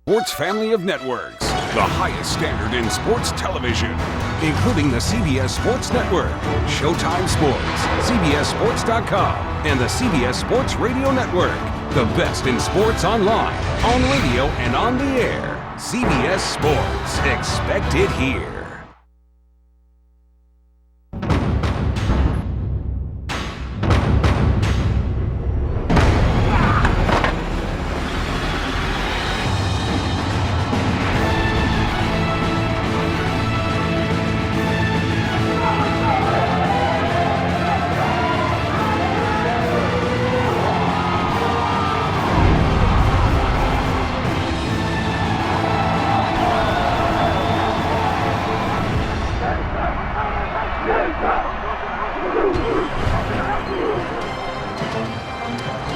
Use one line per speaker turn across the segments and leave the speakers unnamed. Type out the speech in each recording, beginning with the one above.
Sports family of networks, the highest standard in sports television, including the CBS Sports Network, Showtime Sports, CBSSports.com, and the CBS Sports Radio Network. The best in sports online, on radio, and on the air. CBS Sports. Expect it here.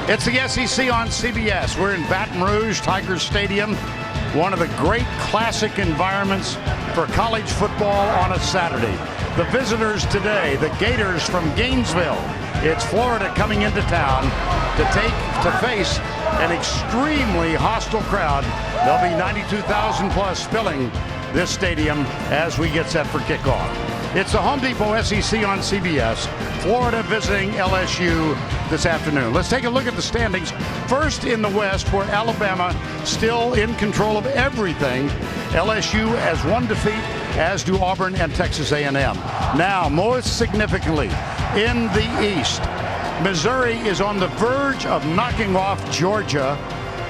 It's the SEC on CBS. We're in Baton Rouge, Tigers Stadium, one of the great classic environments for college football on a Saturday. The visitors today, the Gators from Gainesville. It's Florida coming into town to face an extremely hostile crowd. There'll be 92,000 plus filling this stadium as we get set for kickoff. It's the Home Depot SEC on CBS. Florida visiting LSU this afternoon. Let's take a look at the standings. First in the West, where Alabama still in control of everything. LSU has one defeat, as do Auburn and Texas A&M. Now, most significantly, in the East, Missouri is on the verge of knocking off Georgia.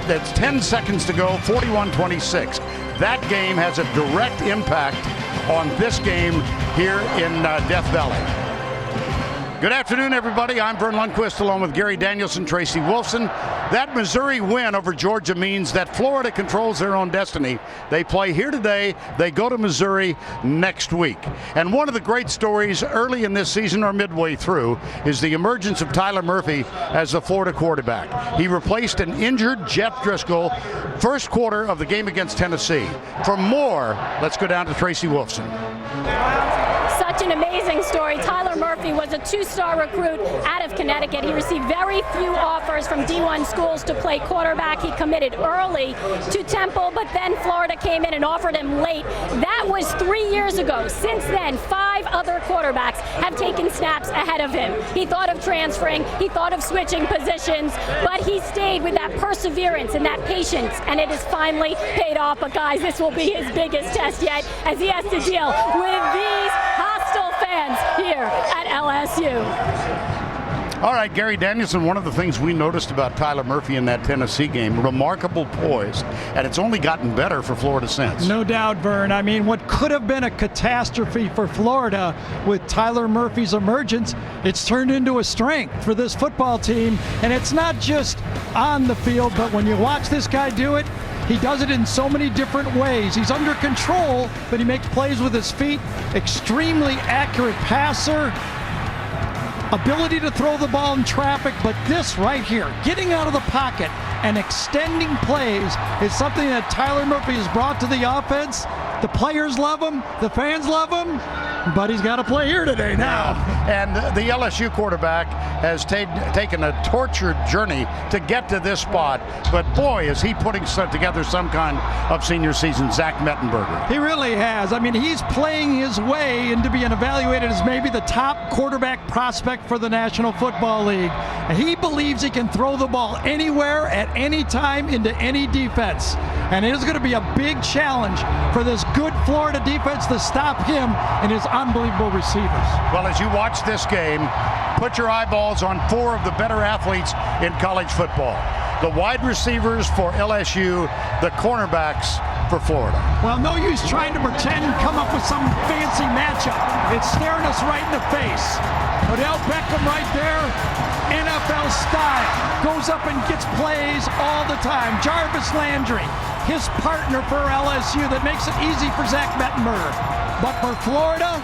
That's 10 seconds to go, 41-26. That game has a direct impact on this game here in Death Valley. Good afternoon, everybody. I'm Vern Lundquist, along with Gary Danielson, Tracy Wolfson. That Missouri win over Georgia means that Florida controls their own destiny. They play here today. They go to Missouri next week. And one of the great stories early in this season or midway through is the emergence of Tyler Murphy as the Florida quarterback. He replaced an injured Jeff Driscoll first quarter of the game against Tennessee. For more, let's go down to Tracy Wolfson.
Such an amazing story. Tyler Murphy was a two-star recruit out of Connecticut. He received very few offers from D1 schools to play quarterback. He committed early to Temple, but then Florida came in and offered him late. That was 3 years ago. Since then, 5 other quarterbacks have taken snaps ahead of him. He thought of transferring. He thought of switching positions, but he stayed with that perseverance and that patience, and it has finally paid off. But guys, this will be his biggest test yet as he has to deal with these hostile fans here at LSU.
All right, Gary Danielson, one of the things we noticed about Tyler Murphy in that Tennessee game, remarkable poise, and it's only gotten better for Florida since.
No doubt, Vern. I mean, what could have been a catastrophe for Florida with Tyler Murphy's emergence, it's turned into a strength for this football team, and it's not just on the field, but when you watch this guy do it, he does it in so many different ways. He's under control, but he makes plays with his feet. Extremely accurate passer. Ability to throw the ball in traffic, but this right here, getting out of the pocket and extending plays is something that Tyler Murphy has brought to the offense. The players love him, the fans love him, but he's got to play here today now.
And the LSU quarterback has taken a tortured journey to get to this spot, but boy, is he putting together some kind of senior season, Zach Mettenberger.
He really has. I mean, he's playing his way into being evaluated as maybe the top quarterback prospect for the National Football League. And he believes he can throw the ball anywhere at any time into any defense. And it is going to be a big challenge for this good Florida defense to stop him and his unbelievable receivers.
Well, as you watch this game, put your eyeballs on 4 of the better athletes in college football. The wide receivers for LSU, the cornerbacks for Florida.
Well, no use trying to pretend and come up with some fancy matchup. It's staring us right in the face. Odell Beckham right there, NFL style, goes up and gets plays all the time. Jarvis Landry, his partner for LSU, that makes it easy for Zach Mettenberger. But for Florida,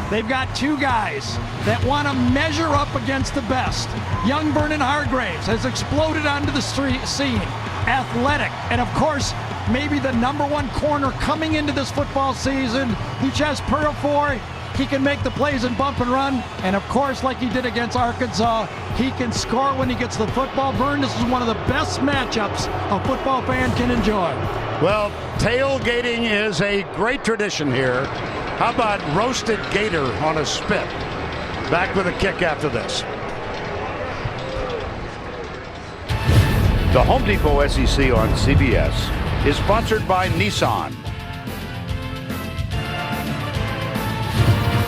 they've got 2 guys that want to measure up against the best. Young Vernon Hargraves has exploded onto the scene, athletic, and of course, maybe the #1 corner coming into this football season, Luchas Purifoy. He can make the plays and bump and run, and of course, like he did against Arkansas, he can score when he gets the football. Vern, this is one of the best matchups a football fan can enjoy.
Well, tailgating is a great tradition here. How about roasted gator on a spit? Back with a kick after this. The Home Depot SEC on CBS is sponsored by Nissan,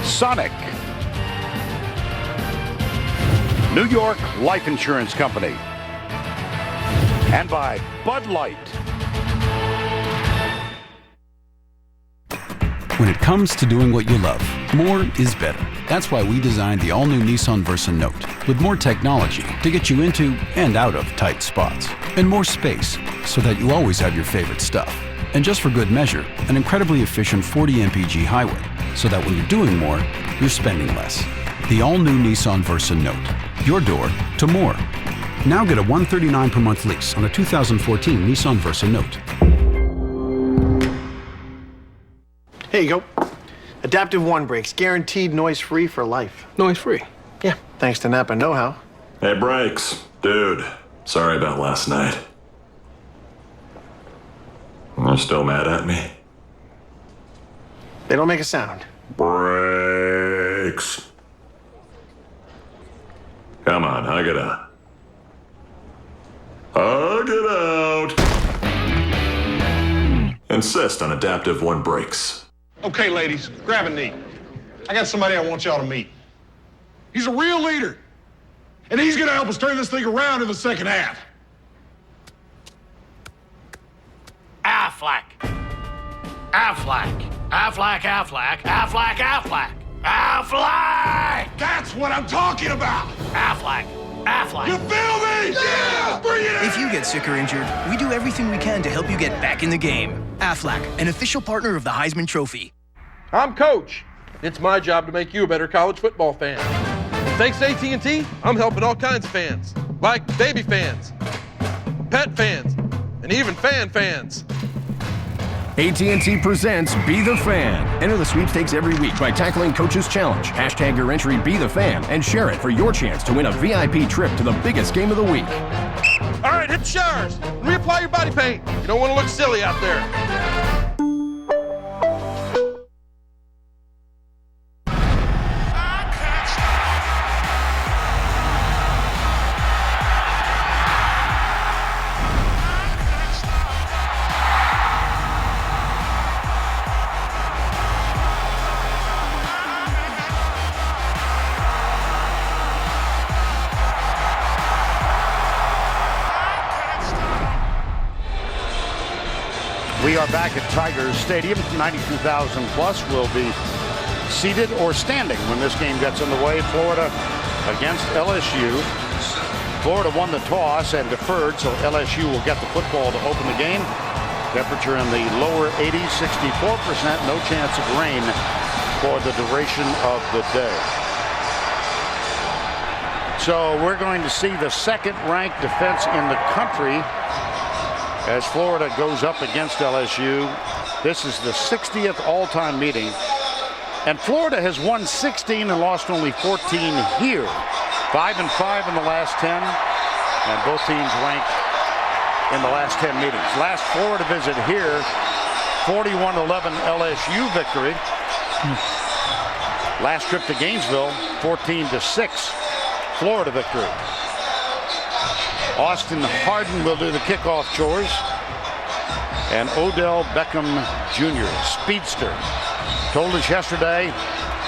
Sonic, New York Life Insurance Company, and by Bud Light.
When it comes to doing what you love, more is better. That's why we designed the all-new Nissan Versa Note, with more technology to get you into and out of tight spots, and more space so that you always have your favorite stuff. And just for good measure, an incredibly efficient 40 mpg highway, so that when you're doing more, you're spending less. The all-new Nissan Versa Note, your door to more. Now get a $139 per month lease on a 2014 Nissan Versa Note.
Here you go. Adaptive One Brakes, guaranteed noise-free for life.
Noise-free?
Yeah, thanks to Napa know-how.
Hey, Brakes. Dude, sorry about last night. You're still mad at me?
They don't make a sound.
Brakes. Come on, hug it out. Hug it out. Insist on Adaptive One Brakes.
Okay, ladies, grab a knee. I got somebody I want y'all to meet. He's a real leader, and he's gonna help us turn this thing around in the second half.
Affleck. Affleck. Affleck, Affleck, Affleck, Affleck. Affleck!
That's what I'm talking about!
Affleck. Affleck.
You feel me? Yeah! Bring it in!
If you get sick or injured, we do everything we can to help you get back in the game. Aflac, an official partner of the Heisman Trophy.
I'm Coach. It's my job to make you a better college football fan. And thanks to AT&T, I'm helping all kinds of fans, like baby fans, pet fans, and even fans.
AT&T presents Be The Fan. Enter the sweepstakes every week by tackling Coach's Challenge. Hashtag your entry Be The Fan and share it for your chance to win a VIP trip to the biggest game of the week.
All right, hit the showers. Reapply your body paint. You don't want to look silly out there.
We are back at Tigers Stadium. 92,000 plus will be seated or standing when this game gets underway. Florida against LSU. Florida won the toss and deferred, so LSU will get the football to open the game. Temperature in the lower 80s, 64%. No chance of rain for the duration of the day. So we're going to see the second-ranked defense in the country as Florida goes up against LSU. This is the 60th all-time meeting. And Florida has won 16 and lost only 14 here. 5-5 in the last 10. And both teams ranked in the last 10 meetings. Last Florida visit here, 41-11 LSU victory. Last trip to Gainesville, 14-6 Florida victory. Austin Harden will do the kickoff chores. And Odell Beckham Jr., speedster, told us yesterday,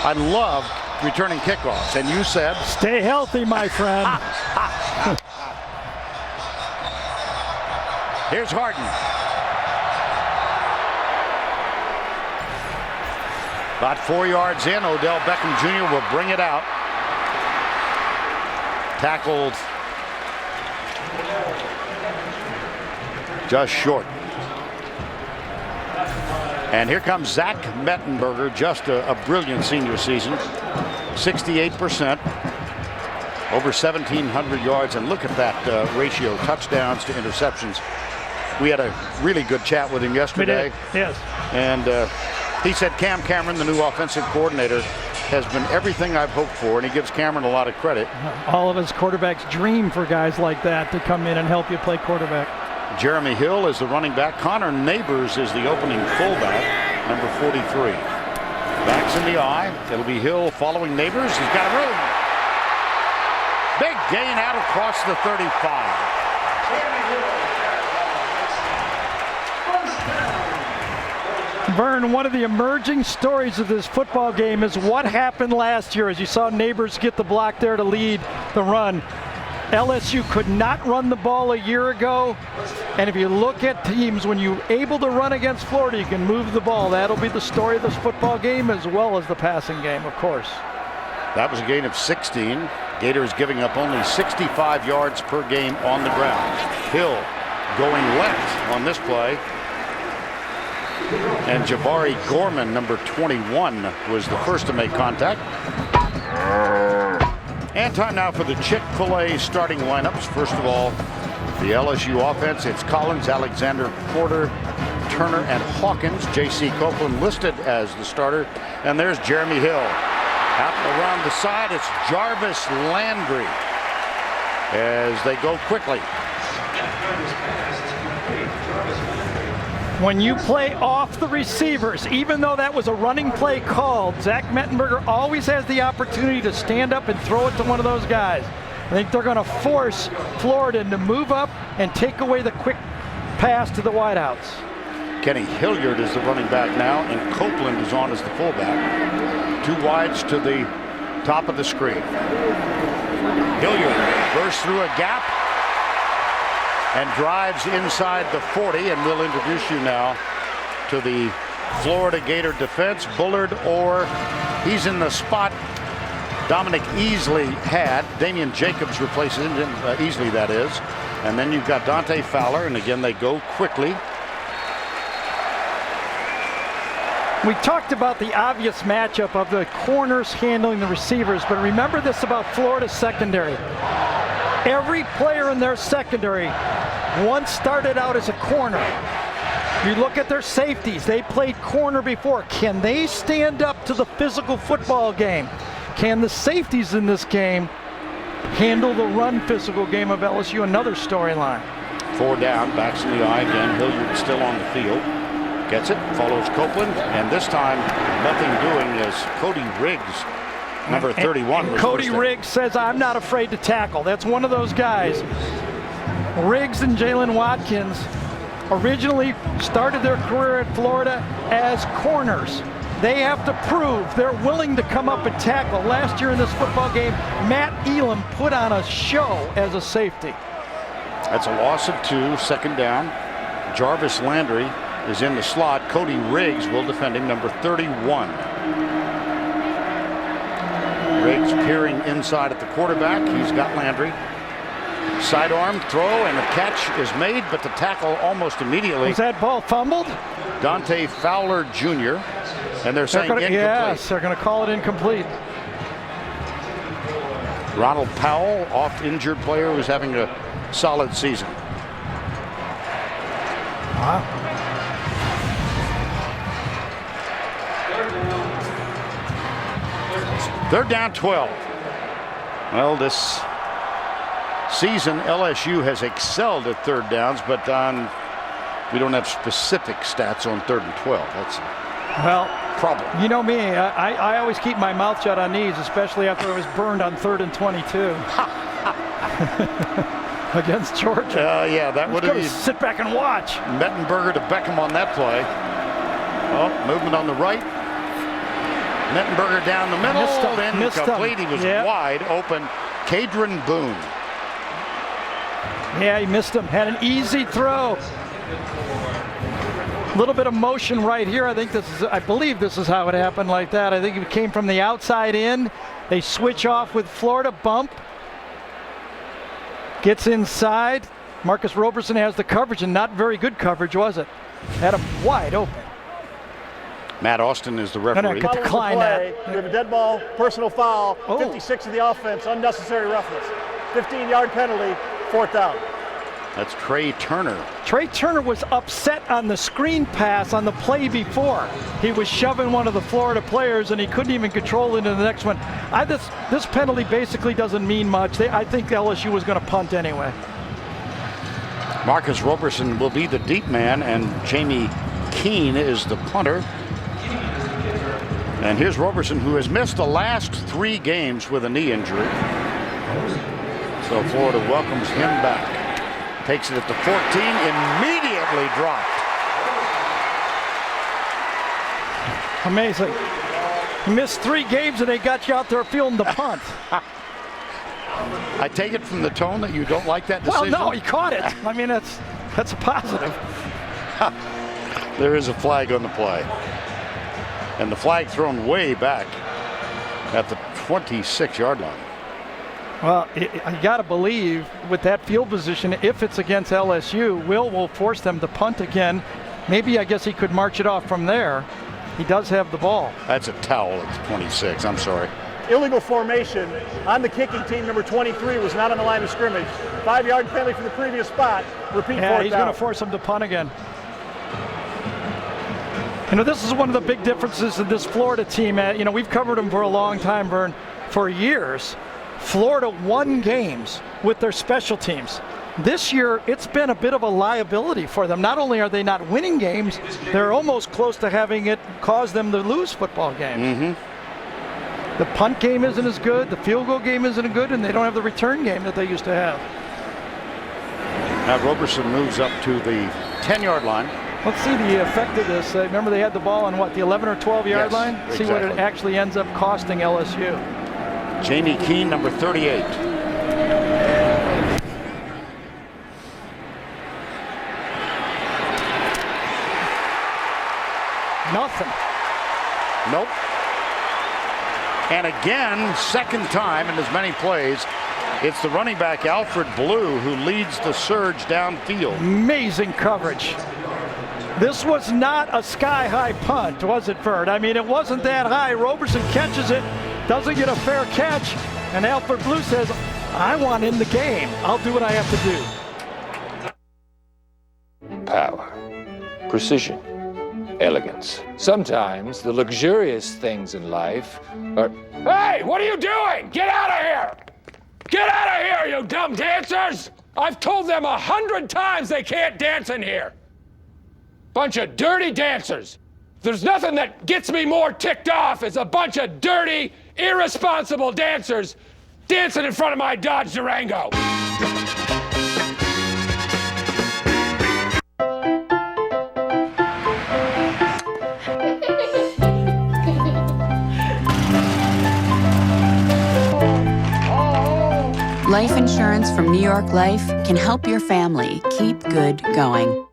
I love returning kickoffs. And you said,
stay healthy, my friend.
Here's Harden. About 4 yards in, Odell Beckham Jr. will bring it out. Tackled just short. And here comes Zach Mettenberger, just a brilliant senior season. 68%, over 1,700 yards. And look at that ratio, touchdowns to interceptions. We had a really good chat with him yesterday.
Yes.
And he said Cam Cameron, the new offensive coordinator, has been everything I've hoped for, and he gives Cameron a lot of credit.
All of us quarterbacks dream for guys like that to come in and help you play quarterback.
Jeremy Hill is the running back. Connor Neighbors is the opening fullback, number 43. Backs in the eye. It'll be Hill following Neighbors. He's got room. Big gain out across the 35.
Vern, one of the emerging stories of this football game is what happened last year as you saw Neighbors get the block there to lead the run. LSU could not run the ball a year ago, and if you look at teams, when you're able to run against Florida, you can move the ball. That'll be the story of this football game as well as the passing game, of course.
That was a gain of 16. Gators giving up only 65 yards per game on the ground. Hill going left on this play. And Jabari Gorman, number 21, was the first to make contact. And time now for the Chick-fil-A starting lineups. First of all, the LSU offense. It's Collins, Alexander, Porter, Turner, and Hawkins. J.C. Copeland listed as the starter. And there's Jeremy Hill. Out around the side, it's Jarvis Landry as they go quickly.
When you play off the receivers, even though that was a running play called, Zach Mettenberger always has the opportunity to stand up and throw it to one of those guys. I think they're going to force Florida to move up and take away the quick pass to the wideouts.
Kenny Hilliard is the running back now, and Copeland is on as the fullback. Two wides to the top of the screen. Hilliard bursts through a gap and drives inside the 40, and we'll introduce you now to the Florida Gator defense. Bullard, or he's in the spot Dominic Easley had. Damian Jacobs replaces him, Easley that is. And then you've got Dante Fowler, and again they go quickly.
We talked about the obvious matchup of the corners handling the receivers, but remember this about Florida's secondary. Every player in their secondary once started out as a corner. You look at their safeties, they played corner before. Can they stand up to the physical football game? Can the safeties in this game handle the run physical game of LSU? Another storyline.
4 down, backs in the eye again. Hilliard still on the field. Gets it, follows Copeland, and this time nothing doing as Cody Riggs, number 31.
And Cody Riggs says, I'm not afraid to tackle. That's one of those guys. Riggs and Jalen Watkins originally started their career at Florida as corners. They have to prove they're willing to come up and tackle. Last year in this football game, Matt Elam put on a show as a safety.
That's a loss of 2, second down. Jarvis Landry is in the slot. Cody Riggs will defend him, number 31. Riggs peering inside at the quarterback. He's got Landry. Sidearm throw, and the catch is made, but the tackle almost immediately.
Was that ball fumbled?
Dante Fowler Jr. And they're saying incomplete.
Yes, they're going to call it incomplete.
Ronald Powell, oft-injured player who's having a solid season.
Wow.
They're down 12. Well, this season LSU has excelled at third downs, but we don't have specific stats on 3rd and 12. That's
well
problem.
You know me, I always keep my mouth shut on these, especially after I was burned on 3rd and 22 against Georgia.
Yeah, that would have been.
Sit back and watch.
Mettenberger to Beckham on that play. Oh, movement on the right. Mettenberger down the middle, incomplete. He was wide open. Cadron Boone.
Yeah, he missed him. Had an easy throw. A little bit of motion right here. I believe this is how it happened like that. I think it came from the outside in. They switch off with Florida, bump. Gets inside. Marcus Roberson has the coverage, and not very good coverage, was it? Had him wide open.
Matt Austin is the referee.
We have a dead ball, personal foul, 56 of the offense, unnecessary roughness. 15-yard penalty, 4th down.
That's Trey Turner.
Trey Turner was upset on the screen pass on the play before. He was shoving one of the Florida players, and he couldn't even control into the next one. This penalty basically doesn't mean much. I think LSU was going to punt anyway.
Marcus Roberson will be the deep man, and Jamie Keene is the punter. And here's Roberson, who has missed the last 3 games with a knee injury. So Florida welcomes him back. Takes it at the 14, immediately dropped.
Amazing. He missed 3 games and they got you out there fielding the punt.
I take it from the tone that you don't like that decision?
Well, no, he caught it. I mean, that's a positive.
There is a flag on the play. And the flag thrown way back at the 26-yard line.
Well, I got to believe with that field position, if it's against LSU, will force them to punt again. Maybe, I guess he could march it off from there. He does have the ball.
That's a towel at the 26. I'm sorry.
Illegal formation on the kicking team. Number 23 was not on the line of scrimmage. 5-yard penalty from the previous spot. Repeat,
yeah, he's going to force him to punt again. You know, this is one of the big differences in this Florida team. You know, we've covered them for a long time, Vern, for years. Florida won games with their special teams. This year, it's been a bit of a liability for them. Not only are they not winning games, they're almost close to having it cause them to lose football games. The punt game isn't as good, the field goal game isn't as good, and they don't have the return game that they used to have.
Now Roberson moves up to the 10-yard line.
Let's see the effect of this. Remember they had the ball on what, the 11 or 12-yard line?
Exactly.
See what it actually ends up costing LSU.
Jamie Keene, number 38.
Nothing.
Nope. And again, second time in as many plays, it's the running back Alfred Blue who leads the surge downfield.
Amazing coverage. This was not a sky-high punt, was it, Vern? I mean, it wasn't that high. Roberson catches it, doesn't get a fair catch, and Alfred Blue says, I want in the game. I'll do what I have to
do. Power, precision, elegance. Sometimes the luxurious things in life are... Hey, what are you doing? Get out of here! Get out of here, you dumb dancers! I've told them 100 times they can't dance in here. Bunch of dirty dancers. There's nothing that gets me more ticked off as a bunch of dirty, irresponsible dancers dancing in front of my Dodge Durango.
Life insurance from New York Life can help your family keep good going.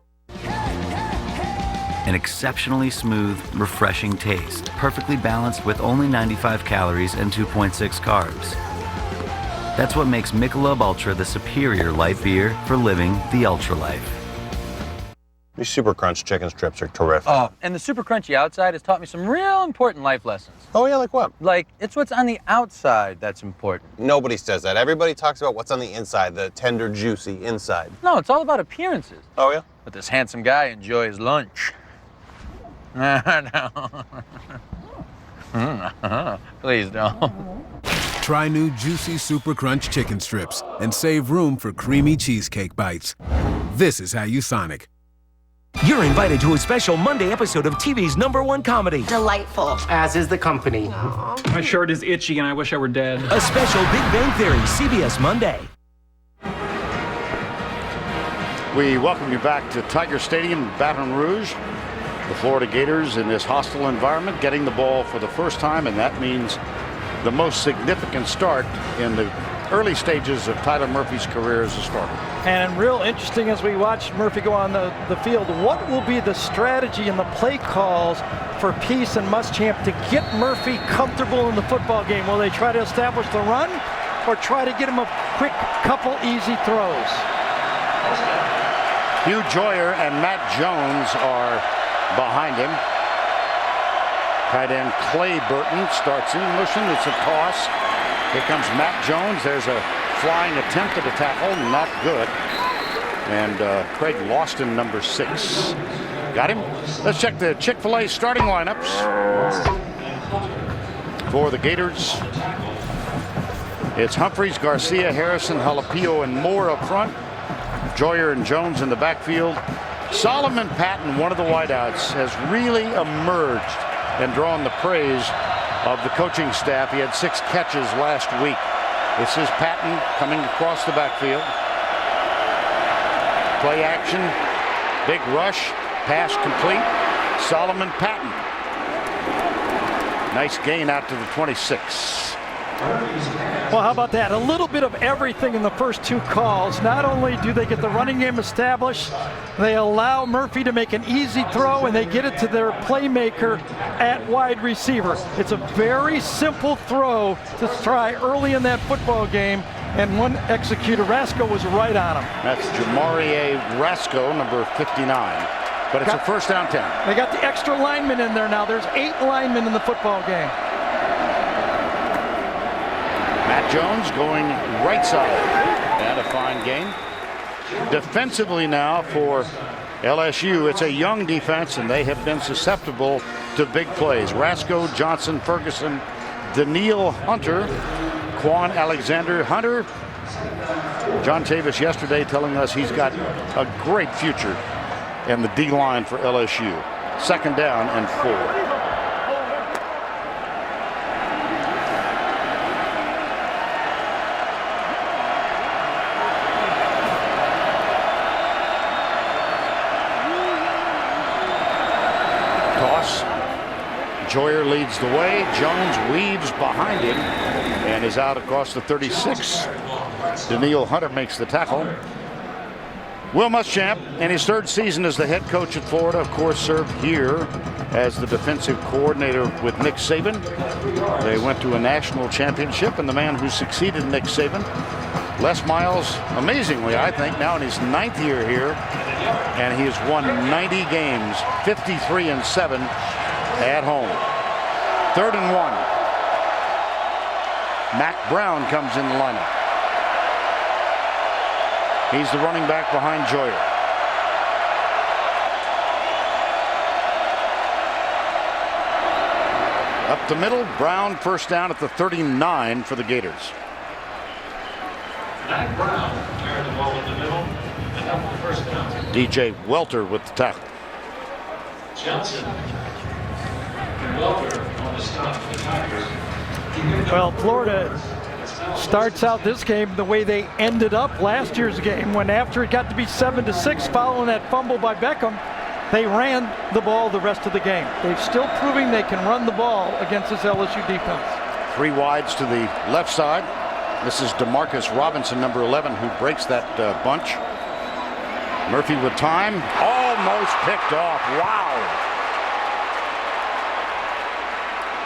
An exceptionally smooth, refreshing taste, perfectly balanced with only 95 calories and 2.6 carbs. That's what makes Michelob Ultra the superior light beer for living the ultra life.
These Super Crunch chicken strips are terrific.
Oh, and the Super Crunchy outside has taught me some real important life lessons.
Oh yeah, like what?
Like, it's what's on the outside that's important.
Nobody says that. Everybody talks about what's on the inside, the tender, juicy inside.
No, it's all about appearances.
Oh yeah?
Let this handsome guy enjoy his lunch. Please don't.
Try new juicy Super Crunch chicken strips and save room for creamy cheesecake bites. This is how you Sonic.
You're invited to a special Monday episode of TV's #1 comedy.
Delightful.
As is the company.
Aww. My shirt is itchy and I wish I were dead.
A special Big Bang Theory, CBS Monday.
We welcome you back to Tiger Stadium, Baton Rouge. The Florida Gators in this hostile environment getting the ball for the first time, and that means the most significant start in the early stages of Tyler Murphy's career as a starter.
And real interesting as we watch Murphy go on the field, what will be the strategy and the play calls for Peace and Muschamp to get Murphy comfortable in the football game? Will they try to establish the run or try to get him a quick couple easy throws?
Hugh Joyer and Matt Jones are behind him. Tight end Clay Burton starts in motion. It's a toss. Here comes Matt Jones. There's a flying attempt at a tackle. Not good. And Craig Lawson, number 6. Got him. Let's check the Chick-fil-A starting lineups for the Gators. It's Humphreys, Garcia, Harrison, Jalapeno, and Moore up front. Joyer and Jones in the backfield. Solomon Patton, one of the wideouts, has really emerged and drawn the praise of the coaching staff. He had 6 catches last week. This is Patton coming across the backfield. Play action, big rush, pass complete. Solomon Patton. Nice gain out to the 26.
Well, how about that? A little bit of everything in the first 2 calls. Not only do they get the running game established, they allow Murphy to make an easy throw, and they get it to their playmaker at wide receiver. It's a very simple throw to try early in that football game, and one executor, Rasco, was right on him.
That's Jamarie Rasco, number 59. But it's a first down 10.
They got the extra linemen in there now. There's 8 linemen in the football game.
Matt Jones going right side. And a fine gain. Defensively now for LSU, it's a young defense, and they have been susceptible to big plays. Rasco, Johnson, Ferguson, Daniil Hunter, Quan Alexander Hunter. John Chavis yesterday telling us he's got a great future in the D-line for LSU. Second down and 4. Joyer leads the way. Jones weaves behind him and is out across the 36. Daniil Hunter makes the tackle. Will Muschamp, in his 3rd season as the head coach at Florida, of course, served here as the defensive coordinator with Nick Saban. They went to a national championship, and the man who succeeded Nick Saban, Les Miles, amazingly, I think, now in his 9th year here, and he has won 90 games, 53-7. At home. 3rd and 1. Mac Brown comes in the lineup. He's the running back behind Joyer. Up the middle, Brown first down at the 39 for the Gators.
Mac Brown carried the ball in the middle and up the first down.
DJ Welter with the tackle.
Johnson.
Well, Florida starts out this game the way they ended up last year's game, when after it got to be 7-6 following that fumble by Beckham, they ran the ball the rest of the game. They're still proving they can run the ball against this LSU defense.
3 wides to the left side. This is DeMarcus Robinson, number 11, who breaks that bunch. Murphy with time. Almost picked off. Wow.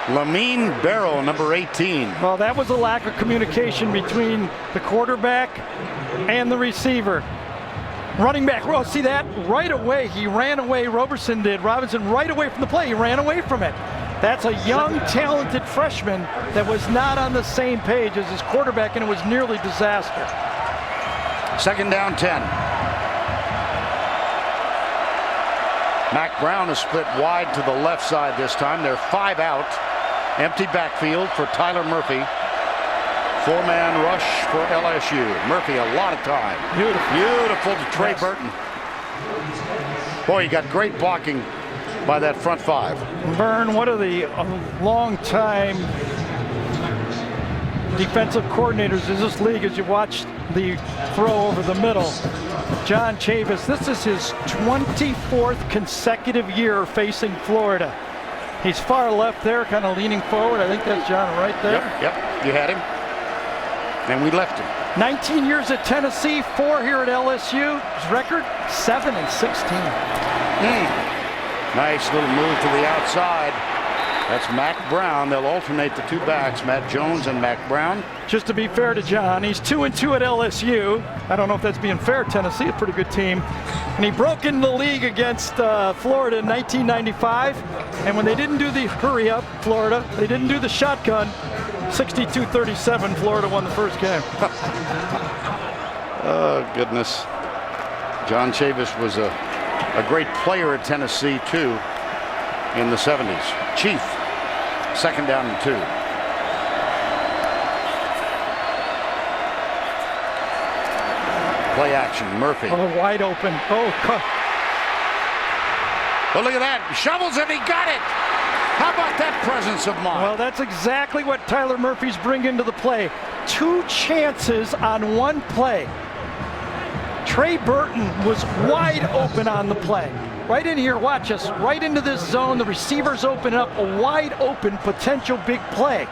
Lamine Barrow, number 18.
Well, that was a lack of communication between the quarterback and the receiver. Running back, well, see that? Right away, he ran away, Robinson did. Robinson right away from the play, he ran away from it. That's a young, talented freshman that was not on the same page as his quarterback, and it was nearly disaster.
Second down 10. Mac Brown is split wide to the left side this time. They're 5 out. Empty backfield for Tyler Murphy. 4-man rush for LSU. Murphy, a lot of time. Beautiful to Trey Burton. Boy, you got great blocking by that front 5.
Vern, one of the long-time defensive coordinators in this league, as you watch the throw over the middle. John Chavis, this is his 24th consecutive year facing Florida. He's far left there, kind of leaning forward. I think that's John right there.
Yep, you had him. And we left him.
19 years at Tennessee, 4 here at LSU. His record, 7-16.
Nice little move to the outside. That's Mac Brown. They'll alternate the 2 backs, Matt Jones and Mac Brown.
Just to be fair to John, he's 2-2 at LSU. I don't know if that's being fair. Tennessee, a pretty good team. And he broke into the league against Florida in 1995. And when they didn't do the hurry up, Florida, they didn't do the shotgun, 62-37, Florida won the first game.
Oh, goodness. John Chavis was a great player at Tennessee, too, in the 70s. Chief, second down and 2. Play action, Murphy.
Oh, wide open. Oh,
look at that. Shovels it, he got it. How about that presence of mind?
Well, that's exactly what Tyler Murphy's bringing to the play. 2 chances on 1 play. Trey Burton was wide open on the play. Right in here, watch us, right into this zone. The receivers open up, a wide open potential big play.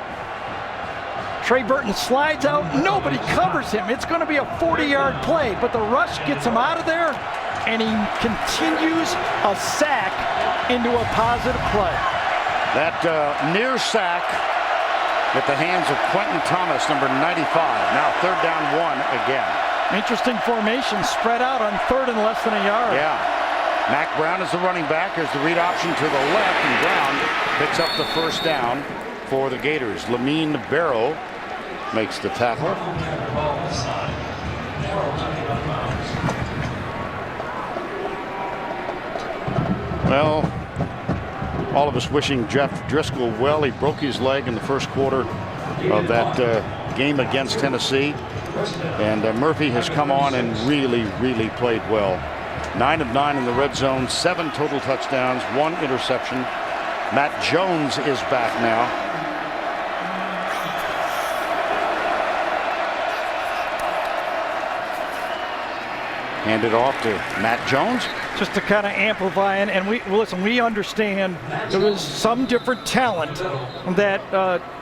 Trey Burton slides out, nobody covers him. It's going to be a 40-yard play, but the rush gets him out of there, and he continues a sack into a positive play.
That near sack at the hands of Quentin Thomas, number 95. Now 3rd down 1 again.
Interesting formation, spread out on 3rd and less than a yard.
Yeah. Mac Brown is the running back. There's the read option to the left, and Brown picks up the 1st down for the Gators. Lamine Barrow makes the tackle. Well, all of us wishing Jeff Driscoll well. He broke his leg in the first quarter of that game against Tennessee. And Murphy has come on and really played well. 9 of 9 in the red zone, 7 total touchdowns, 1 interception. Matt Jones is back now. Handed off to Matt Jones.
Just to kind of amplify it, and we understand there was some different talent that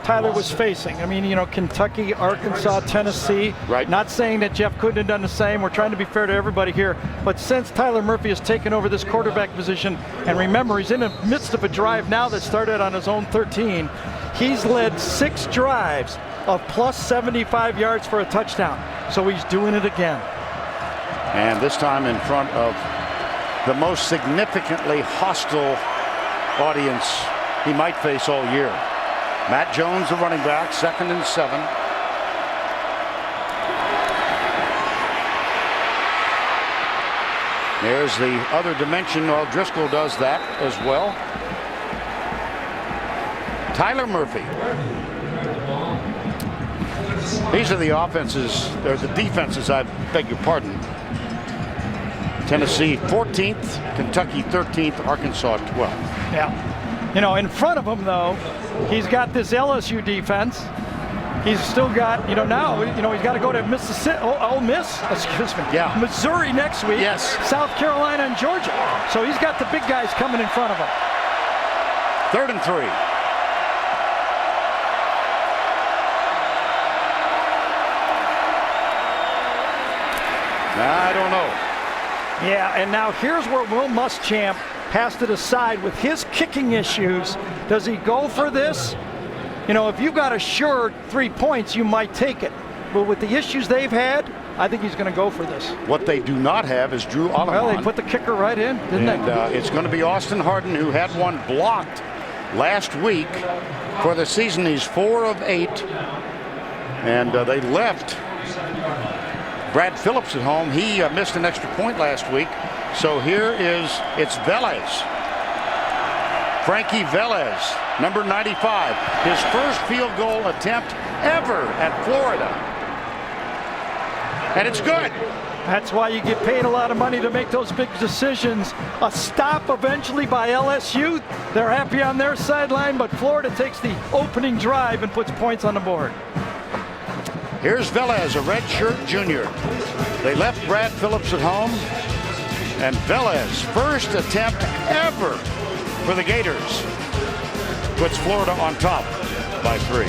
Tyler was facing. I mean, you know, Kentucky, Arkansas, Tennessee.
Right.
Not saying that Jeff couldn't have done the same. We're trying to be fair to everybody here. But since Tyler Murphy has taken over this quarterback position, and remember, he's in the midst of a drive now that started on his own 13. He's led 6 drives of plus 75 yards for a touchdown. So he's doing it again.
And this time in front of the most significantly hostile audience he might face all year. Matt Jones, the running back, 2nd and 7. There's the other dimension. Well, Driscoll does that as well. Tyler Murphy. These are the offenses, or the defenses, I beg your pardon. Tennessee 14th, Kentucky 13th, Arkansas 12th.
Yeah. You know, in front of him, though, he's got this LSU defense. He's still got, you know, now, you know, he's got to go to Mississippi, Ole Miss, excuse me.
Yeah.
Missouri next week.
Yes.
South Carolina and Georgia. So he's got the big guys coming in front of him.
3rd and 3. I don't know.
Yeah, and now here's where Will Muschamp has to decide with his kicking issues. Does he go for this? You know, if you've got a sure 3 points, you might take it. But with the issues they've had, I think he's going to go for this.
What they do not have is Drew Allemon.
Well, they put the kicker right in, didn't they?
And it's going to be Austin Harden, who had one blocked last week for the season. He's 4 of 8. And they left Brad Phillips at home. He missed an extra point last week. So here it's Velez. Frankie Velez, number 95. His first field goal attempt ever at Florida. And it's good.
That's why you get paid a lot of money to make those big decisions. A stop eventually by LSU. They're happy on their sideline, but Florida takes the opening drive and puts points on the board.
Here's Velez, a redshirt junior. They left Brad Phillips at home. And Velez, first attempt ever for the Gators, puts Florida on top by 3.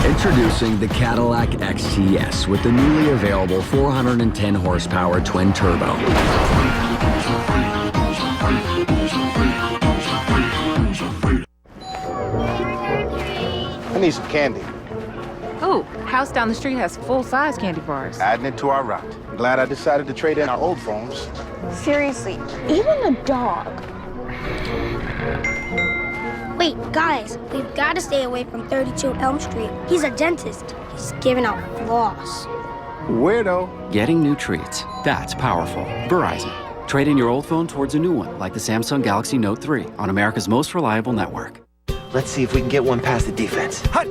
Introducing the Cadillac XTS with the newly available 410 horsepower twin turbo.
I need some candy.
Ooh, house down the street has full-size candy bars.
Adding it to our route. I'm glad I decided to trade in our old phones.
Seriously, even a dog.
Wait, guys, we've got to stay away from 32 Elm Street. He's a dentist. He's giving out floss.
Weirdo. Getting new treats. That's powerful. Verizon. Trade in your old phone towards a new one, like the Samsung Galaxy Note 3 on America's most reliable network.
Let's see if we can get one past the defense.
Hut!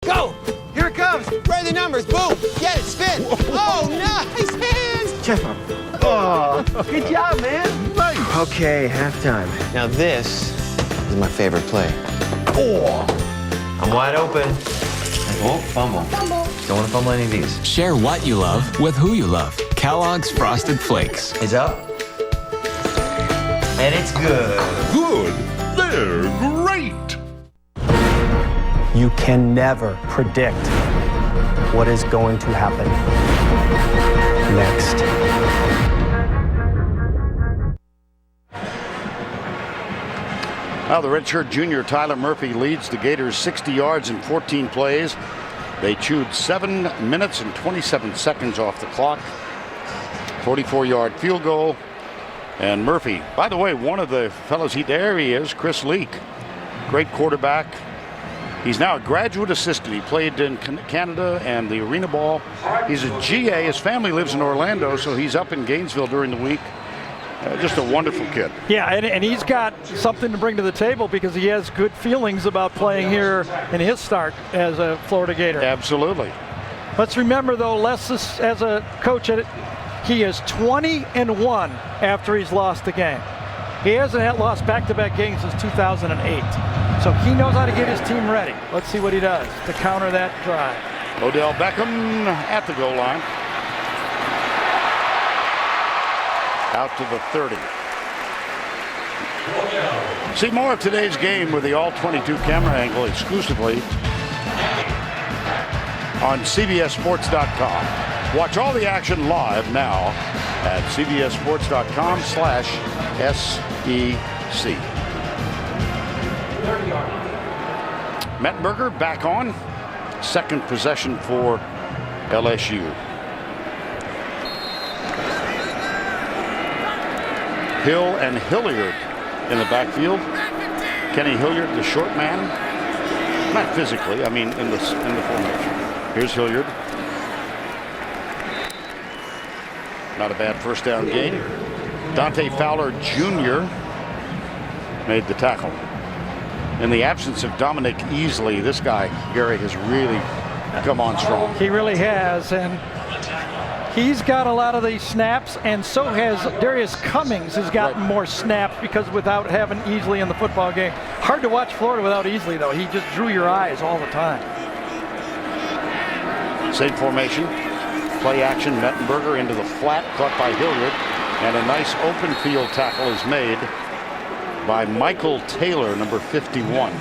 Go! Here it comes! Where are the numbers? Boom! Get it! Spin! Oh, nice hands!
Jeff, oh, good job, man. Nice. Okay, halftime. Now this is my favorite play. Oh! I'm wide open. Oh, fumble. Don't want to fumble any of these.
Share what you love with who you love. Kellogg's Frosted Flakes.
It's up. And it's good.
Good. They're great.
You can never predict what is going to happen next.
Now the redshirt junior Tyler Murphy leads the Gators 60 yards in 14 plays. They chewed 7 minutes and 27 seconds off the clock. 44-yard field goal. And Murphy, by the way, one of the fellows, there he is, Chris Leak. Great quarterback. He's now a graduate assistant. He played in Canada and the arena ball. He's a GA. His family lives in Orlando, so he's up in Gainesville during the week. Just a wonderful kid.
Yeah, and he's got something to bring to the table because he has good feelings about playing here in his start as a Florida Gator.
Absolutely.
Let's remember, though, Les is, as a coach, he is 20-1 after he's lost a game. He hasn't lost back-to-back games since 2008. So he knows how to get his team ready. Let's see what he does to counter that drive.
Odell Beckham at the goal line. Out to the 30. See more of today's game with the All-22 camera angle exclusively on CBSSports.com. Watch all the action live now at CBSSports.com/SEC. Mettenberger back on. Second possession for LSU. Hill and Hilliard in the backfield. Kenny Hilliard, the short man. Not physically, I mean in the formation. Here's Hilliard. Not a bad first down gain. Dante Fowler Jr. made the tackle. In the absence of Dominic Easley, this guy, Gary, has really come on strong.
He really has, and he's got a lot of these snaps, and so has Darius Cummings has gotten more snaps because without having Easley in the football game. Hard to watch Florida without Easley, though. He just drew your eyes all the time.
Same formation. Play action, Mettenberger into the flat, caught by Hilliard, and a nice open field tackle is made by Michael Taylor, number 51.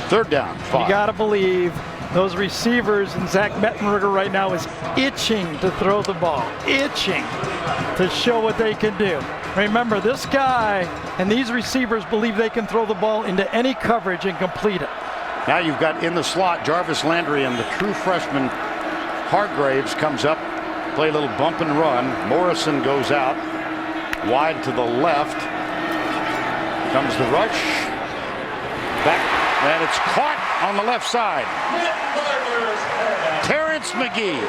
Third down, 5.
You got to believe those receivers, and Zach Mettenberger right now is itching to throw the ball, itching to show what they can do. Remember, this guy and these receivers believe they can throw the ball into any coverage and complete it.
Now you've got in the slot Jarvis Landry, and the true freshman Hargraves comes up, play a little bump and run. Morrison goes out wide to the left. Comes the rush. Back, and it's caught on the left side. Terrence McGee,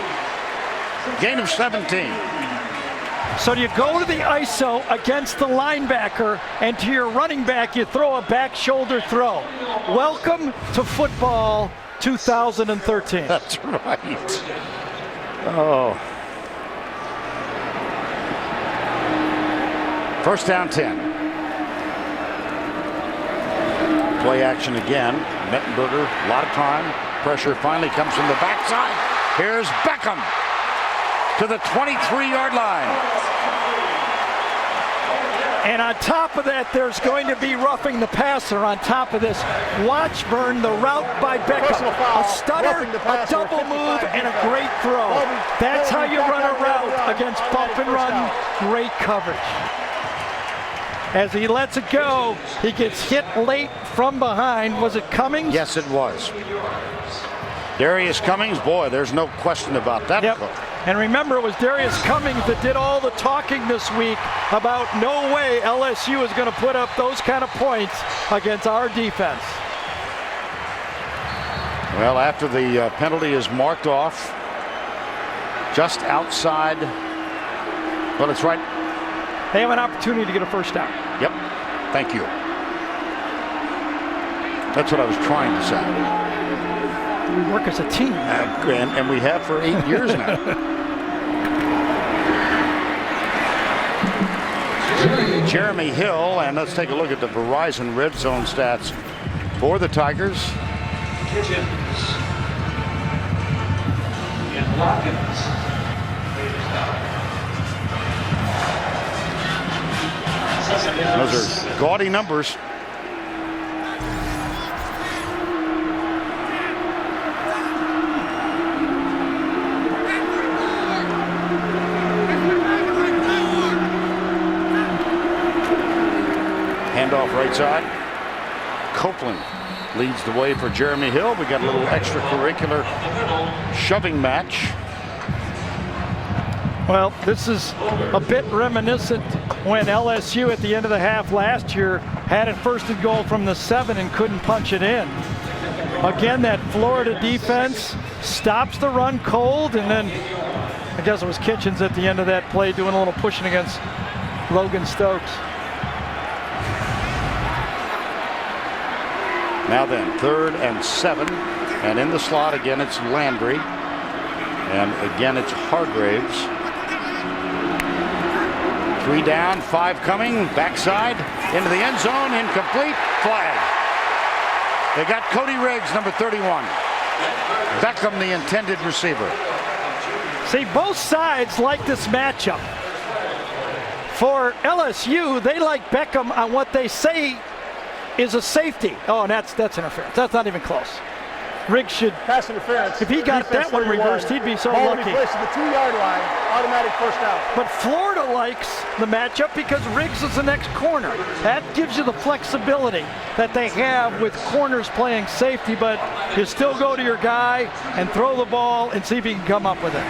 gain of 17.
So you go to the ISO against the linebacker, and to your running back, you throw a back shoulder throw. Welcome to football 2013.
That's right. Oh. First down 10. Play action again. Mettenberger, a lot of time. Pressure finally comes from the backside. Here's Beckham to the 23-yard line.
And on top of that, there's going to be roughing the passer on top of this. Watch, Vern, the route by Beckham. A stutter, a double move, and a great throw. That's how you run a route against bump and run. Great coverage. As he lets it go, he gets hit late from behind. Was it Cummings?
Yes, it was. Darius Cummings, boy, there's no question about that.
Yep. And remember, it was Darius Cummings that did all the talking this week about no way LSU is going to put up those kind of points against our defense.
Well, after the penalty is marked off, just outside, well, it's right.
They have an opportunity to get a first down.
Yep, thank you. That's what I was trying to say.
We work as a team.
And we have for 8 years now. Jeremy Hill, and let's take a look at the Verizon Red Zone stats for the Tigers.
Kitchens and Watkins.
Those are gaudy numbers. Handoff right side. Copeland leads the way for Jeremy Hill. We got a little extracurricular shoving match.
Well, this is a bit reminiscent when LSU at the end of the half last year had it first and goal from the 7 and couldn't punch it in. Again, that Florida defense stops the run cold, and then I guess it was Kitchens at the end of that play doing a little pushing against Logan Stokes.
Now then, 3rd and 7, and in the slot again it's Landry, and again it's Hargraves. 3 down, 5 coming, backside, into the end zone, incomplete, flag. They got Cody Riggs, number 31. Beckham, the intended receiver.
See, both sides like this matchup. For LSU, they like Beckham on what they say is a safety. Oh, and that's interference. That's not even close. Riggs should
pass interference.
If he got that one reversed, he'd be so lucky.
Ball placed at the 2-yard line, automatic first down.
But Florida likes the matchup because Riggs is the next corner. That gives you the flexibility that they have with corners playing safety, but you still go to your guy and throw the ball and see if he can come up with it.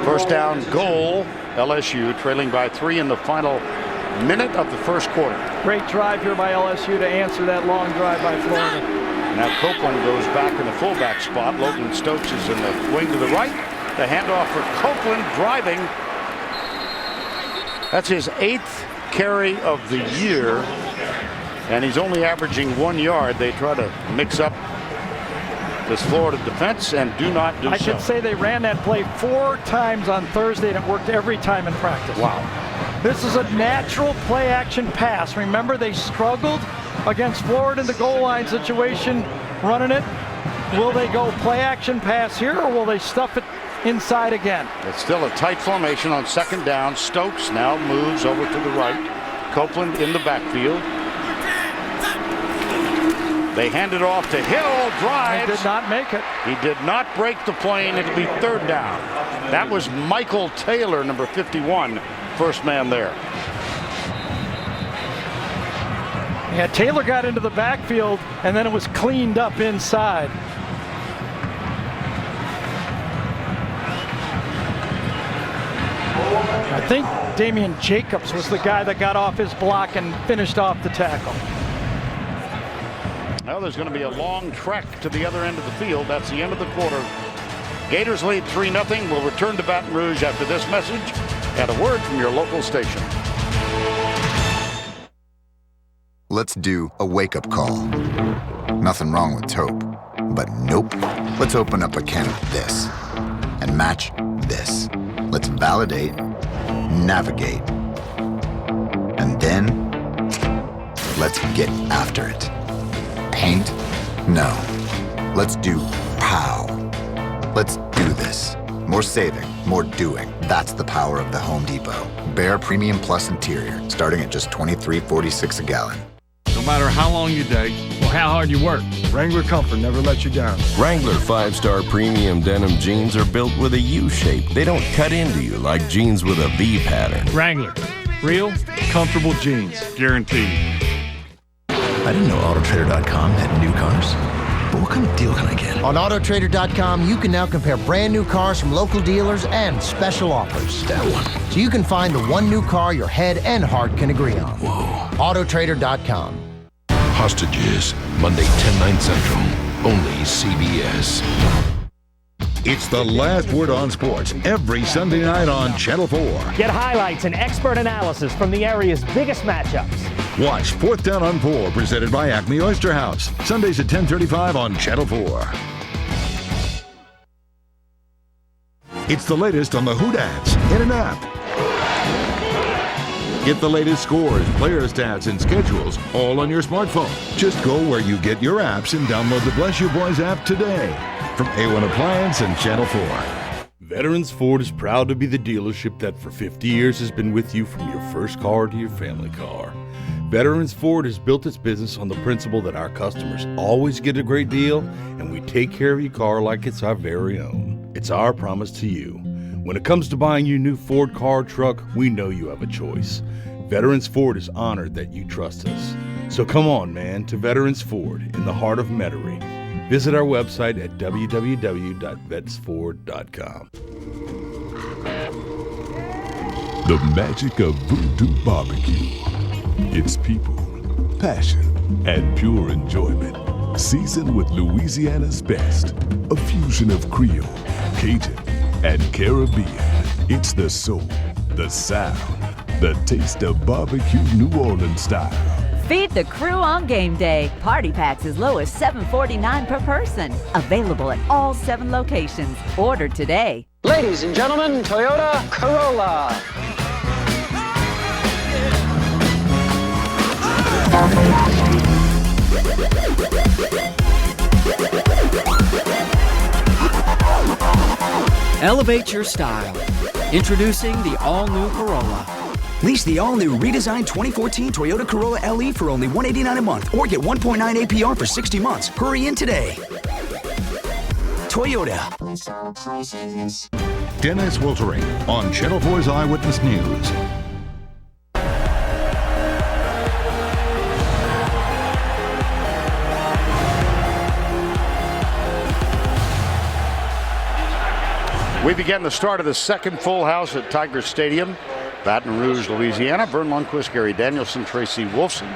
First down goal, LSU trailing by 3 in the final minute of the first quarter.
Great drive here by LSU to answer that long drive by Florida.
Now Copeland goes back in the fullback spot. Logan Stokes is in the wing to the right. The handoff for Copeland driving. That's his 8th carry of the year, and he's only averaging 1 yard. They try to mix up this Florida defense and do not do so.
I should say they ran that play 4 times on Thursday, and it worked every time in practice.
Wow.
This is a natural play-action pass. Remember, they struggled against Florida in the goal line situation, running it. Will they go play-action pass here, or will they stuff it inside again?
It's still a tight formation on 2nd down. Stokes now moves over to the right. Copeland in the backfield. They hand it off to Hill, drives.
He did not make it.
He did not break the plane. It'll be 3rd down. That was Michael Taylor, number 51. First man there.
Yeah, Taylor got into the backfield, and then it was cleaned up inside. I think Damian Jacobs was the guy that got off his block and finished off the tackle.
Well, there's going to be a long trek to the other end of the field. That's the end of the quarter. Gators lead 3-0. We'll return to Baton Rouge after this message and a word from your local station.
Let's do a wake-up call. Nothing wrong with taupe, but nope. Let's open up a can of this and match this. Let's validate, navigate, and then let's get after it. Paint? No. Let's do POW. Let's do this. More saving, more doing. That's the power of the Home Depot. Bare Premium Plus Interior, starting at just $23.46 a gallon.
No matter how long you dig or how hard you work, Wrangler Comfort never lets you down.
Wrangler 5-star premium denim jeans are built with a U shape. They don't cut into you like jeans with a V pattern.
Wrangler, real, comfortable jeans, guaranteed.
I didn't know AutoTrader.com had new cars. but what kind of deal can I get?
On Autotrader.com, you can now compare brand new cars from local dealers and special offers.
That one.
So you can find the one new car your head and heart can agree on.
Whoa.
Autotrader.com.
Hostages, Monday, 10/9 Central. Only CBS.
It's the last word on sports every Sunday night on Channel 4.
Get highlights and expert analysis from the area's biggest matchups.
Watch 4th Down on 4, presented by Acme Oyster House. Sundays at 10:35 on Channel 4. It's the latest on the Whodats in an app. Get the latest scores, player stats, and schedules all on your smartphone. Just go where you get your apps and download the Bless You Boys app today. From A1 Appliance and Channel 4.
Veterans Ford is proud to be the dealership that for 50 years has been with you from your first car to your family car. Veterans Ford has built its business on the principle that our customers always get a great deal and we take care of your car like it's our very own. It's our promise to you. When it comes to buying your new Ford car or truck, we know you have a choice. Veterans Ford is honored that you trust us. So come on, man, to Veterans Ford in the heart of Metairie. Visit our website at www.vetsford.com.
The magic of Voodoo Barbecue. It's people, passion, and pure enjoyment. Seasoned with Louisiana's best. A fusion of Creole, Cajun, and Caribbean. It's the soul, the sound, the taste of barbecue New Orleans style.
Feed the crew on game day. Party packs as low as $7.49 per person. Available at all 7 locations. Order today.
Ladies and gentlemen, Toyota Corolla.
Elevate your style. Introducing the all-new Corolla.
Lease the all-new redesigned 2014 Toyota Corolla LE for only $189 a month or get 1.9 APR for 60 months. Hurry in today. Toyota.
Dennis Wiltering on Channel 4's Eyewitness News.
We begin the start of the second full house at Tiger Stadium, Baton Rouge, Louisiana. Vern Lundquist, Gary Danielson, Tracy Wolfson,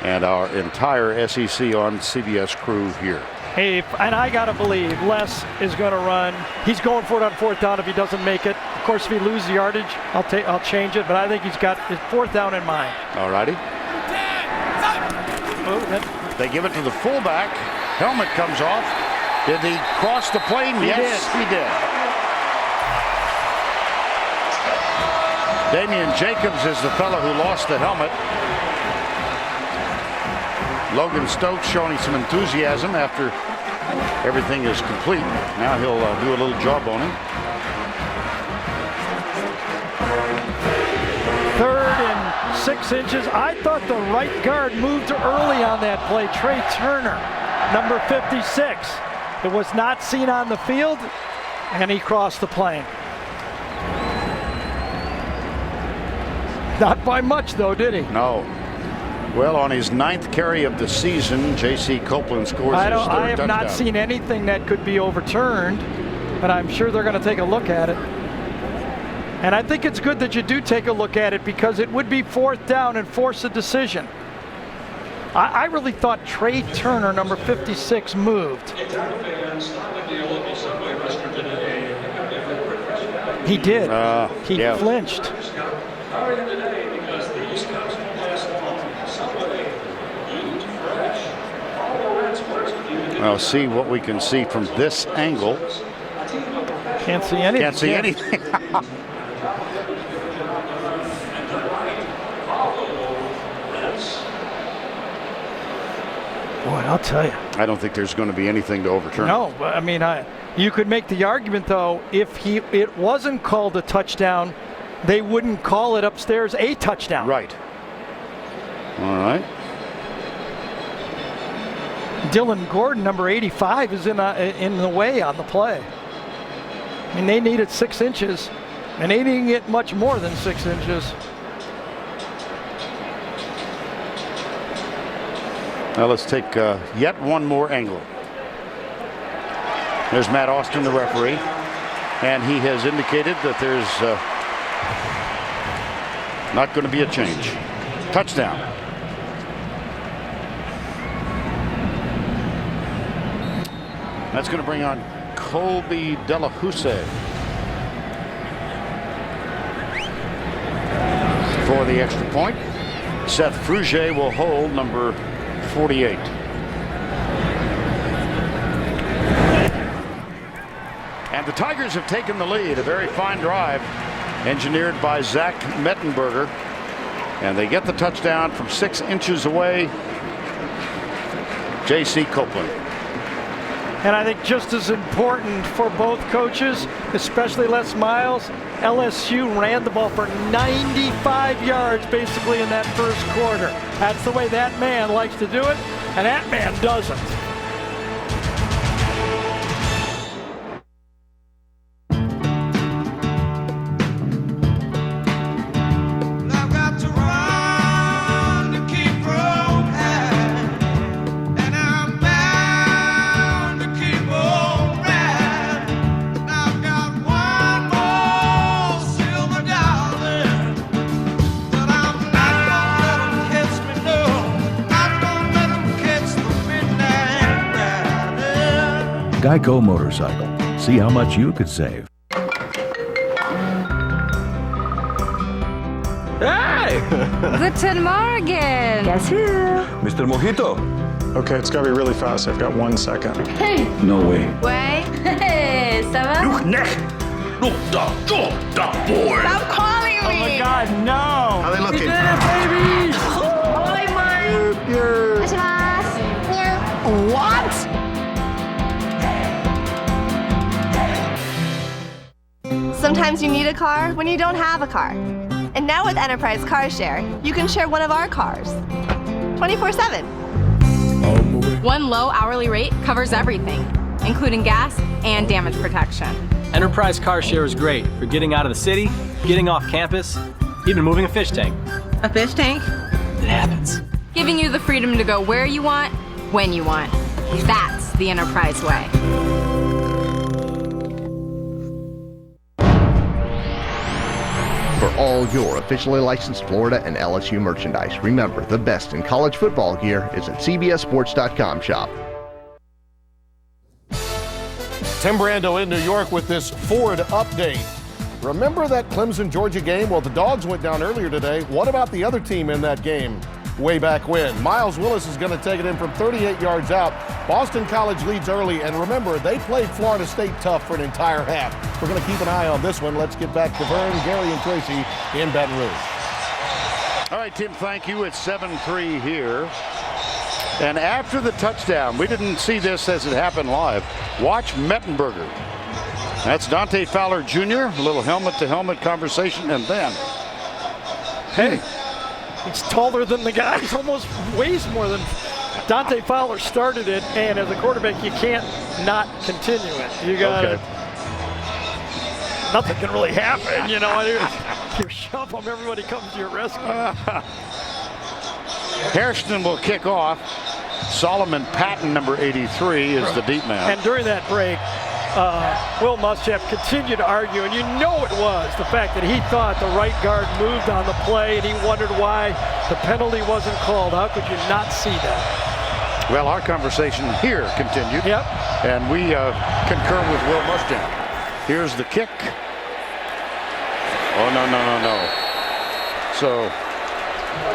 and our entire SEC on CBS crew here.
Hey, and I got to believe Les is going to run. He's going for it on 4th down if he doesn't make it. Of course, if he loses yardage, I'll change it, but I think he's got his 4th down in mind.
All righty. They give it to the fullback. Helmet comes off. Did he cross the plane? Yes, he did. Damian Jacobs is the fellow who lost the helmet. Logan Stokes showing some enthusiasm after everything is complete. Now he'll do a little jawboning.
3rd and 6 inches. I thought the right guard moved early on that play. Trey Turner, number 56. It was not seen on the field, and he crossed the plane. Not by much, though, did he?
No. Well, on his 9th carry of the season, J.C. Copeland scores his 3rd touchdown.
I have not seen anything that could be overturned, but I'm sure they're going to take a look at it. And I think it's good that you do take a look at it because it would be 4th down and force a decision. I really thought Trey Turner, number 56, moved. He did. He flinched.
Well, see what we can see from this angle.
Can't see anything.
Can't see anything.
Boy, I'll tell you.
I don't think there's going to be anything to overturn.
No, I mean, you could make the argument, though, if it wasn't called a touchdown, they wouldn't call it upstairs a touchdown.
Right. All right.
Dylan Gordon, number 85, is in the way on the play. I mean, they needed 6 inches, and they didn't get much more than 6 inches.
Now let's take yet one more angle. There's Matt Austin, the referee, and he has indicated that there's not going to be a change. Touchdown. That's going to bring on Colby Delahousse for the extra point. Seth Frugier will hold number 48. And the Tigers have taken the lead. A very fine drive engineered by Zach Mettenberger. And they get the touchdown from 6 inches away. J.C. Copeland.
And I think just as important for both coaches, especially Les Miles, LSU ran the ball for 95 yards basically in that first quarter. That's the way that man likes to do it, and that man doesn't.
Geico Motorcycle. See how much you could save.
Hey! Guten Morgen! Guess who?
Mr. Mojito.
Okay, it's got to be really fast. I've got 1 second.
Hey!
No way.
Wait. Hey, ça va? Stop calling me!
Oh my God, no!
How they looking?
We did it, baby!
Oi, Mike!
What?
Sometimes you need a car when you don't have a car. And now with Enterprise Car Share, you can share one of our cars 24/7.
One low hourly rate covers everything, including gas and damage protection.
Enterprise Car Share is great for getting out of the city, getting off campus, even moving a fish tank.
A fish tank?
It happens.
Giving you the freedom to go where you want, when you want. That's the Enterprise way.
For all your officially licensed Florida and LSU merchandise, remember, the best in college football gear is at cbssports.com shop.
Tim Brando in New York with this Ford update. Remember that Clemson-Georgia game? Well, the Dogs went down earlier today. What about the other team in that game way back when? Miles Willis is going to take it in from 38 yards out. Boston College leads early, and remember, they played Florida State tough for an entire half. We're going to keep an eye on this one. Let's get back to Vern, Gary, and Tracy in Baton Rouge.
All right, Tim, thank you. It's 7-3 here. And after the touchdown, we didn't see this as it happened live. Watch Mettenberger. That's Dante Fowler Jr., a little helmet-to-helmet conversation, and then...
Hey, he's taller than the guy. He almost weighs more than... Dante Fowler started it, and as a quarterback, you can't not continue it. You got to... Nothing can really happen, you know. You shove him, everybody comes to your rescue.
Hairston will kick off. Solomon Patton, number 83, is the deep man.
And during that break, Will Muschamp continued to argue, and you know it was the fact that he thought the right guard moved on the play, and he wondered why the penalty wasn't called. How could you not see that?
Well, our conversation here continued.
Yep.
And we concur with Will Muschamp. Here's the kick. Oh, no. So,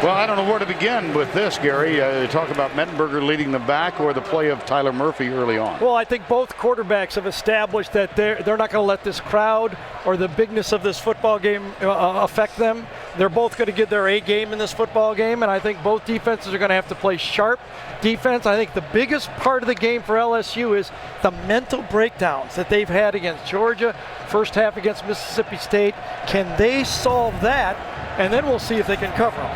well, I don't know where to begin with this, Gary. Talk about Mettenberger leading the back or the play of Tyler Murphy early on.
Well, I think both quarterbacks have established that they're not going to let this crowd or the bigness of this football game affect them. They're both going to get their A game in this football game, and I think both defenses are going to have to play sharp defense. I think the biggest part of the game for LSU is the mental breakdowns that they've had against Georgia, first half against Mississippi State. Can they solve that? And then we'll see if they can cover them.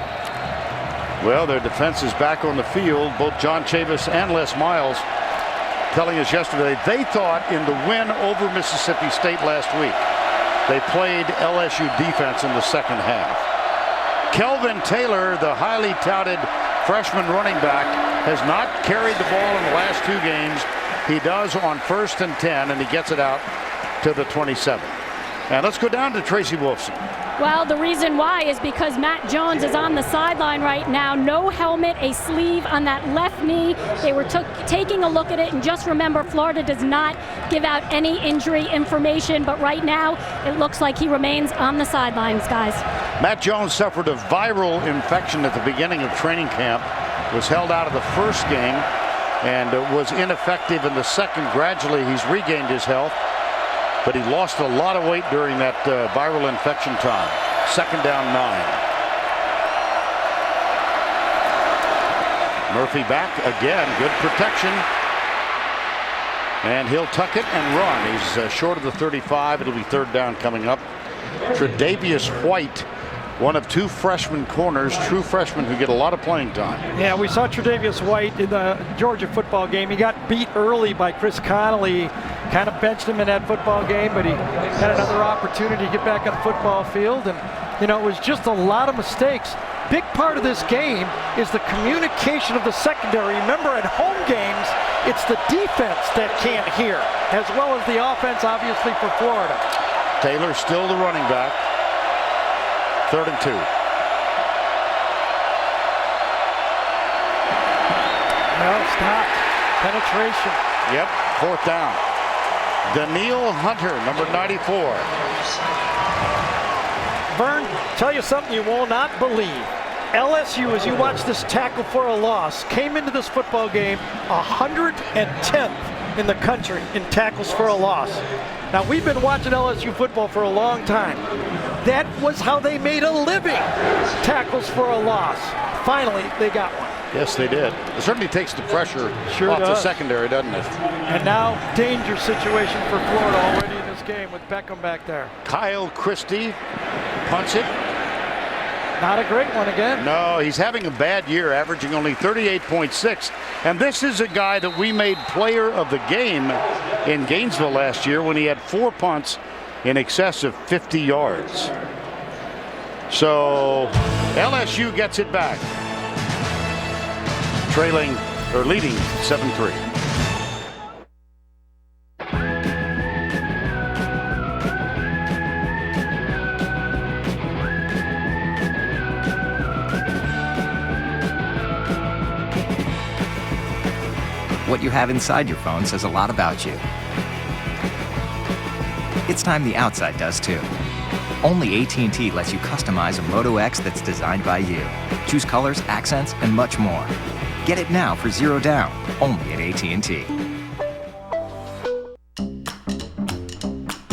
Well, their defense is back on the field. Both John Chavis and Les Miles telling us yesterday they thought in the win over Mississippi State last week, they played LSU defense in the second half. Kelvin Taylor, the highly touted freshman running back, has not carried the ball in the last 2 games. He does on 1st and 10, and he gets it out to the 27. And let's go down to Tracy Wolfson.
Well, the reason why is because Matt Jones is on the sideline right now. No helmet, a sleeve on that left knee. They were taking a look at it, and just remember, Florida does not give out any injury information, but right now it looks like he remains on the sidelines, guys.
Matt Jones suffered a viral infection at the beginning of training camp, was held out of the first game, and was ineffective in the second. Gradually, he's regained his health, but he lost a lot of weight during that viral infection time. 2nd down 9. Murphy back again, good protection. And he'll tuck it and run. He's short of the 35. It'll be 3rd down coming up. Tre'Davious White, one of 2 freshman corners, true freshmen who get a lot of playing time.
Yeah, we saw Tre'Davious White in the Georgia football game. He got beat early by Chris Connolly. Kind of benched him in that football game, but he had another opportunity to get back on the football field. And, you know, it was just a lot of mistakes. Big part of this game is the communication of the secondary. Remember, at home games, it's the defense that can't hear, as well as the offense, obviously, for Florida.
Taylor still the running back. 3rd and 2.
No, stop. Penetration.
Yep, 4th down. Daniil Hunter, number 94.
Vern, tell you something you will not believe. LSU, as you watch this tackle for a loss, came into this football game 110th in the country in tackles for a loss. Now, we've been watching LSU football for a long time. That was how they made a living, tackles for a loss. Finally, they got one.
Yes, they did. It certainly takes the pressure off the secondary, doesn't it?
And now, danger situation for Florida already in this game with Beckham back there.
Kyle Christie punts it.
Not a great one again.
No, he's having a bad year, averaging only 38.6. And this is a guy that we made player of the game in Gainesville last year when he had 4 punts in excess of 50 yards. So LSU gets it back, trailing or leading 7-3.
What you have inside your phone says a lot about you. It's time the outside does too. Only AT&T lets you customize a Moto X that's designed by you. Choose colors, accents, and much more. Get it now for $0 down, only at AT&T.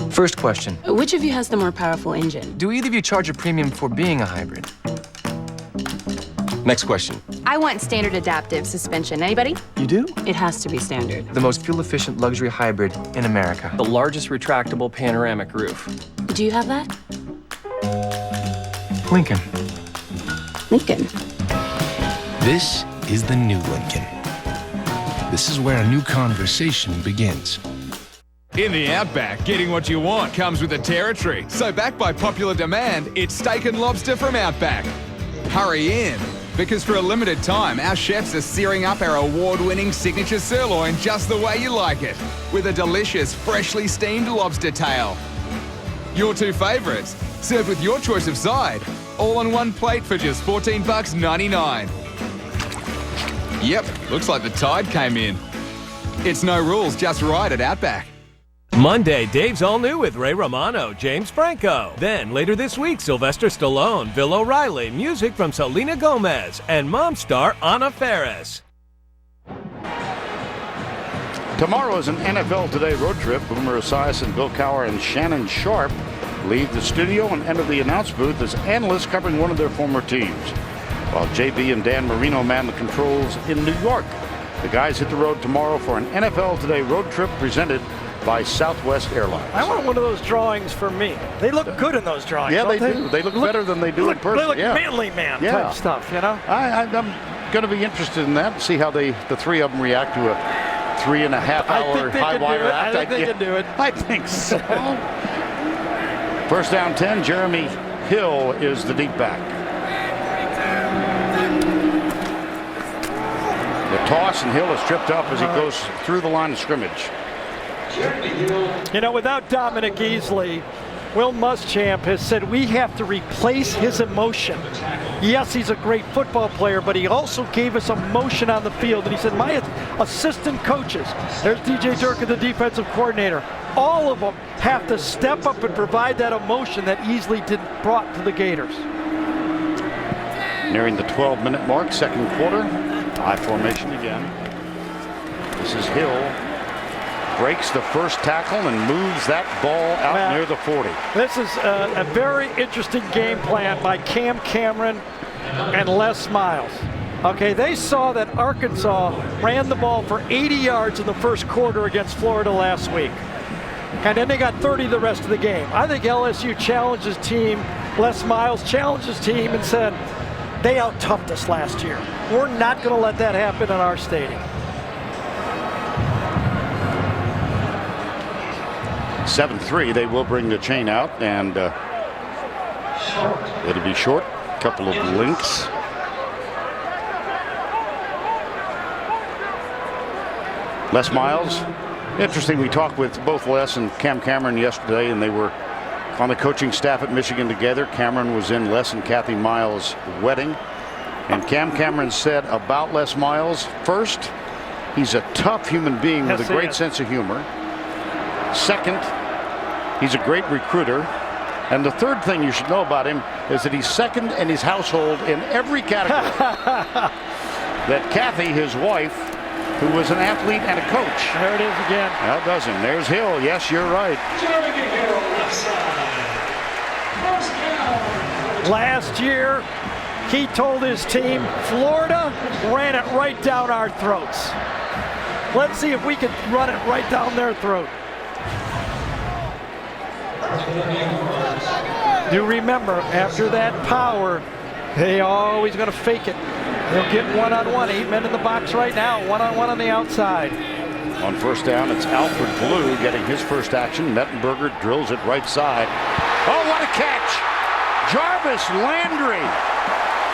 First question.
Which of you has the more powerful engine?
Do either of you charge a premium for being a hybrid? Next question.
I want standard adaptive suspension. Anybody?
You do?
It has to be standard.
The most fuel-efficient luxury hybrid in America. The largest retractable panoramic roof.
Do you have that?
Lincoln.
Lincoln.
This is the new Lincoln. This is where a new conversation begins.
In the Outback, getting what you want comes with the territory. So backed by popular demand, it's steak and lobster from Outback. Hurry in, because for a limited time, our chefs are searing up our award-winning signature sirloin just the way you like it, with a delicious, freshly steamed lobster tail. Your 2 favorites, served with your choice of side, all on one plate for just $14.99. Yep, looks like the tide came in. It's no rules, just right at Outback.
Monday, Dave's All New with Ray Romano, James Franco. Then, later this week, Sylvester Stallone, Bill O'Reilly, music from Selena Gomez, and mom star Anna Faris.
Tomorrow is an NFL Today road trip. Boomer Esiason and Bill Cowher and Shannon Sharp leave the studio and enter the announce booth as analysts covering one of their former teams, while JB and Dan Marino man the controls in New York. The guys hit the road tomorrow for an NFL Today road trip presented by Southwest Airlines.
I want one of those drawings for me. They look good in those drawings.
Yeah,
don't
they do. They look better than they do in person.
They look
yeah.
manly man type stuff, you know?
I'm going to be interested in that, see how the 3 of them react to a 3.5-hour high wire act.
I think they can do it.
I think so. First down 10, Jeremy Hill is the deep back. The toss, and Hill is tripped up as he goes through the line of scrimmage.
You know, without Dominic Easley, Will Muschamp has said we have to replace his emotion. Yes, he's a great football player, but he also gave us emotion on the field. And he said, my assistant coaches, there's DJ Durkin, the defensive coordinator, all of them have to step up and provide that emotion that Easley brought to the Gators.
Nearing the 12-minute mark, second quarter. I formation again. This is Hill. Breaks the first tackle and moves that ball out near the 40.
This is a very interesting game plan by Cam Cameron and Les Miles. Okay, they saw that Arkansas ran the ball for 80 yards in the first quarter against Florida last week. And then they got 30 the rest of the game. I think LSU challenged his team, Les Miles challenged his team and said, they out-toughed us last year. We're not going to let that happen in our stadium.
7-3, they will bring the chain out, and it'll be short. Couple of links. Les Miles. Interesting, we talked with both Les and Cam Cameron yesterday, and they were on the coaching staff at Michigan together. Cameron was in Les and Kathy Miles' wedding. And Cam Cameron said about Les Miles, first, he's a tough human being with a great sense of humor. Second, he's a great recruiter. And the third thing you should know about him is that he's second in his household in every category. That Kathy, his wife, who was an athlete and a coach.
There it is again.
That does him. There's Hill. Yes, you're right.
Last year, he told his team, Florida ran it right down our throats. Let's see if we can run it right down their throat. Do remember, after that power, they always going to fake it. They'll get one-on-one. 8 men in the box right now, one-on-one on the outside.
On first down, it's Alfred Blue getting his first action. Mettenberger drills it right side. Oh, what a catch! Jarvis Landry.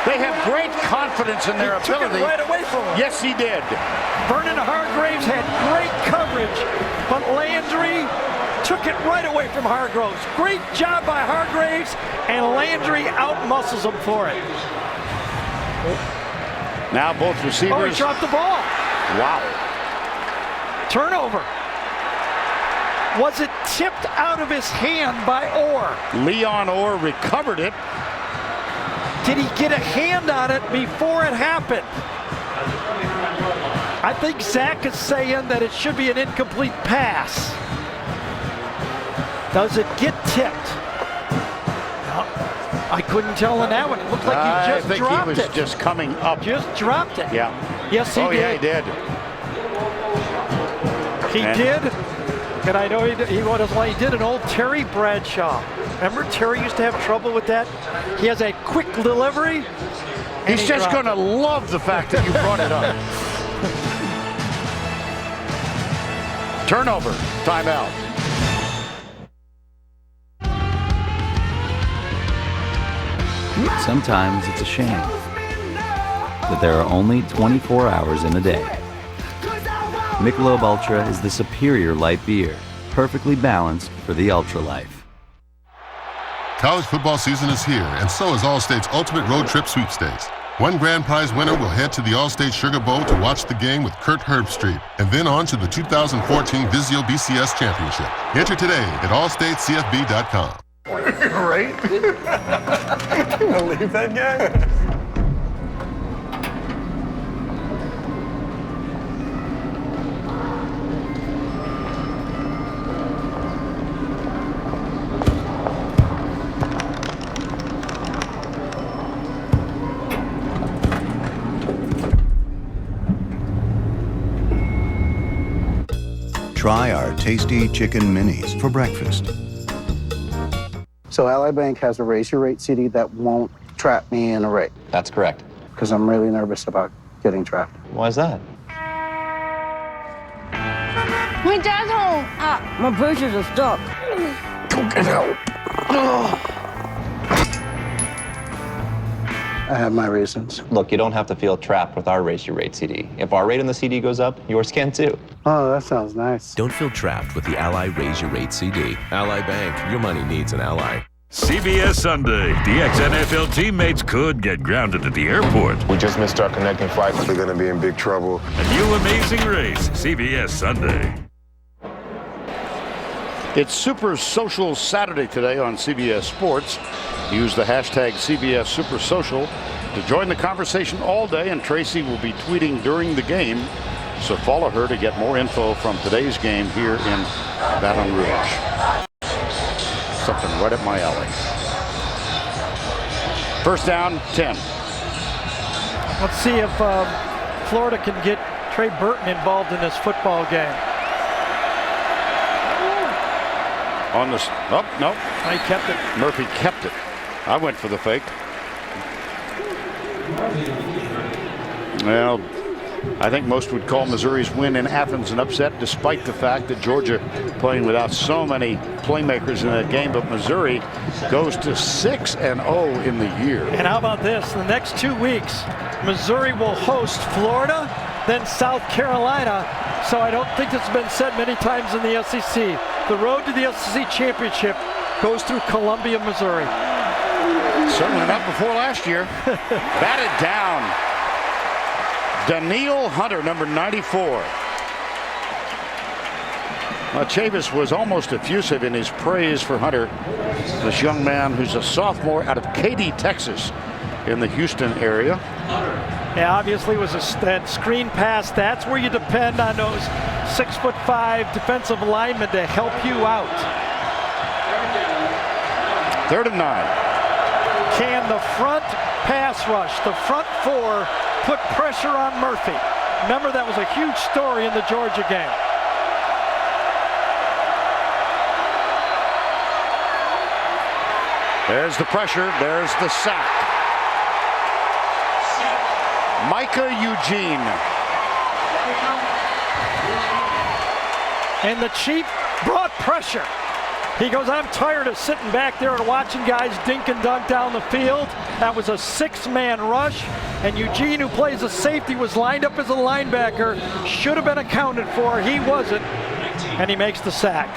They have great confidence in their ability.
Took it right away from him.
Yes, he did.
Vernon Hargraves had great coverage, but Landry took it right away from Hargraves. Great job by Hargraves, and Landry out-muscles him for it.
Now both receivers.
Oh, he dropped the ball.
Wow.
Turnover. Was it tipped out of his hand by Orr?
Leon Orr recovered it.
Did he get a hand on it before it happened? I think Zach is saying that it should be an incomplete pass. Does it get tipped? No, I couldn't tell on that one. It looked like he just dropped it.
I think he was just coming up.
Just dropped it.
Yeah.
Yes, he did.
Oh, yeah, he did.
He did. And I know he did an old Terry Bradshaw. Remember Terry used to have trouble with that? He has a quick delivery.
He's just going to love the fact that you brought it up. Turnover. Timeout.
Sometimes it's a shame that there are only 24 hours in a day. Michelob Ultra is the superior light beer, perfectly balanced for the ultra life.
College football season is here, and so is Allstate's Ultimate Road Trip Sweepstakes. One grand prize winner will head to the Allstate Sugar Bowl to watch the game with Kurt Herbstreit, and then on to the 2014 Vizio BCS Championship. Enter today at allstatecfb.com.
Right? Leave that guy?
Try our tasty chicken minis for breakfast.
So Ally Bank has a raise your rate CD that won't trap me in a rate.
That's correct.
Because I'm really nervous about getting trapped.
Why is that?
My dad's home. My braces are stuck.
Go get help. I have my reasons.
Look, you don't have to feel trapped with our Raise Your Rate CD. If our rate on the CD goes up, yours can too.
Oh, that sounds nice.
Don't feel trapped with the Ally Raise Your Rate CD. Ally Bank, your money needs an ally.
CBS Sunday. The ex-NFL teammates could get grounded at the airport.
We just missed our connecting flight. We're going to be in big trouble.
A new amazing race. CBS Sunday.
It's Super Social Saturday today on CBS Sports. Use the hashtag CBS Super Social to join the conversation all day, and Tracy will be tweeting during the game. So follow her to get more info from today's game here in Baton Rouge. Something right up my alley. First down, 10.
Let's see if Florida can get Trey Burton involved in this football game.
On this, oh, no.
He kept it.
Murphy kept it. I went for the fake. Well, I think most would call Missouri's win in Athens an upset, despite the fact that Georgia playing without so many playmakers in that game. But Missouri goes to 6-0 in the year.
And how about this? The next 2 weeks, Missouri will host Florida, then South Carolina. So I don't think it's been said many times in the SEC. The road to the SEC championship goes through Columbia, Missouri.
Certainly not before last year. Batted down. Daniil Hunter, number 94. Chavis was almost effusive in his praise for Hunter, this young man who's a sophomore out of Katy, Texas, in the Houston area.
Yeah, obviously it was that screen pass. That's where you depend on those 6'5" defensive linemen to help you out.
3rd and 9.
Can the front pass rush, the front four, put pressure on Murphy? Remember, that was a huge story in the Georgia game.
There's the pressure. There's the sack. Micah Eugene.
And the Chief brought pressure. He goes, I'm tired of sitting back there and watching guys dink and dunk down the field. That was a 6-man rush. And Eugene, who plays a safety, was lined up as a linebacker. Should have been accounted for. He wasn't. And he makes the sack.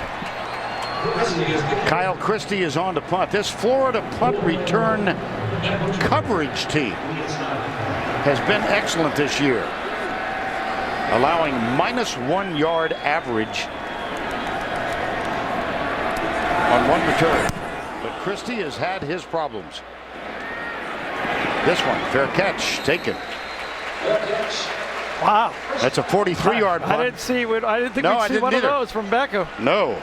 Kyle Christie is on to punt. This Florida punt return coverage team has been excellent this year, allowing -1 yard average on one return. But Christie has had his problems. This one, fair catch, taken.
Wow.
That's a 43-yard punt.
I didn't think we'd see one of those from Beckham.
No.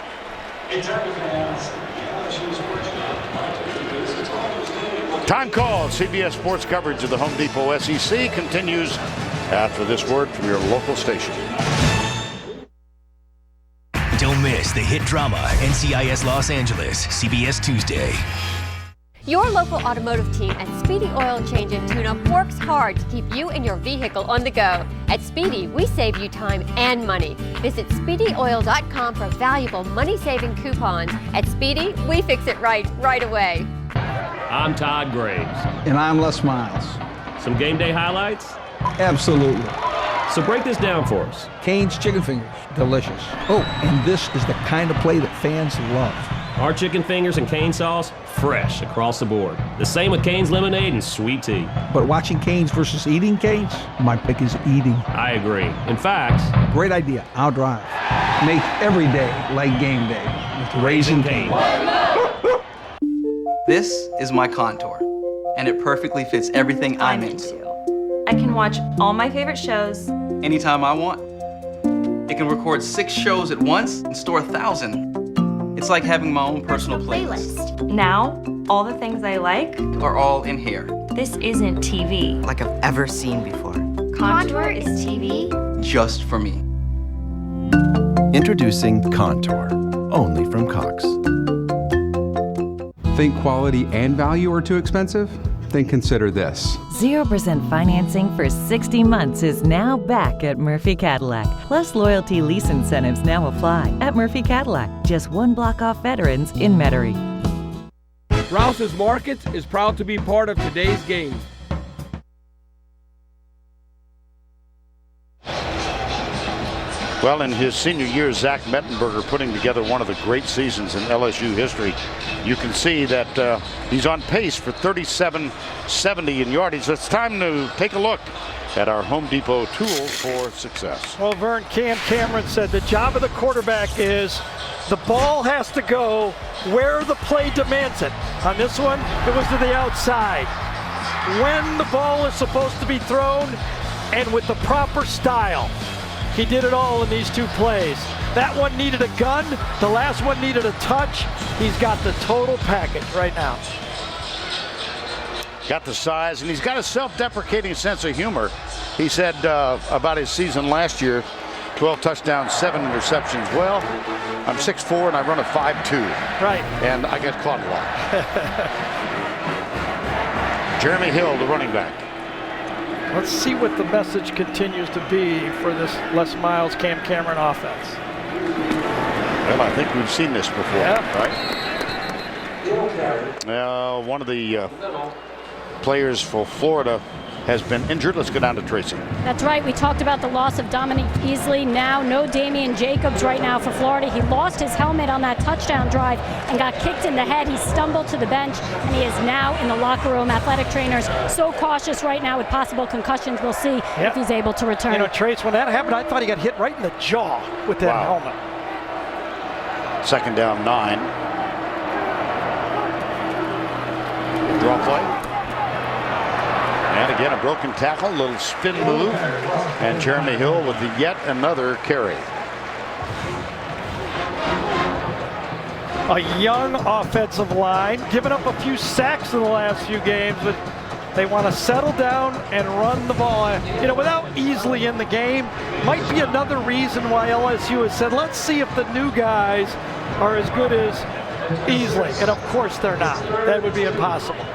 Time call. CBS Sports coverage of the Home Depot SEC continues after this word from your local station.
Don't miss the hit drama NCIS Los Angeles, CBS Tuesday.
Your local automotive team at Speedy Oil Change and Tune-Up works hard to keep you and your vehicle on the go. At Speedy, we save you time and money. Visit SpeedyOil.com for valuable money-saving coupons. At Speedy, we fix it right away.
I'm Todd Graves.
And I'm Les Miles.
Some game day highlights?
Absolutely.
So break this down for us.
Cane's chicken fingers, delicious. Oh, and this is the kind of play that fans love.
Our chicken fingers and cane sauce, fresh across the board. The same with Cane's lemonade and sweet tea.
But watching Cane's versus eating Cane's, my pick is eating.
I agree. In fact,
great idea. I'll drive. Make every day like game day with Raising Cane.
This is my Contour, and it perfectly fits everything I'm into.
I can watch all my favorite shows
anytime I want. It can record 6 shows at once and store 1,000. It's like having my own personal playlist.
Now, all the things I like
are all in here.
This isn't TV.
Like I've ever seen before.
Contour is TV?
Just for me.
Introducing Contour, only from Cox.
Think quality and value are too expensive? Then consider this.
0% financing for 60 months is now back at Murphy Cadillac. Plus loyalty lease incentives now apply at Murphy Cadillac. Just 1 block off veterans in Metairie.
Rouse's Markets is proud to be part of today's game.
Well, in his senior year, Zach Mettenberger putting together one of the great seasons in LSU history. You can see that he's on pace for 3770 in yardage. It's time to take a look at our Home Depot tools for success.
Well, Vern, Cam Cameron said the job of the quarterback is the ball has to go where the play demands it. On this one, it was to the outside. When the ball is supposed to be thrown and with the proper style. He did it all in these two plays. That one needed a gun. The last one needed a touch. He's got the total package right now.
Got the size, and he's got a self-deprecating sense of humor. He said about his season last year, 12 touchdowns, 7 interceptions. Well, I'm 6'4", and I run a 5'2".
Right.
And I get caught a lot. Jeremy Hill, the running back.
Let's see what the message continues to be for this Les Miles, Cam Cameron offense.
Well, I think we've seen this before, right? One of the players for Florida has been injured. Let's go down to Tracy.
That's right. We talked about the loss of Dominique Easley. Now no Damian Jacobs right now for Florida. He lost his helmet on that touchdown drive and got kicked in the head. He stumbled to the bench, and he is now in the locker room. Athletic trainers so cautious right now with possible concussions. We'll see if he's able to return.
You know, Trace, when that happened, I thought he got hit right in the jaw with that helmet.
2nd down, 9. Draw play. And again, a broken tackle, a little spin move, and Jeremy Hill with yet another carry.
A young offensive line, giving up a few sacks in the last few games, but they want to settle down and run the ball. You know, without Easley in the game, might be another reason why LSU has said, let's see if the new guys are as good as Easley. And of course they're not. That would be impossible.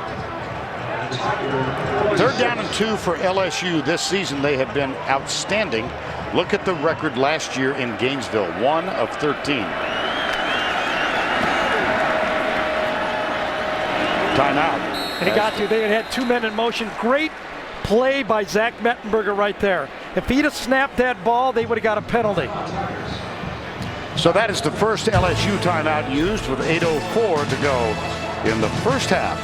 3rd down and 2 for LSU. This season they have been outstanding. Look at the record last year in Gainesville, 1 of 13. Timeout.
And he got to. They had 2 men in motion. Great play by Zach Mettenberger right there. If he'd have snapped that ball, they would have got a penalty.
So that is the first LSU timeout used with 8:04 to go in the first half.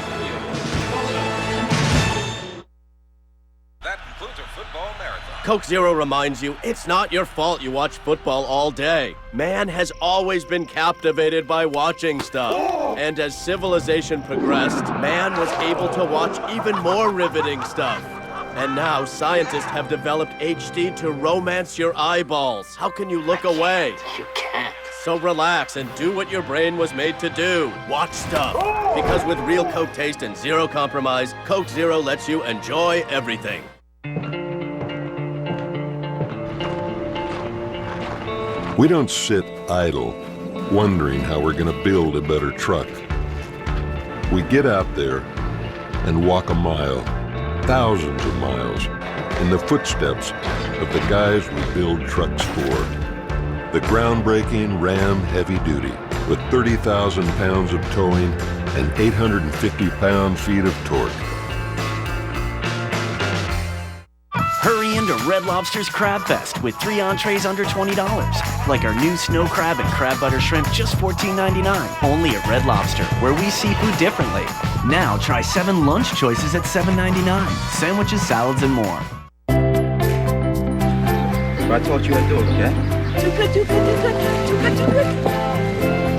Coke Zero reminds you it's not your fault you watch football all day. Man has always been captivated by watching stuff. And as civilization progressed, man was able to watch even more riveting stuff. And now scientists have developed HD to romance your eyeballs. How can you look away? You can't. So relax and do what your brain was made to do. Watch stuff. Because with real Coke taste and zero compromise, Coke Zero lets you enjoy everything.
We don't sit idle, wondering how we're going to build a better truck. We get out there and walk a mile, thousands of miles, in the footsteps of the guys we build trucks for. The groundbreaking Ram Heavy Duty, with 30,000 pounds of towing and 850 pound-feet of torque.
Hurry into Red Lobster's Crab Fest with 3 entrees under $20. Like our new snow crab and crab butter shrimp, just $14.99. Only at Red Lobster, where we see food differently. Now try 7 lunch choices at $7.99. Sandwiches, salads, and more.
I taught you how to do it, okay?
Too good, too good, too good, too good, too good.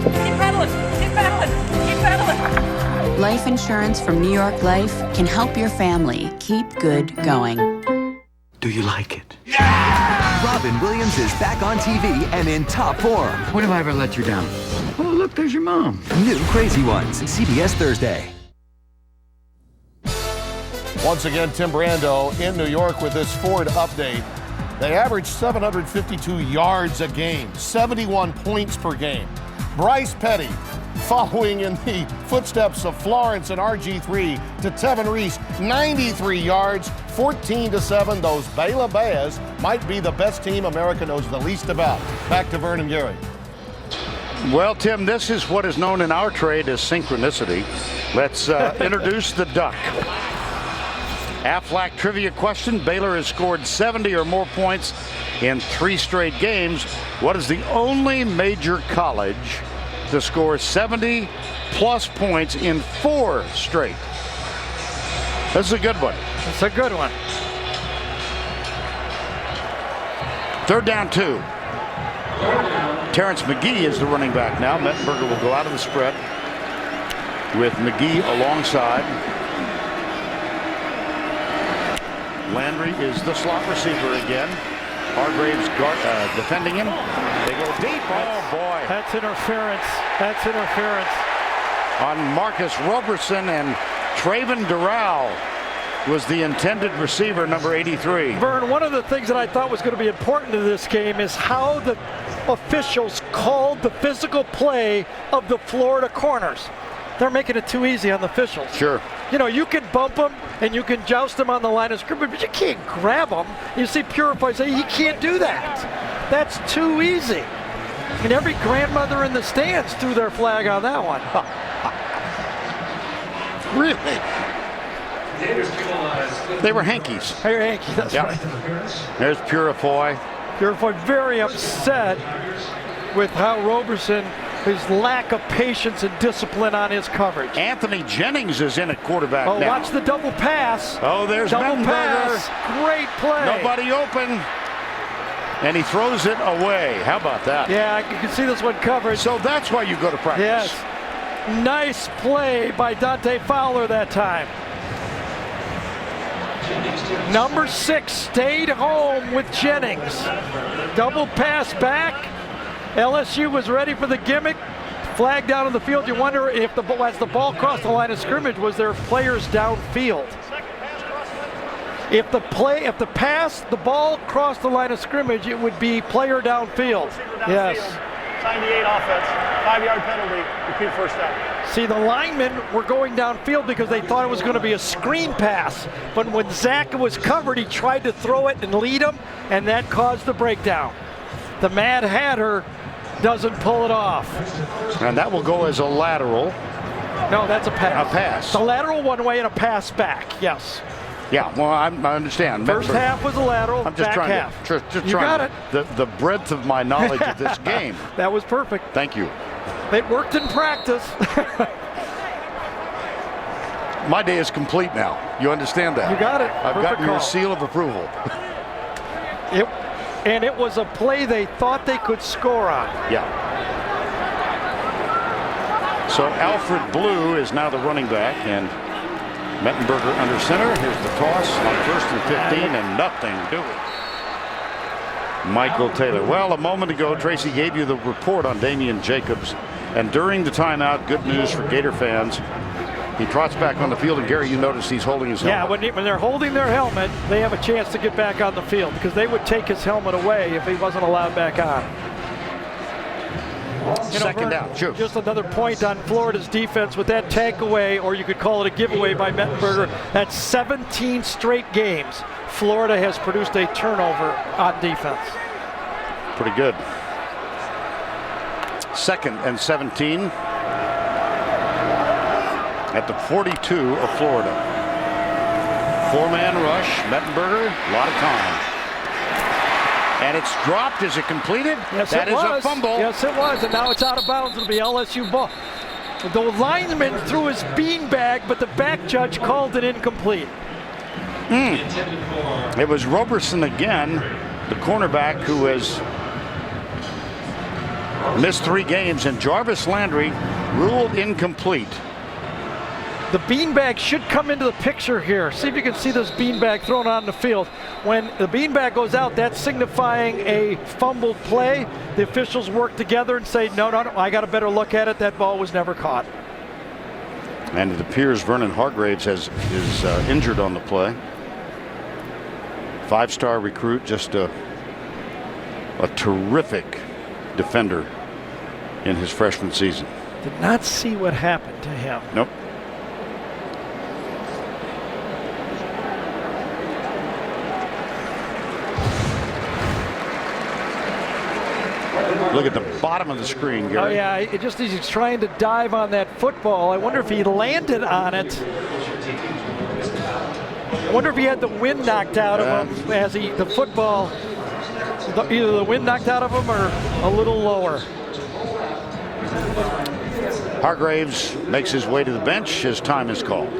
Keep pedaling, keep pedaling, keep pedaling.
Life insurance from New York Life can help your family keep good going.
Do you like it? Yeah! Robin Williams is back on TV and in top form.
When have I ever let you down? Oh, look, there's your mom.
New Crazy Ones, CBS Thursday.
Once again, Tim Brando in New York with this Ford update. They average 752 yards a game, 71 points per game. Bryce Petty following in the footsteps of Florence and RG3 to Tevin Reese, 93 yards, 14-7. Those Baylor Bears might be the best team America knows the least about. Back to Vern and Gary.
Well, Tim, this is what is known in our trade as synchronicity. Let's introduce the duck. Aflac trivia question. Baylor has scored 70 or more points in 3 straight games. What is the only major college to score 70 plus points in 4 straight? This is a good one.
It's a good one.
3rd down 2. Terrence McGee is the running back now. Mettenberger will go out of the spread with McGee alongside. Landry is the slot receiver again. Hargraves defending him. They go deep. Oh, boy.
That's interference. That's interference.
On Marcus Roberson, and Traven Doral was the intended receiver, number 83.
Vern, one of the things that I thought was going to be important in this game is how the officials called the physical play of the Florida corners. They're making it too easy on the officials.
Sure.
You know, you can bump them and you can joust them on the line of scrimmage, but you can't grab them. You see Purify say, he can't do that. That's too easy. And every grandmother in the stands threw their flag on that one.
Really? They were hankies.
They were hankies, that's right.
There's Purify.
Purify very upset with how Roberson, his lack of patience and discipline on his coverage.
Anthony Jennings is in at quarterback now.
Watch the double pass.
Oh, there's
double
Mettenberger.
pass. Great play.
Nobody open. And he throws it away. How about that?
Yeah, you can see this one covered.
So that's why you go to practice.
Yes. Nice play by Dante Fowler that time. Number 6 stayed home with Jennings. Double pass back. LSU was ready for the gimmick. Flag down on the field. You wonder if as the ball crossed the line of scrimmage, was there players downfield? If the ball crossed the line of scrimmage, it would be player downfield. Yes.
98 offense, 5-yard penalty, repeat first down.
See, the linemen were going downfield because they thought it was going to be a screen pass. But when Zach was covered, he tried to throw it and lead him, and that caused the breakdown. The Mad Hatter doesn't pull it off.
And that will go as a lateral.
No, that's a pass.
A pass.
The lateral one way and a pass back, yes.
Yeah, well, I understand.
First half was a lateral,
I'm just
back
trying
half.
To,
You got it.
The breadth of my knowledge of this game.
That was perfect.
Thank you.
It worked in practice.
My day is complete now. You understand that?
You got it.
I've
Perfect
gotten your
call.
seal of approval.
And it was a play they thought they could score on.
Yeah. So Alfred Blue is now the running back, and Mettenberger under center. Here's the toss on 1st and 15, and nothing doing. Michael Taylor. Well, a moment ago, Tracy gave you the report on Damian Jacobs, and during the timeout, good news for Gator fans. He trots back on the field, and Gary, you notice he's holding his helmet.
Yeah, when they're holding their helmet, they have a chance to get back on the field because they would take his helmet away if he wasn't allowed back on.
Second down, sure.
Just another point on Florida's defense with that takeaway, or you could call it a giveaway by Mettenberger. That's 17 straight games Florida has produced a turnover on defense.
Pretty good. 2nd and 17 at the 42 of Florida. 4-man rush, Mettenberger, a lot of time. And it's dropped. Is it completed?
Yes,
that
it
is
was.
a fumble.
Yes, it was, and now it's out of bounds. It'll be LSU ball. The lineman threw his beanbag, but the back judge called it incomplete.
It was Roberson again, the cornerback who has missed 3 games, and Jarvis Landry ruled incomplete.
The beanbag should come into the picture here. See if you can see this beanbag thrown on the field. When the beanbag goes out, that's signifying a fumbled play. The officials work together and say, no, I got a better look at it. That ball was never caught.
And it appears Vernon Hargraves is injured on the play. 5-star recruit, just a terrific defender in his freshman season.
Did not see what happened to him.
Nope. Look at the bottom of the screen, Gary.
Oh, yeah, he's trying to dive on that football. I wonder if he landed on it. Wonder if he had the wind knocked out of him as the football, either the wind knocked out of him or a little lower.
Hargraves makes his way to the bench. His time is called.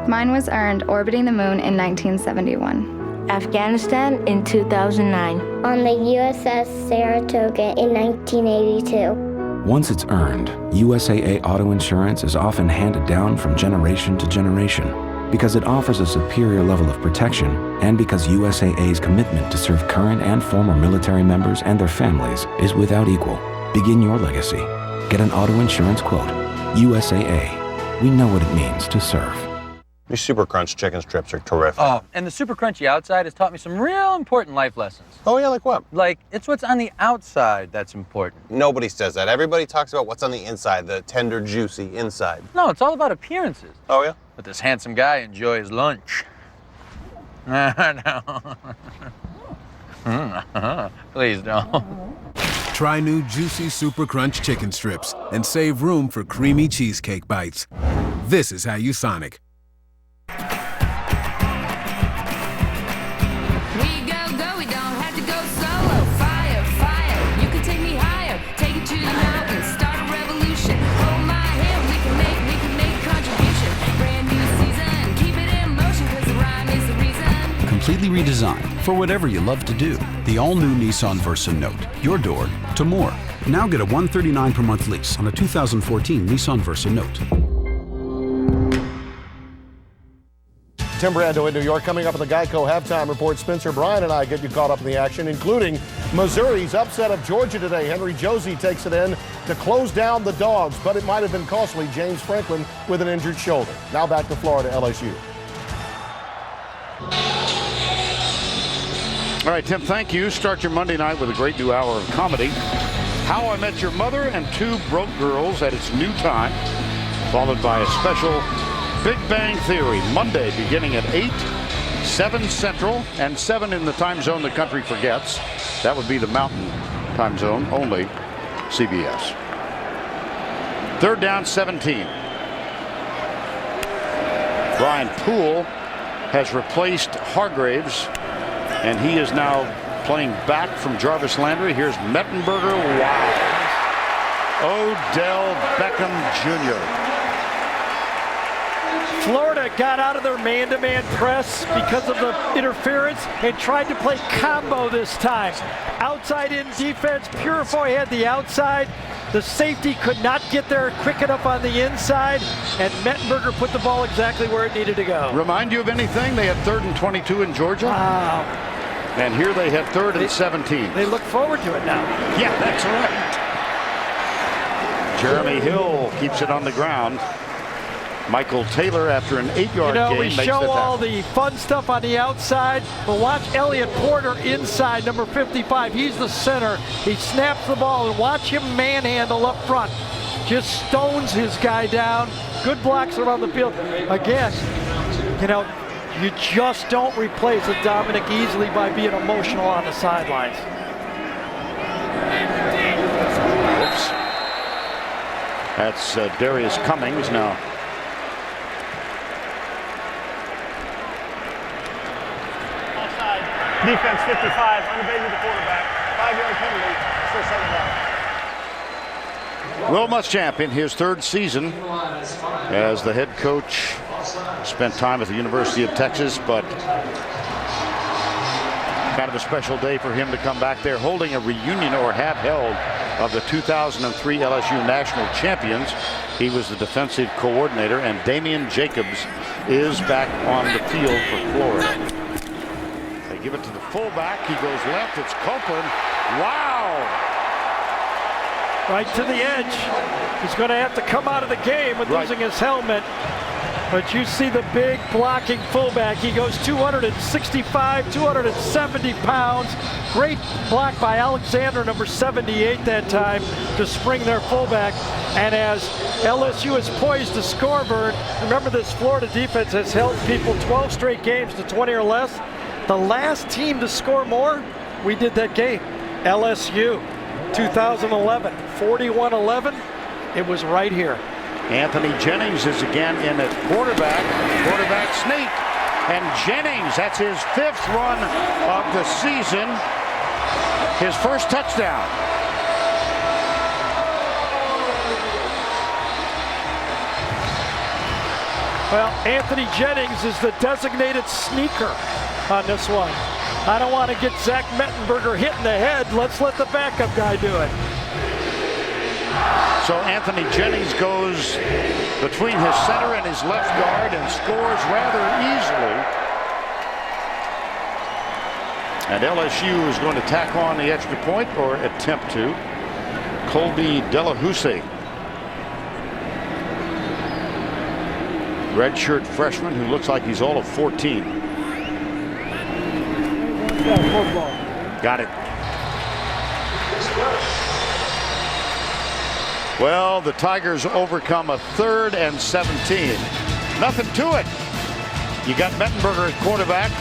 Mine was earned orbiting the moon in 1971.
Afghanistan in 2009.
On the USS Saratoga in 1982.
Once it's earned, USAA Auto Insurance is often handed down from generation to generation because it offers a superior level of protection and because USAA's commitment to serve current and former military members and their families is without equal. Begin your legacy. Get an auto insurance quote. USAA. We know what it means to serve.
These Super Crunch chicken strips are terrific.
Oh, and the super crunchy outside has taught me some real important life lessons.
Oh yeah, like what?
Like, it's what's on the outside that's important.
Nobody says that. Everybody talks about what's on the inside, the tender, juicy inside.
No, it's all about appearances.
Oh yeah?
Let this handsome guy enjoy his lunch. Please don't.
Try new juicy Super Crunch chicken strips and save room for creamy cheesecake bites. This is how you Sonic.
Completely redesigned for whatever you love to do. The all-new Nissan Versa Note. Your door to more. Now get a $139 per month lease on a 2014 Nissan Versa Note.
Tim Brando in New York. Coming up in the Geico halftime report, Spencer Bryan and I get you caught up in the action, including Missouri's upset of Georgia today. Henry Josie takes it in to close down the Dogs, but it might have been costly. James Franklin with an injured shoulder. Now back to Florida, LSU.
All right, Tim, thank you. Start your Monday night with a great new hour of comedy. How I Met Your Mother and Two Broke Girls at its new time, followed by a special Big Bang Theory, Monday beginning at 8, 7 Central, and 7 in the time zone the country forgets. That would be the Mountain time zone, only CBS. Third down, 17. Brian Poole has replaced Hargraves, and he is now playing back from Jarvis Landry. Here's Mettenberger. Wow. Odell Beckham Jr.
Florida got out of their man-to-man press because of the interference and tried to play combo this time. Outside-in defense, Purifoy had the outside. The safety could not get there quick enough on the inside, and Mettenberger put the ball exactly where it needed to go.
Remind you of anything? They had 3rd and 22 in Georgia.
Wow.
And here they had 3rd and 17.
They look forward to it now.
Yeah, that's right. Jeremy Hill keeps it on the ground. Michael Taylor, after an 8-yard gain,
we
makes the
show
tackle.
all the fun stuff on the outside, but watch Elliott Porter inside, number 55. He's the center. He snaps the ball, and watch him manhandle up front. Just stones his guy down. Good blocks around the field. Again, you just don't replace a Dominic easily by being emotional on the sidelines.
Oops. That's Darius Cummings now.
Defense 55, unevaded the quarterback. 5-yard penalty, still 7 down.
Will Muschamp in his 3rd season as the head coach. Spent time at the University of Texas, but kind of a special day for him to come back there, holding a reunion, or have held, of the 2003 LSU National Champions. He was the defensive coordinator, and Damian Jacobs is back on the field for Florida. They give it to the fullback. He goes left. It's Copeland. Wow!
Right to the edge. He's going to have to come out of the game with losing his helmet. But you see the big blocking fullback. He goes 265, 270 pounds. Great block by Alexander, number 78 that time, to spring their fullback. And as LSU is poised to score, Vern, remember this Florida defense has held people 12 straight games to 20 or less. The last team to score more, we did that game. LSU, 2011, 41-11. It was right here.
Anthony Jennings is again in at quarterback. Quarterback sneak. And Jennings, that's his 5th run of the season. His first touchdown.
Well, Anthony Jennings is the designated sneaker on this one. I don't want to get Zach Mettenberger hit in the head. Let's let the backup guy do it.
So Anthony Jennings goes between his center and his left guard and scores rather easily. And LSU is going to tack on the extra point, or attempt to. Colby Delahousse, redshirt freshman who looks like he's all of 14. Got it. Well, the Tigers overcome a 3rd and 17. Nothing to it. You got Mettenberger at quarterback.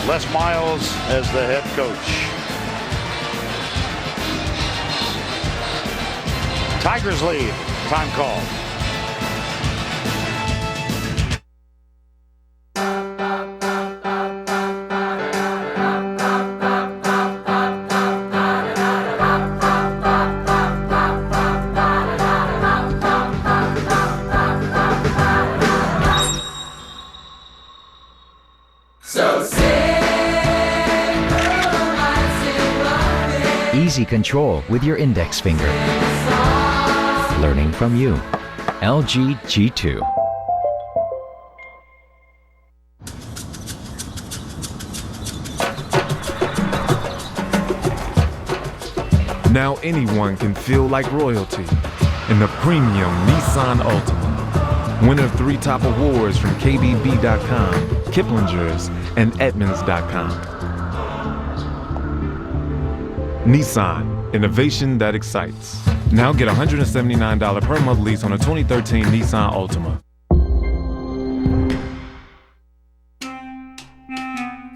Les Miles as the head coach. Tigers lead. Time call.
Easy control with your index finger. Learning from you. LG G2.
Now anyone can feel like royalty in the premium Nissan Altima. Winner of 3 top awards from KBB.com, Kiplinger's, and Edmunds.com. Nissan, innovation that excites. Now get $179 per month lease on a 2013 Nissan Altima.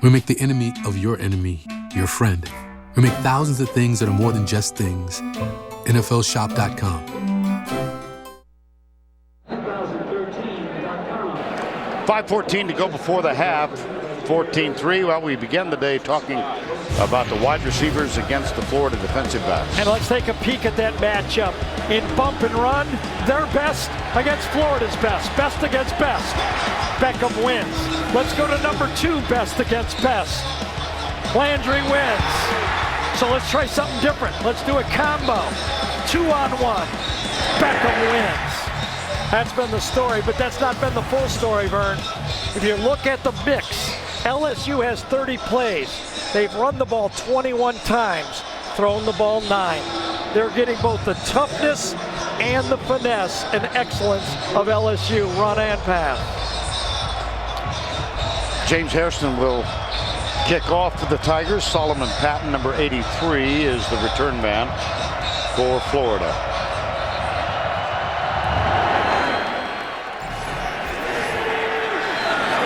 We make the enemy of your enemy your friend. We make thousands of things that are more than just things. NFLshop.com.
5:14 to go before the half. 14-3. Well, we began the day talking about the wide receivers against the Florida defensive backs.
And let's take a peek at that matchup. In bump and run, their best against Florida's best. Best against best. Beckham wins. Let's go to number 2, best against best. Landry wins. So let's try something different. Let's do a combo. 2-on-1. Beckham wins. That's been the story, but that's not been the full story, Vern. If you look at the mix, LSU has 30 plays. They've run the ball 21 times, thrown the ball 9. They're getting both the toughness and the finesse and excellence of LSU, run and pass.
James Hairston will kick off for the Tigers. Solomon Patton, number 83, is the return man for Florida.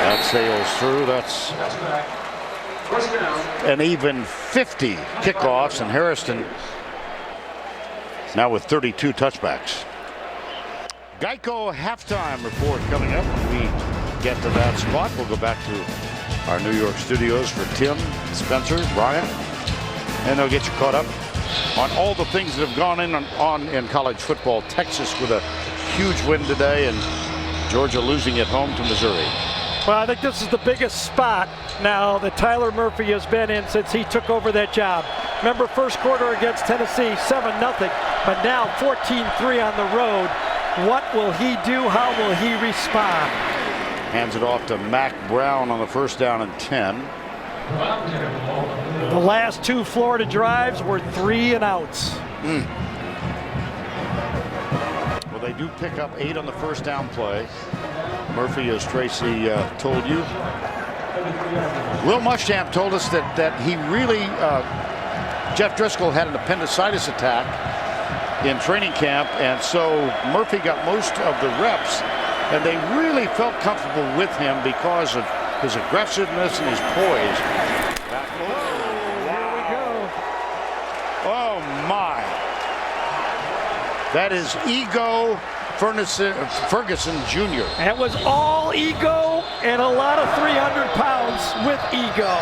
That sails through. That's an even 50 kickoffs, and Hairston now with 32 touchbacks. Geico halftime report coming up. When we get to that spot, we'll go back to our New York studios for Tim, Spencer, Brian, and they'll get you caught up on all the things that have gone on in college football. Texas with a huge win today, and Georgia losing at home to Missouri.
Well, I think this is the biggest spot now that Tyler Murphy has been in since he took over that job. Remember, first quarter against Tennessee, 7-0, but now 14-3 on the road. What will he do? How will he respond?
Hands it off to Mac Brown on the first down and 10.
The last 2 Florida drives were 3 and outs.
Well, they do pick up 8 on the first down play. Murphy, as Tracy told you. Will Muschamp told us that he really, Jeff Driscoll had an appendicitis attack in training camp, and so Murphy got most of the reps, and they really felt comfortable with him because of his aggressiveness and his poise.
Here we go.
Oh my. That is ego Ferguson Jr.
It was all ego and a lot of 300 pounds with ego.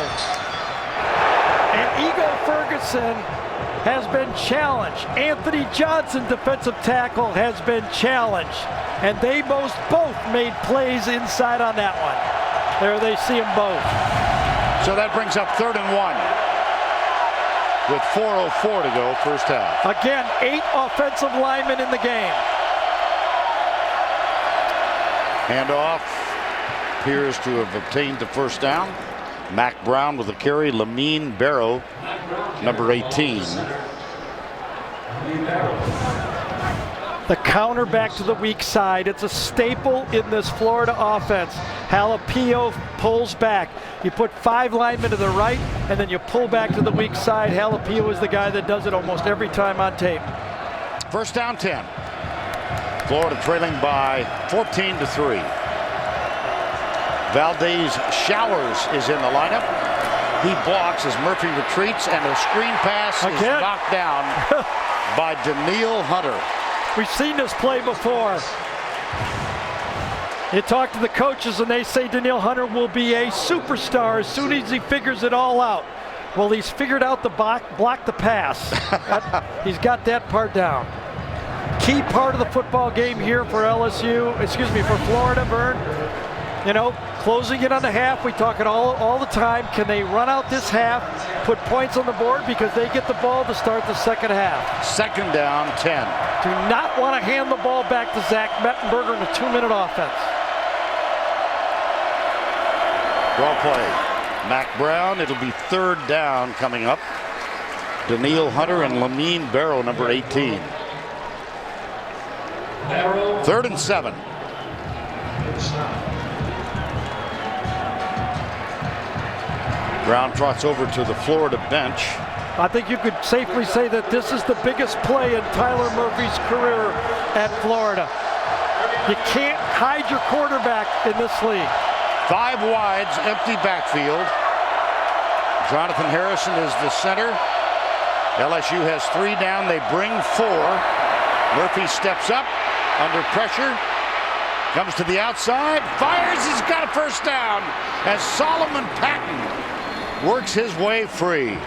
And Ego Ferguson has been challenged. Anthony Johnson, defensive tackle, has been challenged. And they both made plays inside on that one. There they see them both.
So that brings up 3rd and 1 with 4:04 to go, first half.
Again, 8 offensive linemen in the game.
Handoff appears to have obtained the first down. Mac Brown with a carry. Lamine Barrow, number 18.
The counter back to the weak side. It's a staple in this Florida offense. Jalapeno pulls back. You put 5 linemen to the right, and then you pull back to the weak side. Jalapeno is the guy that does it almost every time on tape.
First down 10. Florida trailing by 14-3. Valdez Showers is in the lineup. He blocks as Murphy retreats, and a screen pass is knocked down by Daniil Hunter.
We've seen this play before. You talk to the coaches and they say Daniil Hunter will be a superstar as soon as he figures it all out. Well, he's figured out the block the pass. He's got that part down. Key part of the football game here for for Florida, Vern. You know, closing it on the half, we talk it all the time. Can they run out this half, put points on the board because they get the ball to start the second half?
Second down, 10.
Do not want to hand the ball back to Zach Mettenberger in a 2-minute offense.
Well played. Mac Brown, it'll be 3rd down coming up. Daniil Hunter and Lamine Barrow, number 18. 3rd and 7. Brown trots over to the Florida bench.
I think you could safely say that this is the biggest play in Tyler Murphy's career at Florida. You can't hide your quarterback in this league.
5 wides, empty backfield. Jonathan Harrison is the center. LSU has 3 down. They bring 4. Murphy steps up under pressure. Comes to the outside. Fires. He's got a first down as Solomon Patton works his way free.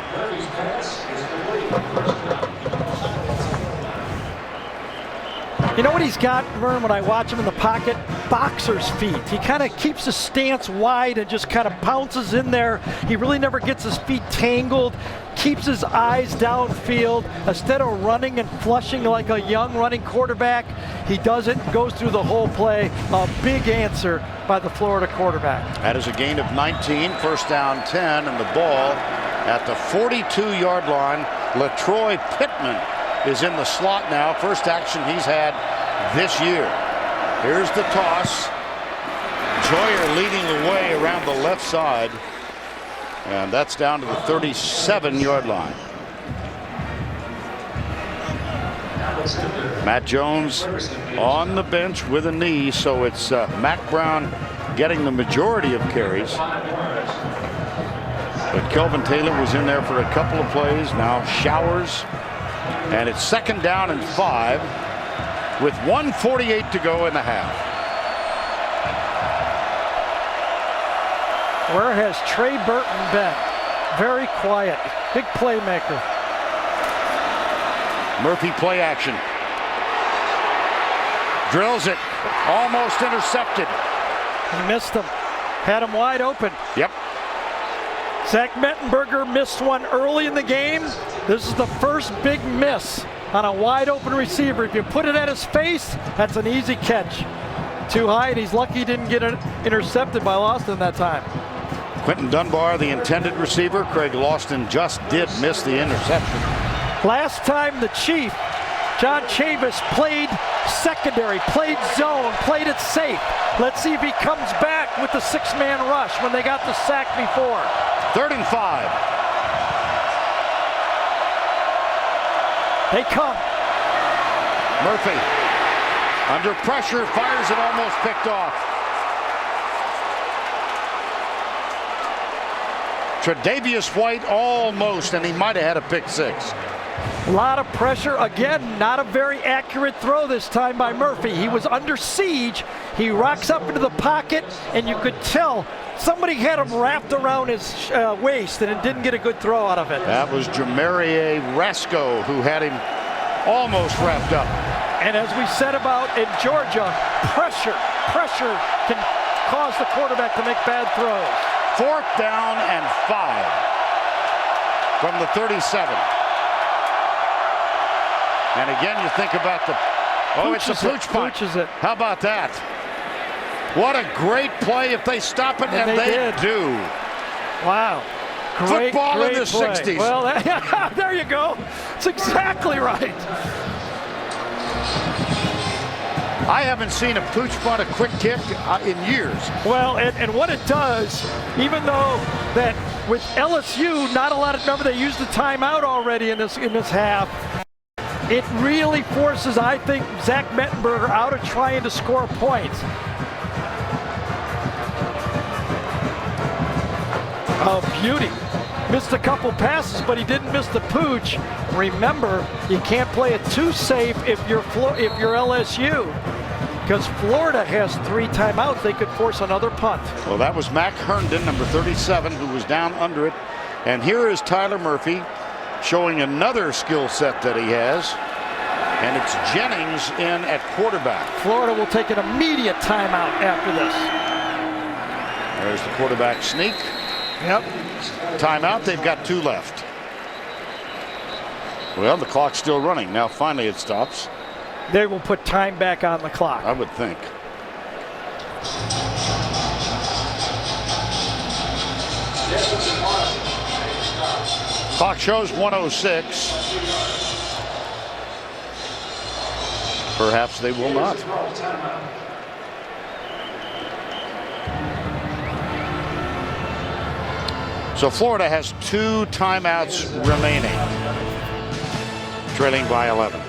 You know what he's got, Vern, when I watch him in the pocket? Boxer's feet. He kind of keeps his stance wide and just kind of pounces in there. He really never gets his feet tangled, keeps his eyes downfield. Instead of running and flushing like a young running quarterback, he does it, goes through the whole play. A big answer by the Florida quarterback.
That is a gain of 19, first down 10, and the ball at the 42-yard line. LaTroy Pittman is in the slot now. First action he's had this year. Here's the toss. Joyer leading the way around the left side. And that's down to the 37-yard line. Matt Jones on the bench with a knee, so it's Mac Brown getting the majority of carries. But Kelvin Taylor was in there for a couple of plays. Now Showers. And it's 2nd down and 5 with 1:48 to go in the half.
Where has Trey Burton been? Very quiet. Big playmaker.
Murphy play action. Drills it. Almost intercepted.
He missed him. Had him wide open.
Yep.
Zach Mettenberger missed one early in the game. This is the first big miss on a wide open receiver. If you put it at his face, that's an easy catch. Too high, and he's lucky he didn't get intercepted by Lawson that time.
Quentin Dunbar, the intended receiver. Craig Lawson just did miss the interception.
Last time the Chief, John Chavis, played secondary, played zone, played it safe. Let's see if he comes back with the 6-man rush when they got the sack before.
3rd and 5.
They come.
Murphy under pressure, fires it, almost picked off. Tre'Davious White almost, and he might have had a pick 6.
A lot of pressure. Again, not a very accurate throw this time by Murphy. He was under siege. He rocks up into the pocket, and you could tell somebody had him wrapped around his waist, and it didn't get a good throw out of it.
That was Jamarie Rasco who had him almost wrapped up.
And as we said about in Georgia, pressure can cause the quarterback to make bad throws.
4th down and 5 from the 37. And again, you think about the, it's a pooch punt. How about that? What a great play if they stop it, and they do.
Wow. Great,
football in the
play.
60s.
Well, there you go. It's exactly right.
I haven't seen a pooch punt, a quick kick in years.
Well, and what it does, even though that with LSU, not a lot of, remember they used the timeout already in this half. It really forces, I think, Zach Mettenberger out of trying to score points. Oh, beauty. Missed a couple passes, but he didn't miss the pooch. Remember, you can't play it too safe if you're LSU, because Florida has 3 timeouts. They could force another punt.
Well, that was Mac Herndon, number 37, who was down under it. And here is Tyler Murphy showing another skill set that he has. And it's Jennings in at quarterback.
Florida will take an immediate timeout after this.
There's the quarterback sneak.
Yep.
Timeout. They've got 2 left. Well, the clock's still running. Now finally it stops.
They will put time back on the clock,
I would think. Clock shows 1:06. Perhaps they will not. So Florida has 2 timeouts remaining, trailing by 11.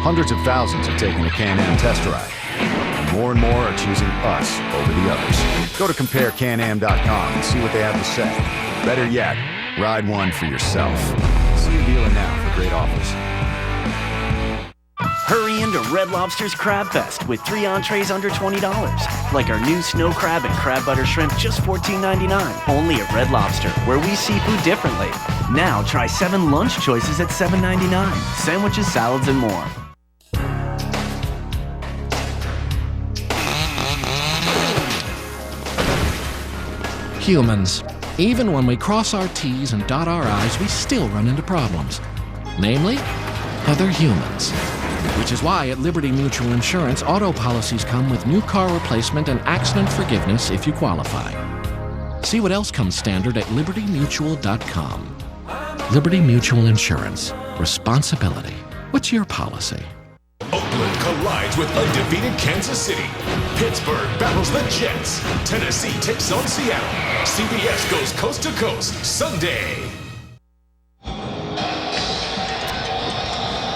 Hundreds of thousands are taking a Can-Am test ride. More and more are choosing us over the others. Go to comparecanam.com and see what they have to say. Better yet, ride one for yourself. See a dealer now for great offers.
Hurry into Red Lobster's Crab Fest with 3 entrees under $20. Like our new snow crab and crab butter shrimp, just $14.99. Only at Red Lobster, where we see food differently. Now try 7 lunch choices at $7.99. Sandwiches, salads, and more.
Humans. Even when we cross our T's and dot our I's, we still run into problems. Namely, other humans. Which is why at Liberty Mutual Insurance, auto policies come with new car replacement and accident forgiveness if you qualify. See what else comes standard at libertymutual.com. Liberty Mutual Insurance. Responsibility. What's your policy?
Oakland collides with undefeated Kansas City. Pittsburgh battles the Jets. Tennessee takes on Seattle. CBS goes coast to coast Sunday.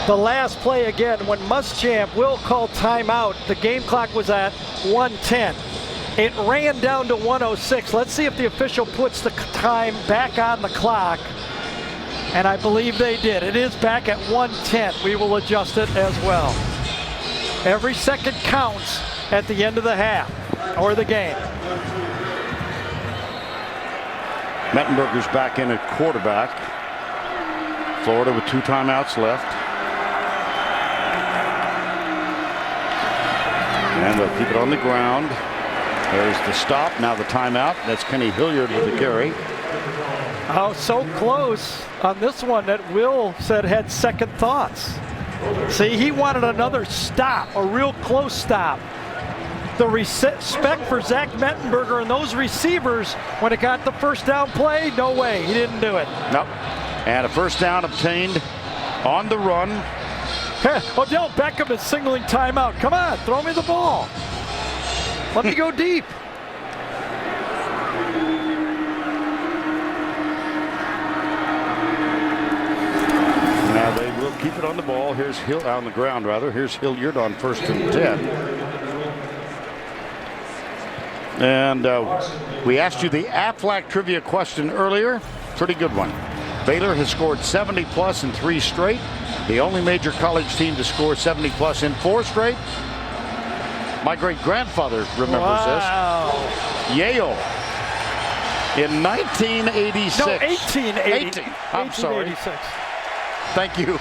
The last play again, when Muschamp will call timeout, the game clock was at 1:10. It ran down to 1:06. Let's see if the official puts the time back on the clock. And I believe they did. It is back at 1:10. We will adjust it as well. Every second counts at the end of the half or the game.
Mettenberger's back in at quarterback. Florida with 2 timeouts left. And they'll keep it on the ground. There's the stop. Now the timeout. That's Kenny Hilliard with the carry.
Oh, so close on this one that Will said had second thoughts. See, he wanted another stop, a real close stop. The respect for Zach Mettenberger and those receivers when it got the first down play, no way, he didn't do it.
Nope. And a first down obtained on the run.
Odell Beckham is signaling timeout. Come on, throw me the ball. Let me go deep.
Now they will keep it on the ball. Here's on the ground rather. Here's Hilliard on 1st and 10. And we asked you the Aflac trivia question earlier. Pretty good one. Baylor has scored 70-plus in 3 straight. The only major college team to score 70-plus in 4 straight. My great-grandfather remembers this. Yale in 1986.
No, 1880.
I'm sorry. Thank you.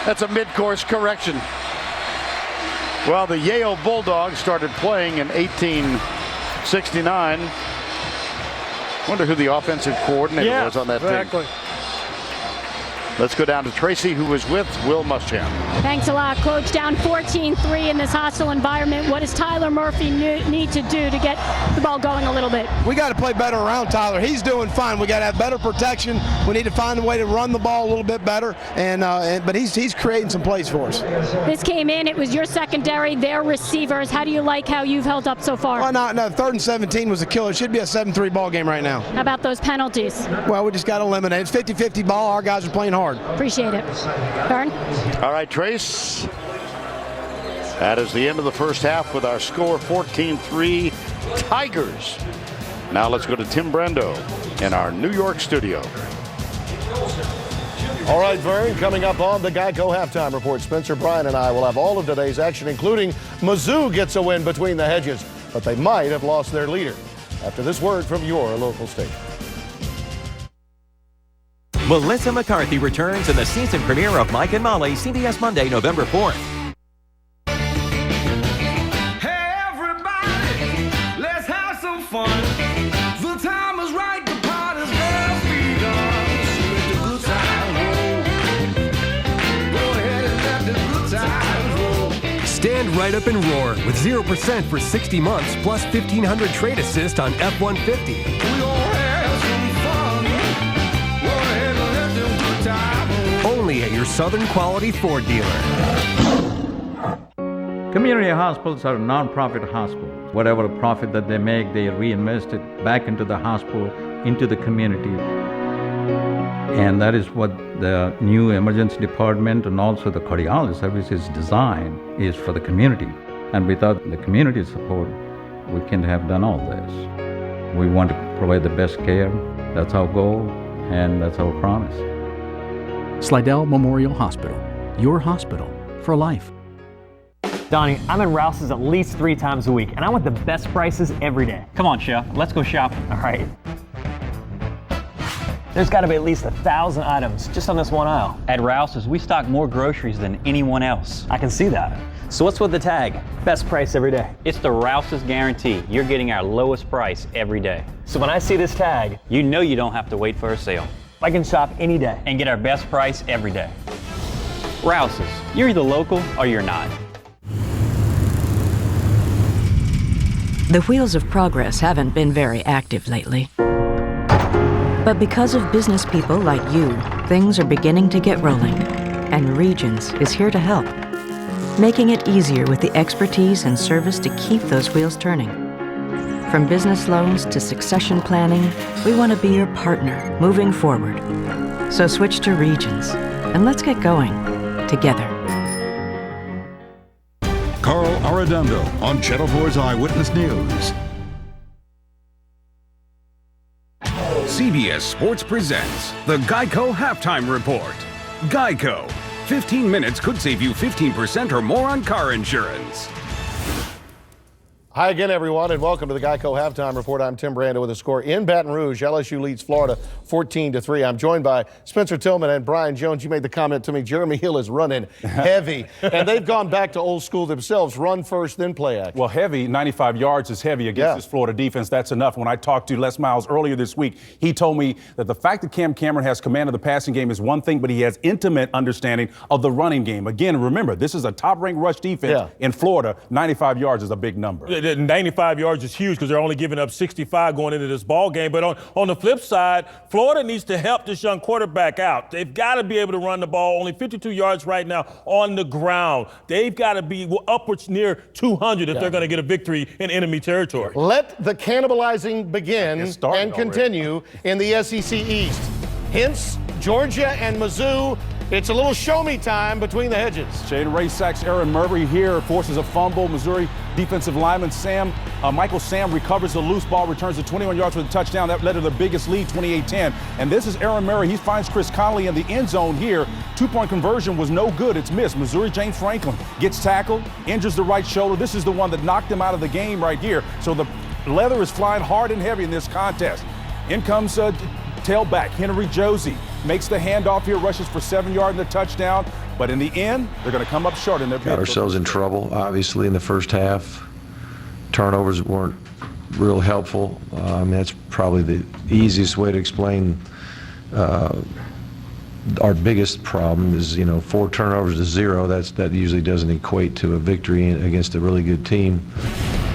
That's a mid-course correction. Well, the Yale Bulldogs started playing in 1869. Wonder who the offensive coordinator was on that team. Let's go down to Tracy, who was with Will Muschamp.
Thanks a lot, Coach. Down 14-3 in this hostile environment. What does Tyler Murphy need to do to get the ball going a little bit?
We got to play better around Tyler. He's doing fine. We got to have better protection. We need to find a way to run the ball a little bit better. But he's creating some plays for us.
This came in. It was your secondary, their receivers. How do you like how you've held up so far?
Well, no, 3rd and 17 was a killer. It should be a 7-3 ball game right now.
How about those penalties?
Well, we just got to eliminate. It's 50-50 ball. Our guys are playing hard.
Appreciate it. Vern?
All right, Trace. That is the end of the first half with our score 14-3 Tigers. Now let's go to Tim Brando in our New York studio.
All right, Vern, coming up on the Geico Halftime Report, Spencer, Brian, and I will have all of today's action, including Mizzou gets a win between the hedges, but they might have lost their leader. After this word from your local station.
Melissa McCarthy returns in the season premiere of Mike and Molly, CBS Monday, November 4th.
Hey everybody, let's have some fun. The time is right, the party's gonna begun. Let the good times roll. Go ahead and let the good times roll.
Stand right up and roar with 0% for 60 months plus 1,500 trade assist on F-150. Only at your Southern Quality Ford dealer.
Community hospitals are non-profit hospitals. Whatever profit that they make, they reinvest it back into the hospital, into the community. And that is what the new emergency department and also the cardiology services design is for the community. And without the community support, we can't have done all this. We want to provide the best care. That's our goal, and that's our promise.
Slidell Memorial Hospital, your hospital for life.
Donnie, I'm in Rouse's at least 3 times a week, and I want the best prices every day.
Come on, Chef, let's go shopping.
All right. There's got to be at least 1,000 items just on this one aisle.
At Rouse's, we stock more groceries than anyone else.
I can see that. So what's with the tag? Best price every day.
It's the Rouse's guarantee. You're getting our lowest price every day.
So when I see this tag,
you know you don't have to wait for a sale.
I can shop any day
and get our best price every day. Rouse's, you're either local or you're not.
The wheels of progress haven't been very active lately. But because of business people like you, things are beginning to get rolling. And Regions is here to help, making it easier with the expertise and service to keep those wheels turning. From business loans to succession planning, we want to be your partner moving forward. So switch to Regions, and let's get going together.
Carl Arredondo on Channel 4's Eyewitness News.
CBS Sports presents the Geico Halftime Report. Geico. 15 minutes could save you 15% or more on car insurance.
Hi again, everyone, and welcome to the Geico Halftime Report. I'm Tim Brando with a score in Baton Rouge. LSU leads Florida 14-3. I'm joined by Spencer Tillman and Brian Jones. You made the comment to me, Jeremy Hill is running heavy, and they've gone back to old school themselves, run first, then play action.
Well, heavy, 95 yards is heavy against this Florida defense. That's enough. When I talked to Les Miles earlier this week, he told me that the fact that Cam Cameron has command of the passing game is one thing, but he has intimate understanding of the running game. Again, remember, this is a top-ranked rush defense in Florida. 95 yards is a big number.
95 yards is huge because they're only giving up 65 going into this ball game. But on the flip side, Florida needs to help this young quarterback out. They've got to be able to run the ball. Only 52 yards right now on the ground. They've got to be upwards near 200 if they're going to get a victory in enemy territory.
Let the cannibalizing begin and continue in the SEC East. Hence, Georgia and Mizzou. It's a little show-me time between the hedges.
Shane Ray sacks Aaron Murray here, forces a fumble. Missouri defensive lineman Michael Sam recovers the loose ball, returns to 21 yards for the touchdown. That led to the biggest lead, 28-10. And this is Aaron Murray. He finds Chris Conley in the end zone here. Two-point conversion was no good. It's missed. Missouri James Franklin gets tackled, injures the right shoulder. This is the one that knocked him out of the game right here. So the leather is flying hard and heavy in this contest. In comes tailback Henry Josie. Makes the handoff here, rushes for 7 yards and a touchdown. But in the end, they're going to come up short in their bid.
Got ourselves in trouble, obviously, in the first half. Turnovers weren't real helpful. That's probably the easiest way to explain our biggest problem is, 4 turnovers to 0. That usually doesn't equate to a victory against a really good team.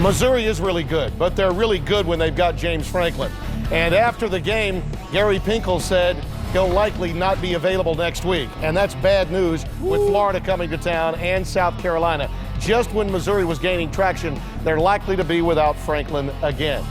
Missouri is really good, but they're really good when they've got James Franklin. And after the game, Gary Pinkel said he'll likely not be available next week. And that's bad news with Florida coming to town and South Carolina. Just when Missouri was gaining traction, they're likely to be without Franklin again.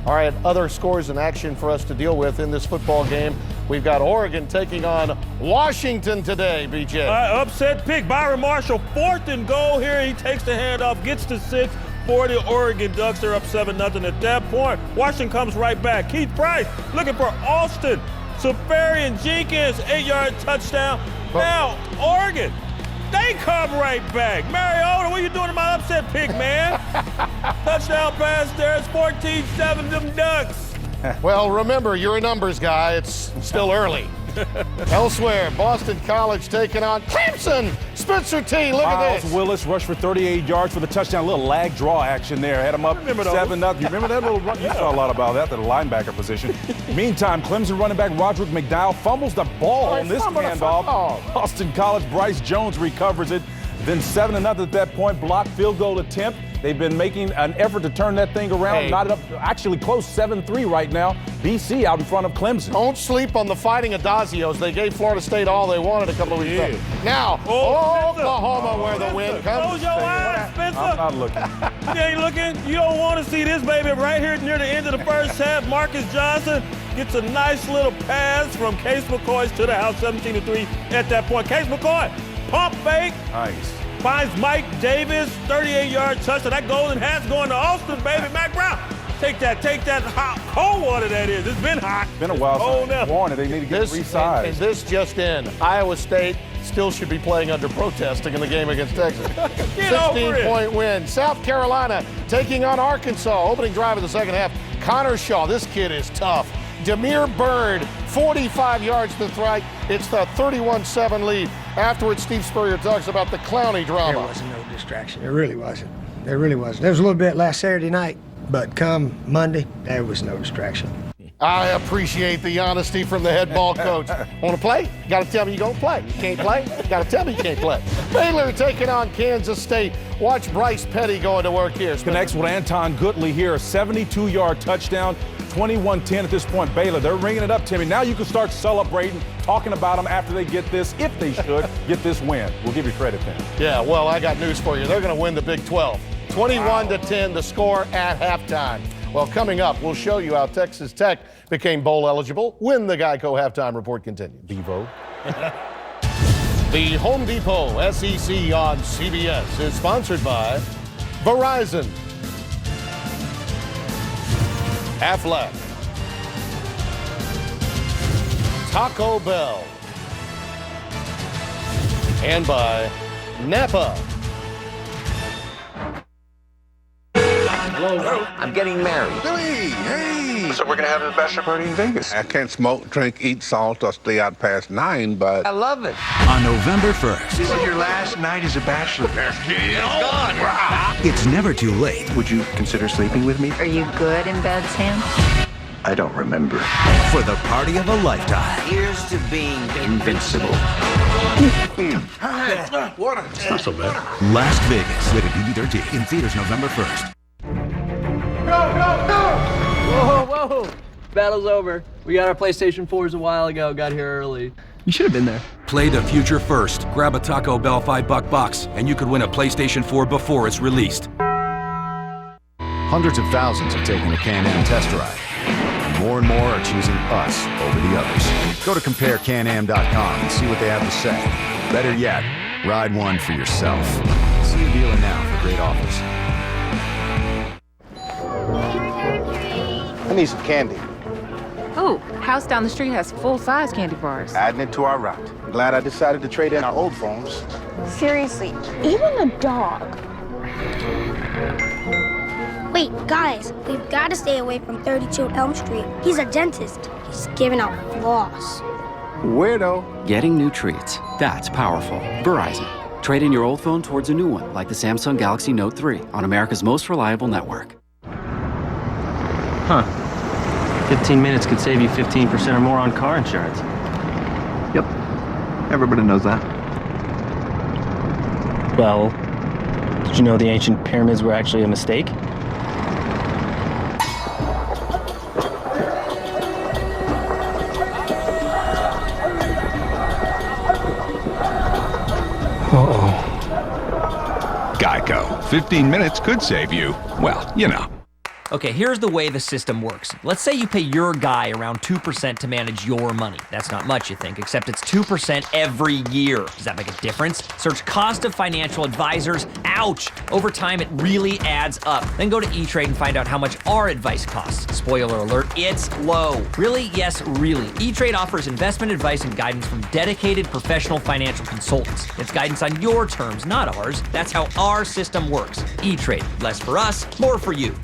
All right, other scores in action for us to deal with in this football game. We've got Oregon taking on Washington today, BJ.
Upset pick. Byron Marshall, 4th and goal here. He takes the handoff, gets to 6. For the Oregon Ducks, they're up 7-0 at that point. Washington comes right back. Keith Price looking for Austin. Safarian Jenkins, 8-yard touchdown. Now, Oregon, they come right back. Mariota, what are you doing to my upset pick, man? Touchdown pass there. It's 14-7, them Ducks.
Well, remember, you're a numbers guy. It's still early. Elsewhere, Boston College taking on Clemson. Spencer T, look at this.
Miles Willis rushed for 38 yards for the touchdown. A little lag draw action there. Had him up 7-0. You remember that little run? You saw a lot about that, the linebacker position. Meantime, Clemson running back Roderick McDowell fumbles the ball on this handoff. Boston College, Bryce Jones recovers it. Then 7-0 at that point, blocked field goal attempt. They've been making an effort to turn that thing around. Not up, actually close 7-3 right now. BC out in front of Clemson.
Don't sleep on the Fighting Adazios. They gave Florida State all they wanted a couple of weeks ago. Now, Oklahoma, where the win comes.
Close your eyes, Spencer.
I'm not looking.
You ain't looking. You don't want to see this, baby. Right here near the end of the first half, Marcus Johnson gets a nice little pass from Case McCoy to the house, 17-3 at that point. Case McCoy, pump fake.
Nice.
Finds Mike Davis, 38-yard touchdown. That golden hat's going to Austin, baby. Mac Brown, take that hot, cold water that is. It's been hot.
Been a while since warning. They need to get resized.
And this just in, Iowa State still should be playing under protesting in the game against Texas. 16-point win. South Carolina taking on Arkansas. Opening drive of the second half. Connor Shaw, this kid is tough. Demir Bird, 45 yards to the right. It's the 31-7 lead. Afterwards, Steve Spurrier talks about the Clowney drama.
There wasn't no distraction. There really wasn't. There really wasn't. There was a little bit last Saturday night, but come Monday, there was no distraction.
I appreciate the honesty from the head ball coach. Want to play? Got to tell me you don't play. You can't play? Got to tell me you can't play. Baylor taking on Kansas State. Watch Bryce Petty going to work here.
Connects with Anton Goodley here, a 72-yard touchdown. 21-10 at this point. Baylor, they're ringing it up, Timmy. Now you can start celebrating, talking about them after they get this, if they should, get this win. We'll give you credit then.
Yeah, well, I got news for you. They're going to win the Big 12. 21-10, the score at halftime. Well, coming up, we'll show you how Texas Tech became bowl eligible when the Geico halftime report continues.
Devo.
The Home Depot SEC on CBS is sponsored by Verizon, Aflac, Taco Bell, and by Napa.
Hello. I'm getting married.
Hey.
So we're going to have a bachelor party in Vegas.
I can't smoke, drink, eat salt, or stay out past 9, but
I love it.
On November 1st.
This is your last night as a bachelor.
It's
gone.
It's never too late.
Would you consider sleeping with me?
Are you good in bed, Sam?
I don't remember.
For the party of a lifetime.
Here's to being invincible.
Water. It's not so bad. Las Vegas. Rated PG-13. In theaters November 1st.
Whoa. Battle's over. We got our PlayStation 4s a while ago. Got here early. You should have been there.
Play the future first. Grab a Taco Bell $5 box, and you could win a PlayStation 4 before it's released.
Hundreds of thousands have taken a Can-Am test drive. And more are choosing us over the others. Go to comparecanam.com and see what they have to say. Better yet, ride one for yourself. See a dealer now for great offers.
need some candy.
Ooh, house down the street has full-size candy bars.
Adding it to our route. I'm glad I decided to trade in our old phones.
Seriously, even a dog.
Wait, guys, we've got to stay away from 32 Elm Street. He's a dentist. He's giving out floss.
Weirdo.
Getting new treats. That's powerful. Verizon. Trade in your old phone towards a new one, like the Samsung Galaxy Note 3, on America's most reliable network.
Huh. 15 minutes could save you 15% or more on car insurance.
Yep. Everybody knows that.
Well, did you know the ancient pyramids were actually a mistake?
Geico. 15 minutes could save you, well, you know.
Okay, here's the way the system works. Let's say you pay your guy around 2% to manage your money. That's not much, you think, except it's 2% every year. Does that make a difference? Search cost of financial advisors. Ouch! Over time, it really adds up. Then go to E-Trade and find out how much our advice costs. Spoiler alert, it's low. Really? Yes, really. E-Trade offers investment advice and guidance from dedicated professional financial consultants. It's guidance on your terms, not ours. That's how our system works. E-Trade. Less for us, more for you.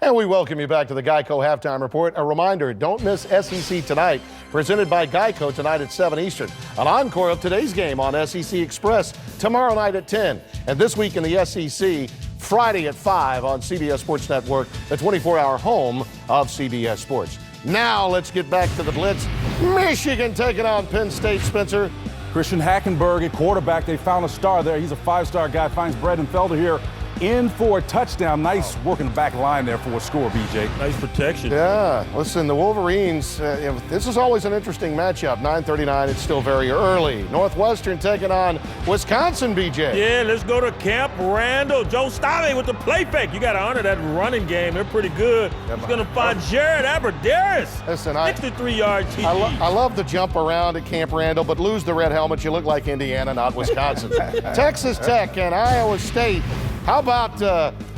And we welcome you back to the Geico Halftime Report. A reminder, don't miss SEC Tonight, presented by Geico tonight at 7 Eastern. An encore of today's game on SEC Express tomorrow night at 10. And this week in the SEC, Friday at 5 on CBS Sports Network, the 24-hour home of CBS Sports. Now let's get back to the Blitz. Michigan taking on Penn State, Spencer.
Christian Hackenberg at quarterback. They found a star there. He's a five-star guy. Finds Braden Felder here in for a touchdown. Nice work in the back line there for a score, BJ.
Nice protection.
Yeah, listen, the Wolverines, this is always an interesting matchup. 9:39, it's still very early. Northwestern taking on Wisconsin, BJ.
Yeah, let's go to Camp Randall. Joe Stave with the play fake. You got to honor that running game. They're pretty good. He's going to find Jared Aberderis.
Listen,
63-yard TD.
I love the jump around at Camp Randall, but lose the red helmet, you look like Indiana, not Wisconsin. Texas Tech and Iowa State. How about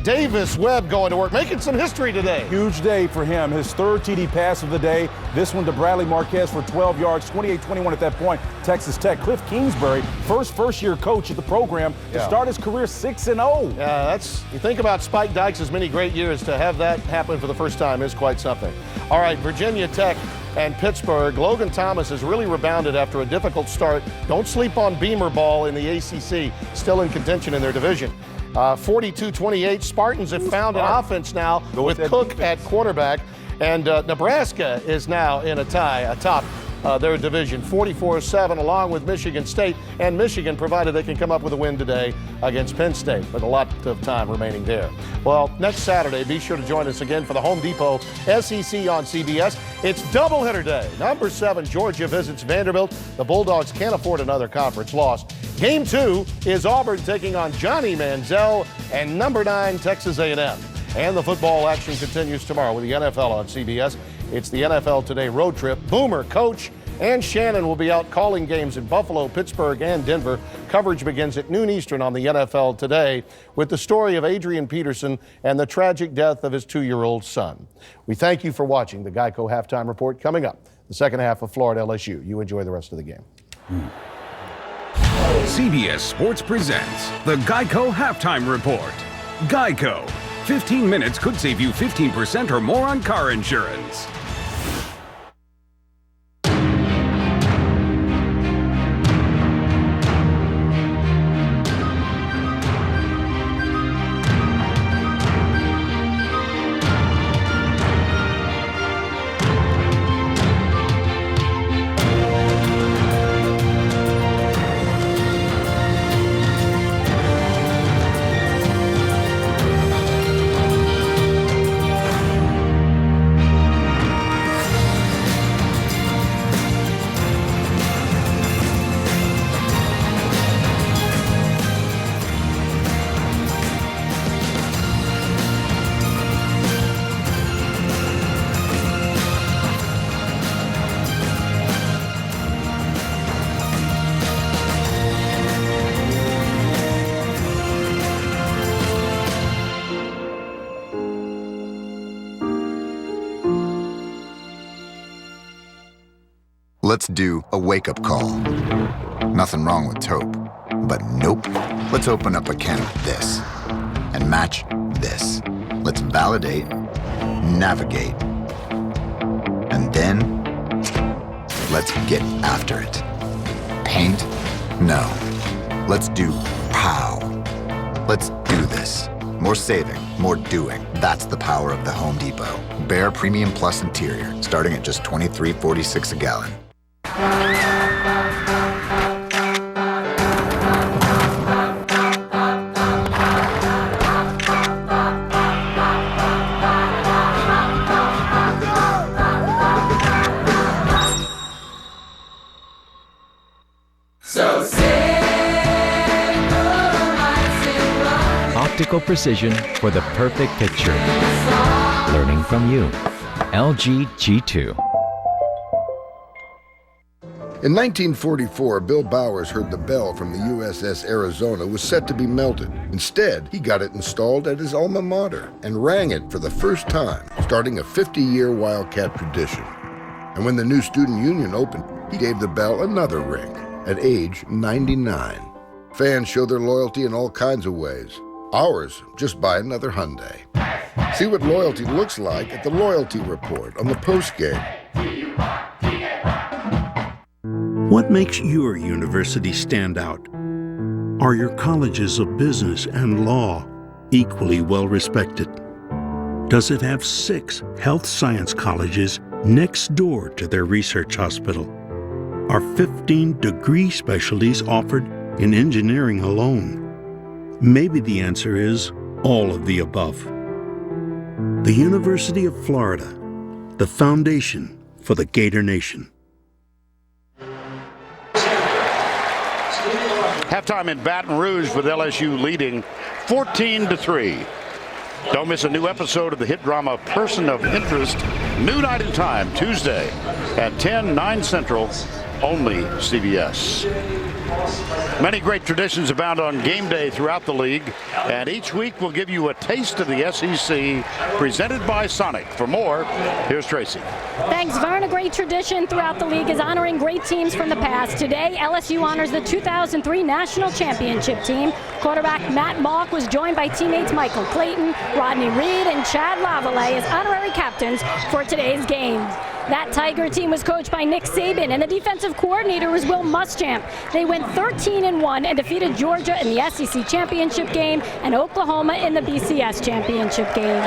Davis Webb going to work, making some history today?
Huge day for him. His third TD pass of the day. This one to Bradley Marquez for 12 yards, 28-21 at that point. Texas Tech. Cliff Kingsbury, first-year coach of the program, to start his career 6-0.
Yeah, you think about Spike Dykes' many great years, to have that happen for the first time is quite something. All right, Virginia Tech and Pittsburgh. Logan Thomas has really rebounded after a difficult start. Don't sleep on Beamer ball in the ACC, still in contention in their division. 42-28, Spartans have found an offense now with Cook at quarterback, and Nebraska is now in a tie atop their division, 44-7, along with Michigan State, and Michigan, provided they can come up with a win today against Penn State, but a lot of time remaining there. Well, next Saturday, be sure to join us again for the Home Depot SEC on CBS. It's doubleheader day. Number 7, Georgia visits Vanderbilt. The Bulldogs can't afford another conference loss. Game 2 is Auburn taking on Johnny Manziel and number 9, Texas A&M. And the football action continues tomorrow with the NFL on CBS. It's the NFL Today road trip. Boomer, Coach, and Shannon will be out calling games in Buffalo, Pittsburgh, and Denver. Coverage begins at noon Eastern on the NFL Today with the story of Adrian Peterson and the tragic death of his 2-year-old son. We thank you for watching the Geico Halftime Report. Coming up, the second half of Florida LSU. You enjoy the rest of the game.
CBS Sports presents the Geico Halftime Report. Geico. 15 minutes could save you 15% or more on car insurance.
Let's do a wake-up call. Nothing wrong with taupe, but nope. Let's open up a can of this and match this. Let's validate, navigate, and then let's get after it. Paint? No. Let's do POW. Let's do this. More saving, more doing. That's the power of the Home Depot. Bare Premium Plus Interior, starting at just $23.46 a gallon.
Optical precision for the perfect picture. Learning from you. LG G2.
In 1944, Bill Bowers heard the bell from the USS Arizona was set to be melted. Instead, he got it installed at his alma mater and rang it for the first time, starting a 50-year Wildcat tradition. And when the new student union opened, he gave the bell another ring at age 99. Fans show their loyalty in all kinds of ways. Ours, just buy another Hyundai. See what loyalty looks like at the Loyalty Report on the postgame.
What makes your university stand out? Are your colleges of business and law equally well respected? Does it have 6 health science colleges next door to their research hospital? Are 15 degree specialties offered in engineering alone? Maybe the answer is all of the above. The University of Florida, the foundation for the Gator Nation.
Halftime in Baton Rouge with LSU leading 14-3. Don't miss a new episode of the hit drama Person of Interest, new night and time, Tuesday at 10, 9 Central, only CBS. Many great traditions abound on game day throughout the league, and each week we'll give you a taste of the SEC presented by Sonic. For more, here's Tracy.
Thanks, Vern. A great tradition throughout the league is honoring great teams from the past. Today, LSU honors the 2003 National Championship team. Quarterback Matt Malk was joined by teammates Michael Clayton, Rodney Reed, and Chad Lavallee as honorary captains for today's game. That Tiger team was coached by Nick Saban, and the defensive coordinator was Will Muschamp. They went 13-1 and defeated Georgia in the SEC championship game and Oklahoma in the BCS championship game.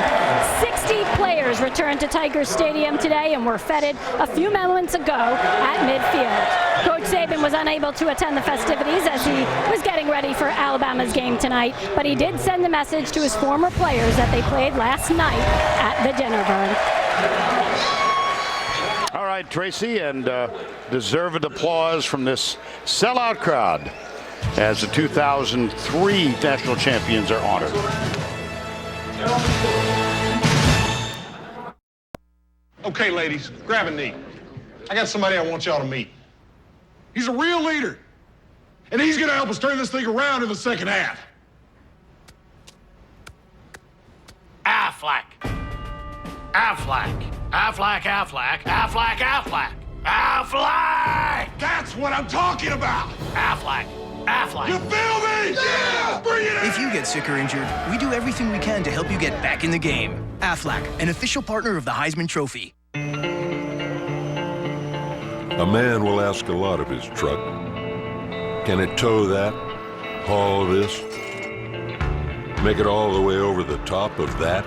60 players returned to Tiger Stadium today and were feted a few moments ago at midfield. Coach Saban was unable to attend the festivities as he was getting ready for Alabama's game tonight, but he did send the message to his former players that they played last night at the dinner Vern.
All right, Tracy, and deserved applause from this sellout crowd as the 2003 national champions are honored.
Okay, ladies, grab a knee. I got somebody I want y'all to meet. He's a real leader, and he's going to help us turn this thing around in the second half.
Affleck. Affleck. Affleck, Affleck, Affleck, Affleck, Affleck!
That's what I'm talking about!
Affleck, Affleck.
You feel me? Yeah! Bring it in!
If you get sick or injured, we do everything we can to help you get back in the game. Affleck, an official partner of the Heisman Trophy.
A man will ask a lot of his truck. Can it tow that? Haul this? Make it all the way over the top of that?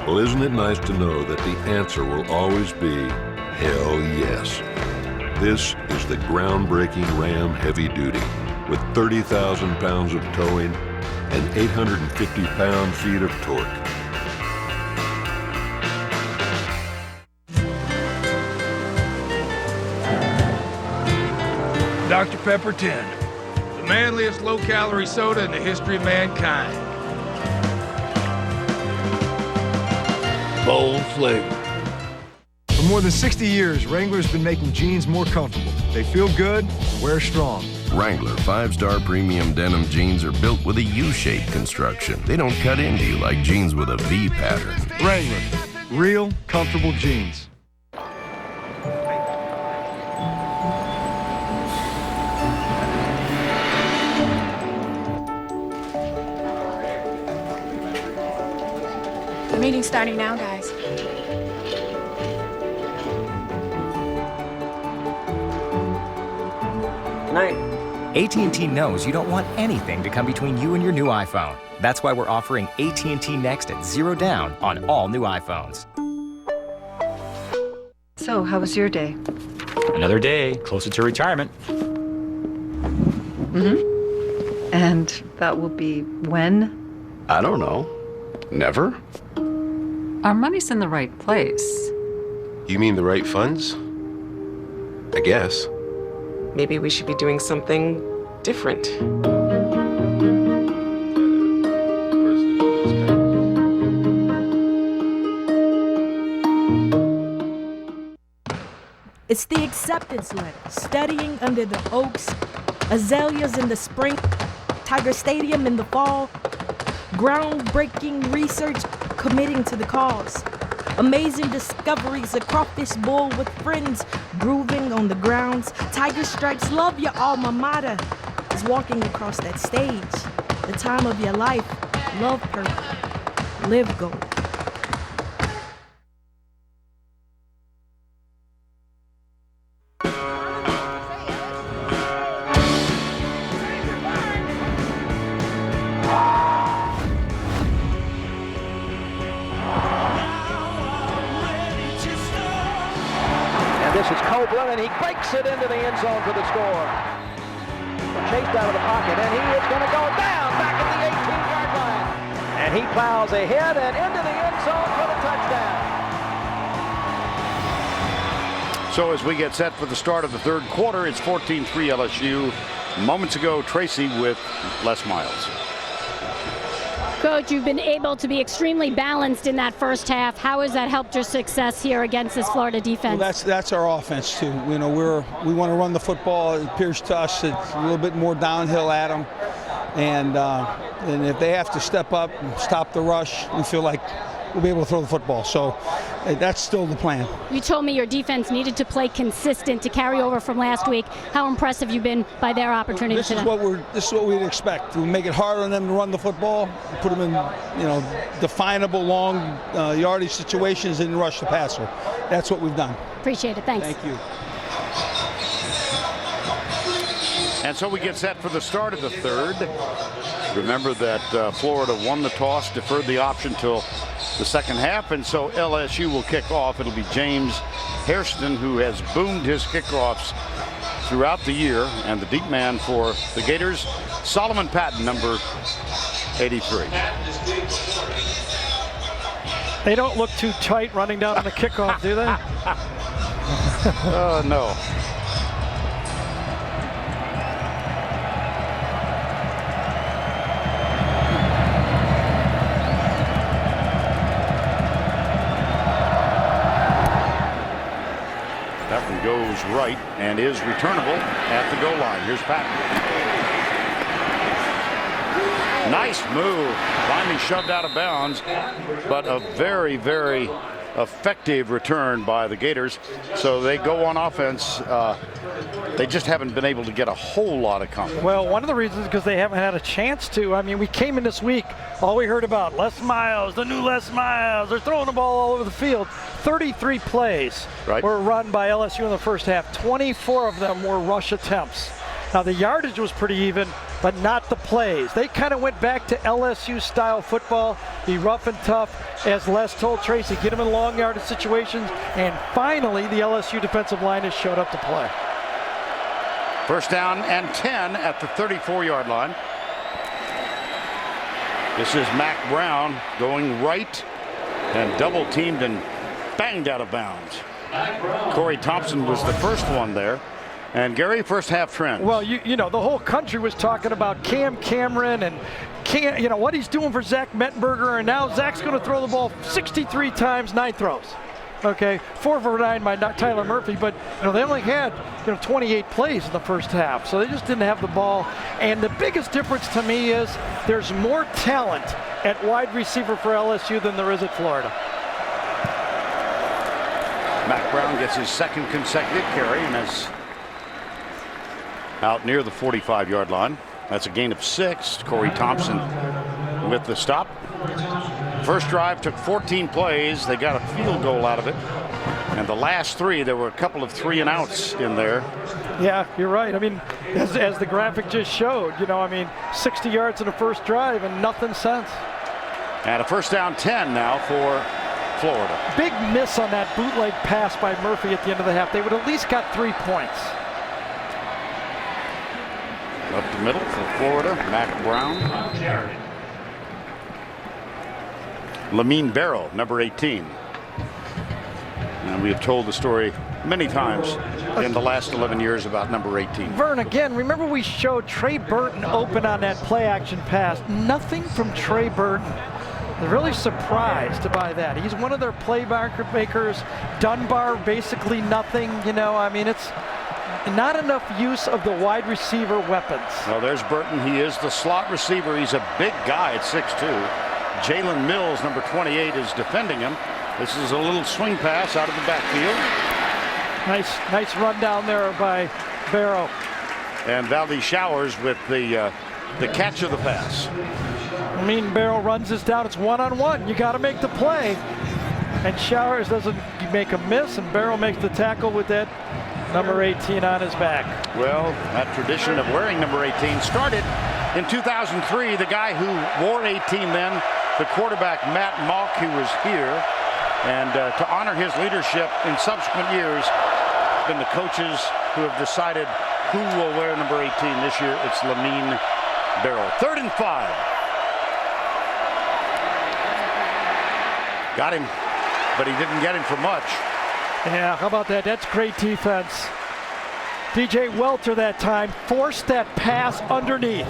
Well, isn't it nice to know that the answer will always be hell yes. This is the groundbreaking Ram Heavy Duty with 30,000 pounds of towing and 850 pound-feet of torque.
Dr. Pepper 10, the manliest low-calorie soda in the history of mankind. Bold flavor.
For more than 60 years, Wrangler's been making jeans more comfortable. They feel good, wear strong.
Wrangler 5-star premium denim jeans are built with a U-shaped construction. They don't cut into you like jeans with a V pattern.
Wrangler, real comfortable jeans.
Meeting starting now, guys.
AT&T knows you don't want anything to come between you and your new iPhone. That's why we're offering AT&T Next at 0 down on all new iPhones.
So, how was your day?
Another day closer to retirement.
And that will be when?
I don't know. Never?
Our money's in the right place.
You mean the right funds? I guess.
Maybe we should be doing something different.
It's the acceptance letter. Studying under the oaks, azaleas in the spring, Tiger Stadium in the fall, groundbreaking research committing to the cause. Amazing discoveries, a crawfish bowl with friends, grooving on the grounds. Tiger Stripes love your alma mater is walking across that stage. The time of your life, love purple, live gold.
This is Copeland, and he breaks it into the end zone for the score. Chased out of the pocket, and he is going to go down back at the 18-yard line. And he plows ahead and into the end zone for the touchdown.
So as we get set for the start of the third quarter, it's 14-3 LSU. Moments ago, Tracy with Les Miles.
Coach, you've been able to be extremely balanced in that first half. How has that helped your success here against this Florida defense?
Well, that's our offense too. You know, we want to run the football. It appears to us it's a little bit more downhill at them, and if they have to step up and stop the rush, we feel like we'll be able to throw the football. So that's still the plan.
You told me your defense needed to play consistent to carry over from last week. How impressive you've been by their opportunity
This is what we'd expect. We make it harder on them to run the football, put them in, definable long yardage situations and rush the passer. That's what we've done.
Appreciate it. Thanks.
Thank you.
And so we get set for the start of the third. Remember that Florida won the toss, deferred the option till the second half, and so LSU will kick off. It'll be James Hairston, who has boomed his kickoffs throughout the year, and the deep man for the Gators, Solomon Patton, number 83.
They don't look too tight running down on the kickoff, do they?
No. That one goes right and is returnable at the goal line. Here's Patton. Nice move. Finally shoved out of bounds, but a very, very effective return by the Gators. So they go on offense. They just haven't been able to get a whole lot of confidence.
Well, one of the reasons is because they haven't had a chance to. I mean, we came in this week, all we heard about, Les Miles, the new Les Miles. They're throwing the ball all over the field. 33 plays were run by LSU in the first half. 24 of them were rush attempts. Now, the yardage was pretty even, but not the plays. They kind of went back to LSU-style football, be rough and tough, as Les told Tracy, get them in long yardage situations, and finally, the LSU defensive line has showed up to play.
First down and 10 at the 34-yard line. This is Mac Brown going right and double teamed and banged out of bounds. Corey Thompson was the first one there. And Gary, first half trend.
Well, you know, the whole country was talking about Cam Cameron and what he's doing for Zach Mettenberger, and now Zach's going to throw the ball 63 times, 9 throws. Okay, 4 for 9 by Tyler Murphy, but they only had 28 plays in the first half, so they just didn't have the ball. And the biggest difference to me is there's more talent at wide receiver for LSU than there is at Florida.
Mac Brown gets his second consecutive carry and is out near the 45-yard line. That's a gain of 6. Corey Thompson with the stop. First drive took 14 plays. They got a field goal out of it. And the last 3, there were a couple of 3-and-outs in there.
Yeah, you're right. I mean, as the graphic just showed, 60 yards in the first drive and nothing since.
And a first down 10 now for Florida.
Big miss on that bootleg pass by Murphy at the end of the half. They would at least got 3 points.
Up the middle for Florida, Mac Brown. Lamine Barrow, number 18. And we have told the story many times in the last 11 years about number 18.
Vern, again, remember we showed Trey Burton open on that play action pass. Nothing from Trey Burton. They're really surprised by that. He's one of their playmakers. Dunbar, basically nothing. It's not enough use of the wide receiver weapons.
Well, there's Burton. He is the slot receiver. He's a big guy at 6'2". Jalen Mills, number 28, is defending him. This is a little swing pass out of the backfield.
Nice run down there by Barrow.
And Valdez Showers with the catch of the pass.
Barrow runs this down. It's one-on-one. You got to make the play. And Showers doesn't make a miss, and Barrow makes the tackle with that number 18 on his back.
Well, that tradition of wearing number 18 started in 2003. The guy who wore 18 then, the quarterback Matt Mock, who was here. And to honor his leadership in subsequent years, been the coaches who have decided who will wear number 18 this year. It's Lamine Barrow. 3rd and 5. Got him, but he didn't get him for much.
Yeah, how about that? That's great defense. DJ Welter that time forced that pass underneath.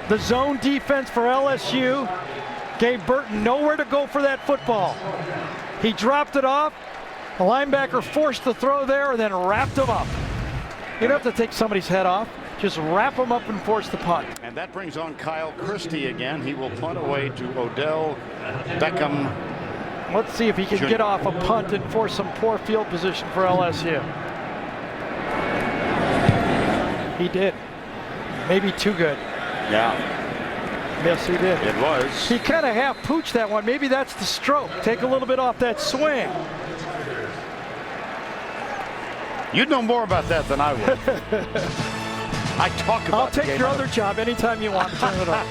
The zone defense for LSU gave Burton nowhere to go for that football. He dropped it off. The linebacker forced the throw there and then wrapped him up. You don't have to take somebody's head off. Just wrap him up and force the punt.
And that brings on Kyle Christie again. He will punt away to Odell Beckham.
Let's see if he can get off a punt and force some poor field position for LSU. He did. Maybe too good.
Yeah.
Yes, he did.
It was.
He kind of half pooched that one. Maybe that's the stroke. Take a little bit off that swing.
You'd know more about that than I would. I talk about
I'll take your other job anytime you want to turn it on.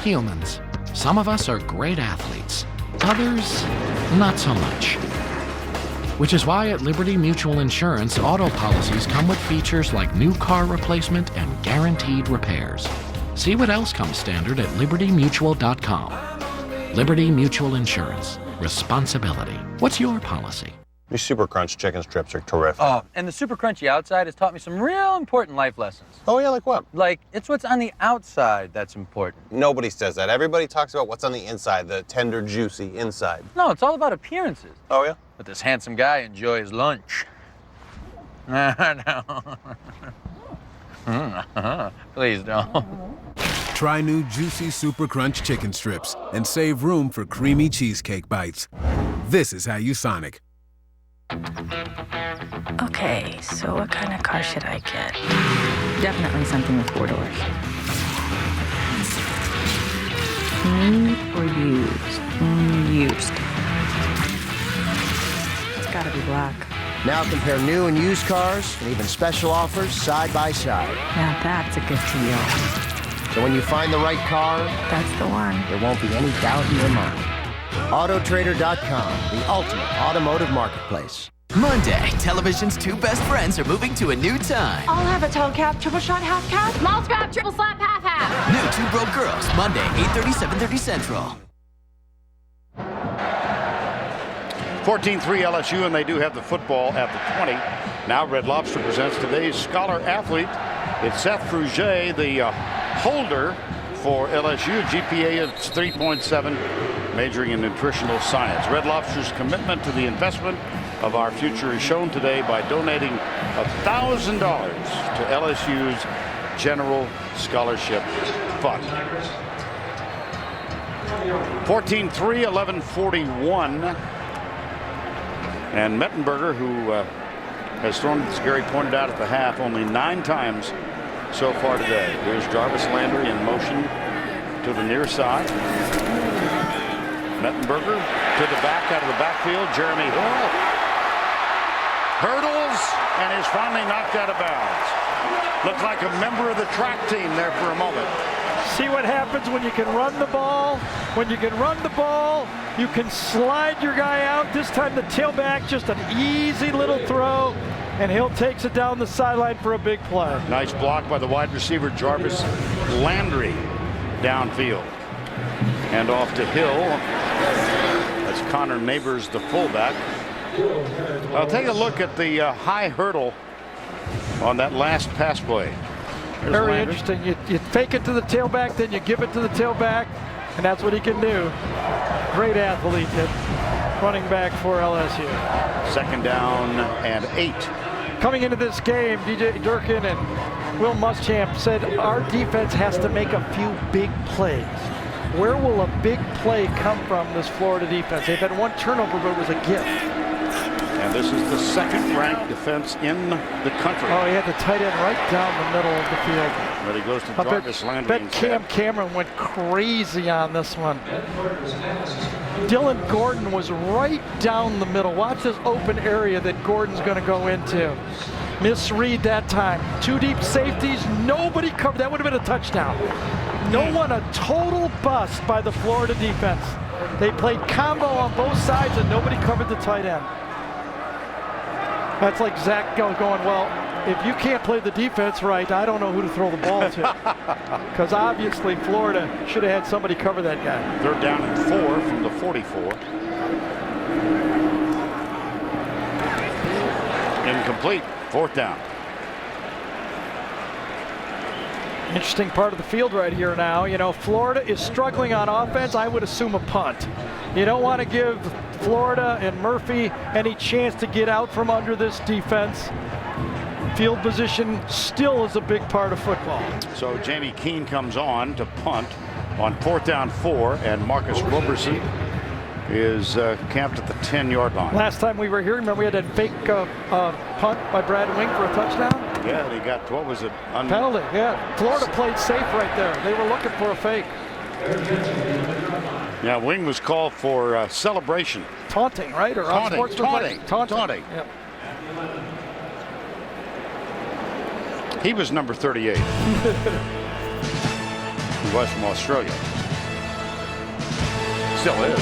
Humans. Some of us are great athletes. Others, not so much. Which is why at Liberty Mutual Insurance, auto policies come with features like new car replacement and guaranteed repairs. See what else comes standard at libertymutual.com. Liberty Mutual Insurance. Responsibility. What's your policy?
These Super Crunch chicken strips are terrific.
Oh, and the super crunchy outside has taught me some real important life lessons.
Oh, yeah, like what?
Like, it's what's on the outside that's important.
Nobody says that. Everybody talks about what's on the inside, the tender, juicy inside.
No, it's all about appearances.
Oh, yeah?
But this handsome guy enjoy his lunch. Please don't.
Try new juicy Super Crunch chicken strips and save room for creamy cheesecake bites. This is how you Sonic.
Okay, so what kind of car should I get? Definitely something with 4 doors. New or used? Used. It's gotta be black.
Now compare new and used cars and even special offers side by side.
Now that's a good deal.
So when you find the right car,
that's the one.
There won't be any doubt in your mind. Autotrader.com, the ultimate automotive marketplace.
Monday, television's 2 best friends are moving to a new time.
I'll have a tall cap, triple shot, half cap.
Small scrap, triple slap, half. New 2 Broke Girls, Monday, 8:30, 7:30 Central.
14-3 LSU, and they do have the football at the 20. Now Red Lobster presents today's Scholar Athlete. It's Seth Fruget, the holder for LSU, GPA of 3.7, majoring in nutritional science. Red Lobster's commitment to the investment of our future is shown today by donating $1,000 to LSU's General Scholarship Fund. 14-3, 11:41. And Mettenberger, who has thrown, as Gary pointed out at the half, only 9 times so far today. Here's Jarvis Landry in motion to the near side. Mettenberger to the back, out of the backfield. Jeremy Hill hurdles and is finally knocked out of bounds. Looks like a member of the track team there for a moment.
See what happens when you can run the ball. When you can run the ball, you can slide your guy out. This time the tailback, just an easy little throw, and Hill takes it down the sideline for a big play.
Nice block by the wide receiver Jarvis Landry downfield. And off to Hill. That's Connor Neighbors, the fullback. I'll take a look at the high hurdle on that last pass play. There's
Very
Landry.
interesting. You fake it to the tailback, then you give it to the tailback, and that's what he can do. Great athlete at running back for LSU.
2nd down and 8.
Coming into this game, DJ Durkin and Will Muschamp said our defense has to make a few big plays. Where will a big play come from this Florida defense? They've had 1 turnover, but it was a gift.
And this is the 2nd-ranked defense in the country.
Oh, he had the tight end right down the middle of the field.
But he goes to Jarvis Landry.
I bet Cam Cameron went crazy on this one. Dylan Gordon was right down the middle. Watch this open area that Gordon's going to go into. Misread that time. 2 deep safeties. Nobody covered. That would have been a touchdown. No one, a total bust by the Florida defense. They played combo on both sides and nobody covered the tight end. That's like Zach going, well, if you can't play the defense right, I don't know who to throw the ball to. Because obviously Florida should have had somebody cover that guy.
3rd down and 4 from the 44. Incomplete. 4th down.
Interesting part of the field right here now. You know, Florida is struggling on offense. I would assume a punt. You don't want to give Florida and Murphy any chance to get out from under this defense. Field position still is a big part of football.
So Jamie Keene comes on to punt on 4th down 4, and Marcus Roberson is camped at the 10-yard line.
Last time we were here, remember we had that fake punt by Brad Wing for a touchdown?
Yeah, he got, what was it?
Penalty, yeah. Florida played safe right there. They were looking for a fake.
Yeah, Wing was called for celebration.
Taunting, right? Or
taunting.
Taunting. Yep.
He was number 38. He was from Australia. Still is.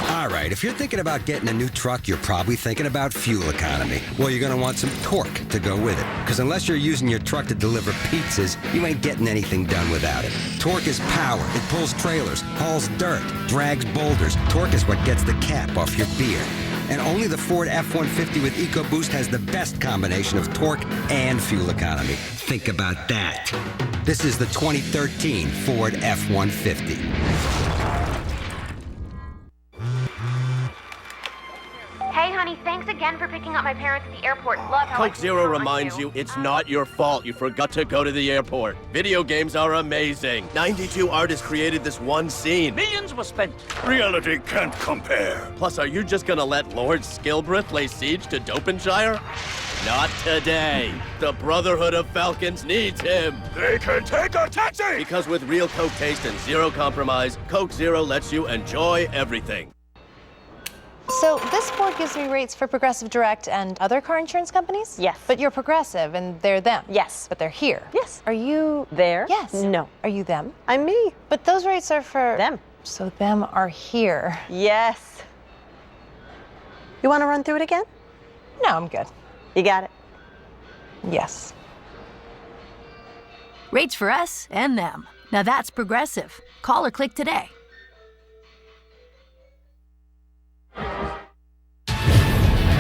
All right, if you're thinking about getting a new truck, you're probably thinking about fuel economy. Well, you're going to want some torque to go with it. Because unless you're using your truck to deliver pizzas, you ain't getting anything done without it. Torque is power. It pulls trailers, hauls dirt, drags boulders. Torque is what gets the cap off your beer. And only the Ford F-150 with EcoBoost has the best combination of torque and fuel economy. Think about that. This is the 2013 Ford F-150.
Hey, honey, thanks again for picking up my parents at the airport. Love how
Coke Zero reminds you it's not your fault you forgot to go to the airport. Video games are amazing. 92 artists created this one scene.
Millions were spent.
Reality can't compare. Plus, are you just gonna let Lord Skilbreth lay siege to Dopenshire? Not today. The Brotherhood of Falcons needs him. They can take a taxi! Because with real Coke taste and zero compromise, Coke Zero lets you enjoy everything.
So this board gives me rates for Progressive Direct and other car insurance companies?
Yes.
But you're Progressive and they're them?
Yes.
But they're here?
Yes.
Are you
there?
Yes.
No.
Are you them?
I'm me.
But those rates are for
them.
So them are here.
Yes. You want to run through it again?
No, I'm good.
You got it.
Yes.
Rates for us and them. Now that's Progressive. Call or click today.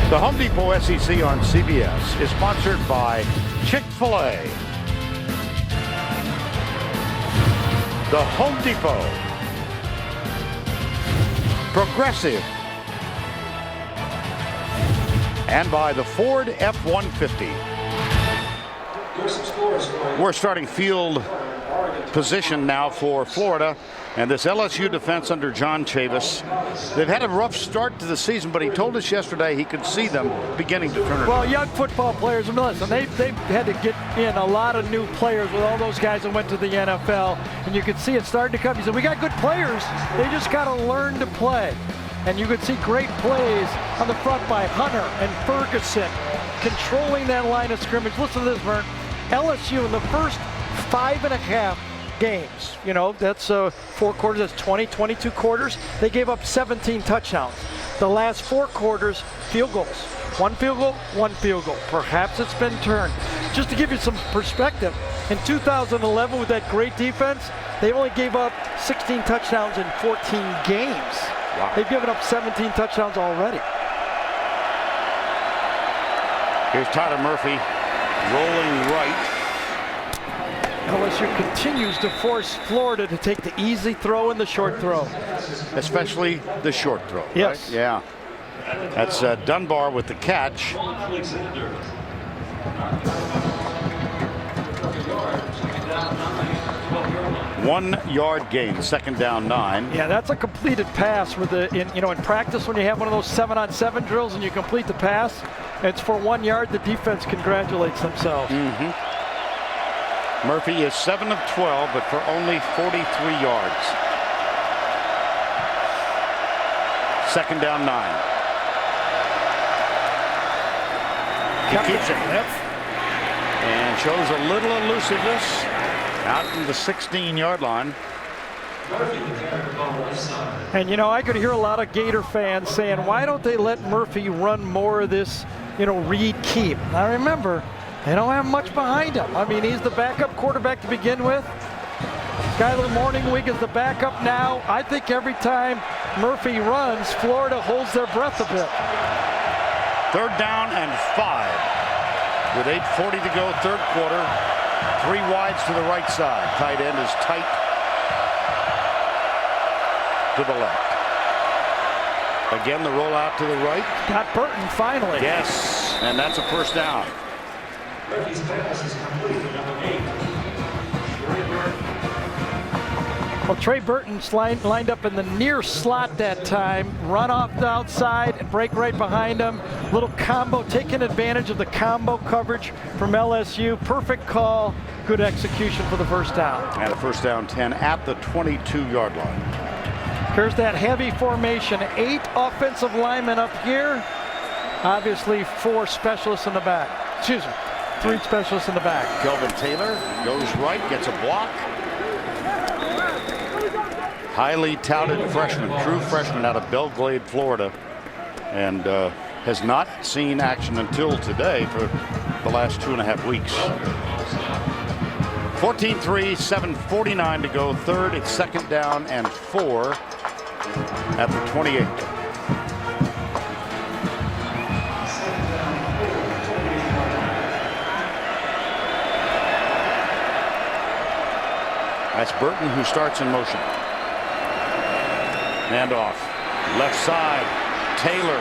The Home Depot SEC on CBS is sponsored by Chick-fil-A. The Home Depot. Progressive. And by the Ford F-150. We're starting field position now for Florida. And this LSU defense under John Chavis, they've had a rough start to the season, but he told us yesterday he could see them beginning to turn it.
Well, young football players, listen, they've had to get in a lot of new players with all those guys that went to the NFL, and you could see it starting to come. He said, we got good players. They just got to learn to play. And you could see great plays on the front by Hunter and Ferguson, controlling that line of scrimmage. Listen to this, Vern. LSU in the first 5.5 games, you know, that's 4 quarters, that's 22 quarters. They gave up 17 touchdowns. The last 4 quarters, field goals. 1 field goal, 1 field goal. Perhaps it's been turned. Just to give you some perspective, in 2011 with that great defense, they only gave up 16 touchdowns in 14 games. Wow. They've given up 17 touchdowns already.
Here's Tyler Murphy rolling right.
LSU continues to force Florida to take the easy throw and the short throw. Especially
the short throw.
Yes.
Right? Yeah. That's Dunbar with the catch. 1 yard gain, 2nd down 9.
Yeah, that's a completed pass with in practice when you have one of those 7-on-7 drills and you complete the pass, it's for 1 yard. The defense congratulates themselves.
Murphy is 7 of 12, but for only 43 yards. 2nd down 9. He keeps it.
Yep.
And shows a little elusiveness out from the 16-yard line.
And I could hear a lot of Gator fans saying, why don't they let Murphy run more of this, read keep? Now remember, they don't have much behind him. I mean, he's the backup quarterback to begin with. Skyler Morningwig is the backup now. I think every time Murphy runs, Florida holds their breath a bit.
3rd down and 5. With 8:40 to go, 3rd quarter. 3 wides to the right side. Tight end is tight to the left. Again, the rollout to the right.
Got Burton finally.
Yes, and that's a 1st down.
Well, Trey Burton's lined up in the near slot that time. Run off the outside and break right behind him. Little combo, taking advantage of the combo coverage from LSU. Perfect call, good execution for the 1st down.
And a 1st down 10 at the 22-yard line.
Here's that heavy formation. 8 offensive linemen up here. Obviously 4 specialists in the back. Excuse me, 3 specialists in the back.
Kelvin Taylor goes right, gets a block. Highly touted freshman, true freshman out of Belgrade, Florida, and has not seen action until today for the last 2.5 weeks. 14-3, 7:49 to go. 3rd, it's 2nd down and 4 at the 28. That's Burton who starts in motion. Handoff, left side, Taylor,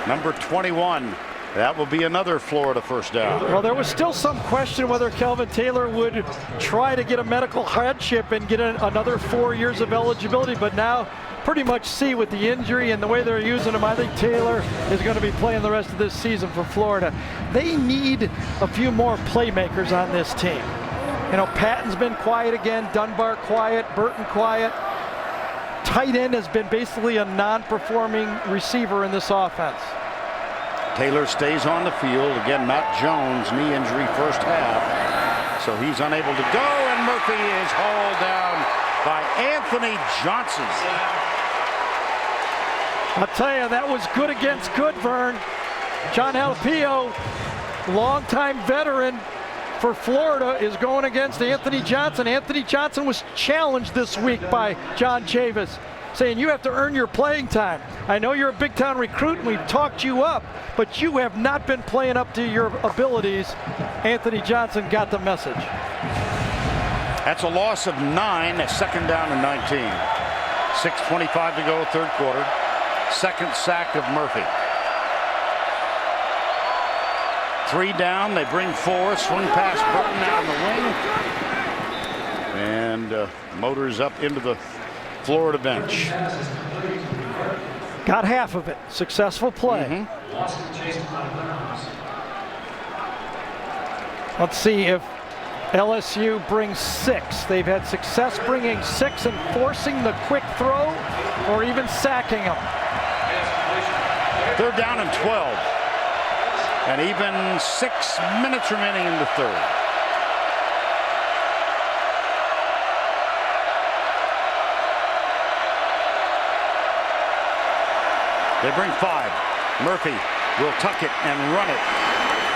number 21. That will be another Florida 1st down.
Well, there was still some question whether Kelvin Taylor would try to get a medical hardship and get another 4 years of eligibility, but now pretty much see with the injury and the way they're using him, I think Taylor is going to be playing the rest of this season for Florida. They need a few more playmakers on this team. Patton's been quiet again, Dunbar quiet, Burton quiet. Tight end has been basically a non-performing receiver in this offense.
Taylor stays on the field. Again, Matt Jones, knee injury 1st half. So he's unable to go, and Murphy is hauled down by Anthony Johnson.
I'll tell you, that was good against good, Vern. John Halapio, longtime veteran for Florida, is going against Anthony Johnson. Anthony Johnson was challenged this week by John Chavis, saying you have to earn your playing time. I know you're a big time recruit and we've talked you up, but you have not been playing up to your abilities. Anthony Johnson got the message.
That's a loss of 9, a 2nd down and 19. 6:25 to go, 3rd quarter. 2nd sack of Murphy. 3 down, they bring 4, swing past Burton out on the wing. and motors up into the Florida bench.
Got half of it. Successful play. Let's see if LSU brings 6. They've had success bringing 6 and forcing the quick throw or even sacking them.
They're down and 12. And even 6 minutes remaining in the third. They bring 5. Murphy will tuck it and run it.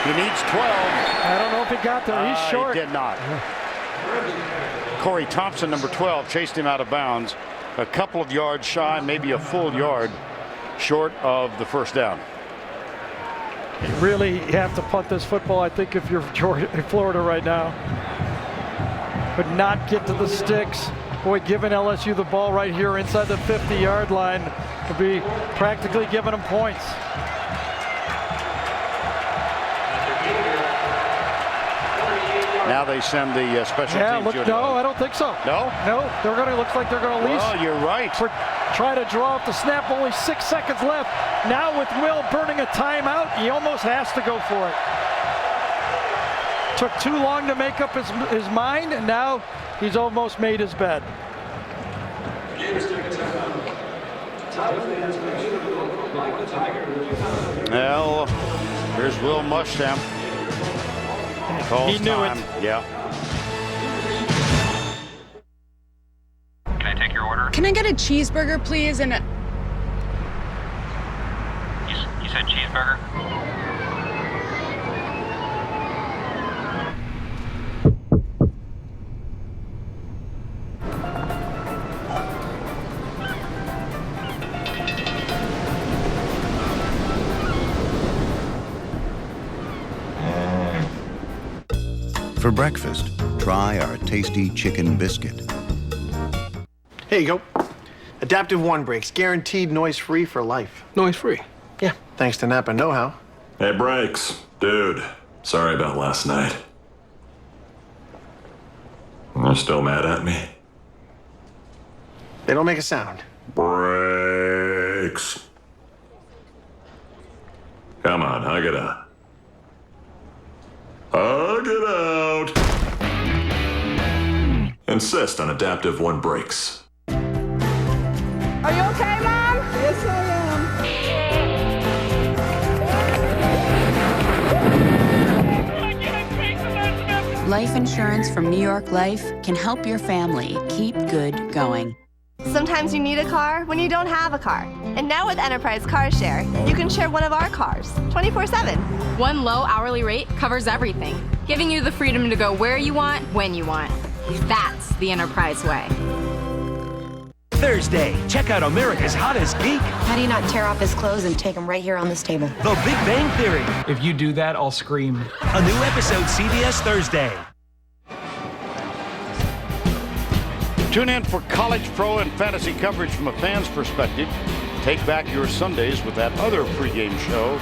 He needs 12.
I don't know if he got there. He's short.
He did not. Corey Thompson, number 12, chased him out of bounds. A couple of yards shy, maybe a full yard short of the first down.
You really have to punt this football, I think, if you're Florida right now. But not get to the sticks. Boy, giving LSU the ball right here inside the 50-yard line would be practically giving them points.
Now they send the special teams unit.
No, I don't think so.
No?
No, they're going to look like they're going to lease.
Oh, you're right.
Try to draw up the snap, only 6 seconds left. Now with Will burning a timeout, he almost has to go for it. Took too long to make up his mind, and now he's almost made his bed.
Well, here's Will Muschamp.
He knew
time.
it.
Yeah.
Can I take your order?
Can I get a cheeseburger, please? And
You said cheeseburger?
For breakfast, try our tasty chicken biscuit.
Here you go. Adaptive One Brakes, guaranteed noise-free for life.
Noise-free?
Yeah, thanks to Napa know-how.
Hey, Brakes. Dude, sorry about last night. You're still mad at me?
They don't make a sound.
Brakes. Come on, hug it out. Hug it out. Insist on Adaptive One Brakes.
are you okay, Mom? Yes, I
am. Life insurance from New York Life can help your family keep good going.
Sometimes you need a car when you don't have a car. And now with Enterprise Car Share, you can share one of our cars 24/7.
One low hourly rate covers everything, giving you the freedom to go where you want, when you want. That's the Enterprise way.
Thursday, check out America's Hottest Geek.
How do you not tear off his clothes and take them right here on this table?
The Big Bang Theory.
If you do that, I'll scream.
A new episode CBS Thursday.
Tune in for college, pro, and fantasy coverage from a fan's perspective. Take back your Sundays with that other pregame show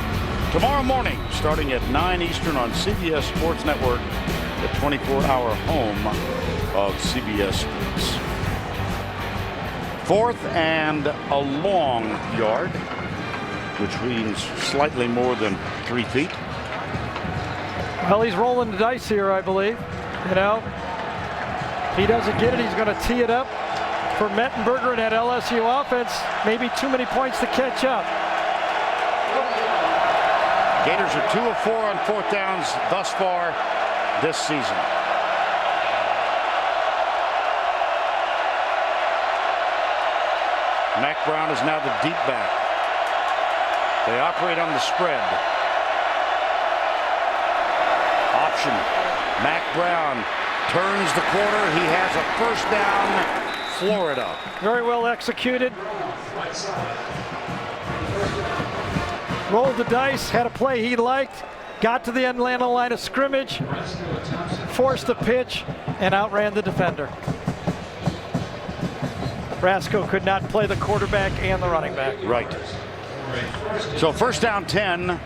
tomorrow morning, starting at 9 Eastern on CBS Sports Network, the 24-hour home of CBS Sports. 4th and a long yard, which means slightly more than 3 feet.
Well, he's rolling the dice here, I believe. You know, if he doesn't get it, he's going to tee it up for Mettenberger and that LSU offense. Maybe too many points to catch up.
Gators are 2 of 4 on 4th downs thus far this season. Mac Brown is now the deep back. They operate on the spread. Option. Mac Brown turns the corner. He has a first down, Florida.
Very well executed. Rolled the dice, had a play he liked, got to the Atlanta line of scrimmage, forced the pitch, and outran the defender. Brasco could not play the quarterback and the running back.
Right. So first down 10.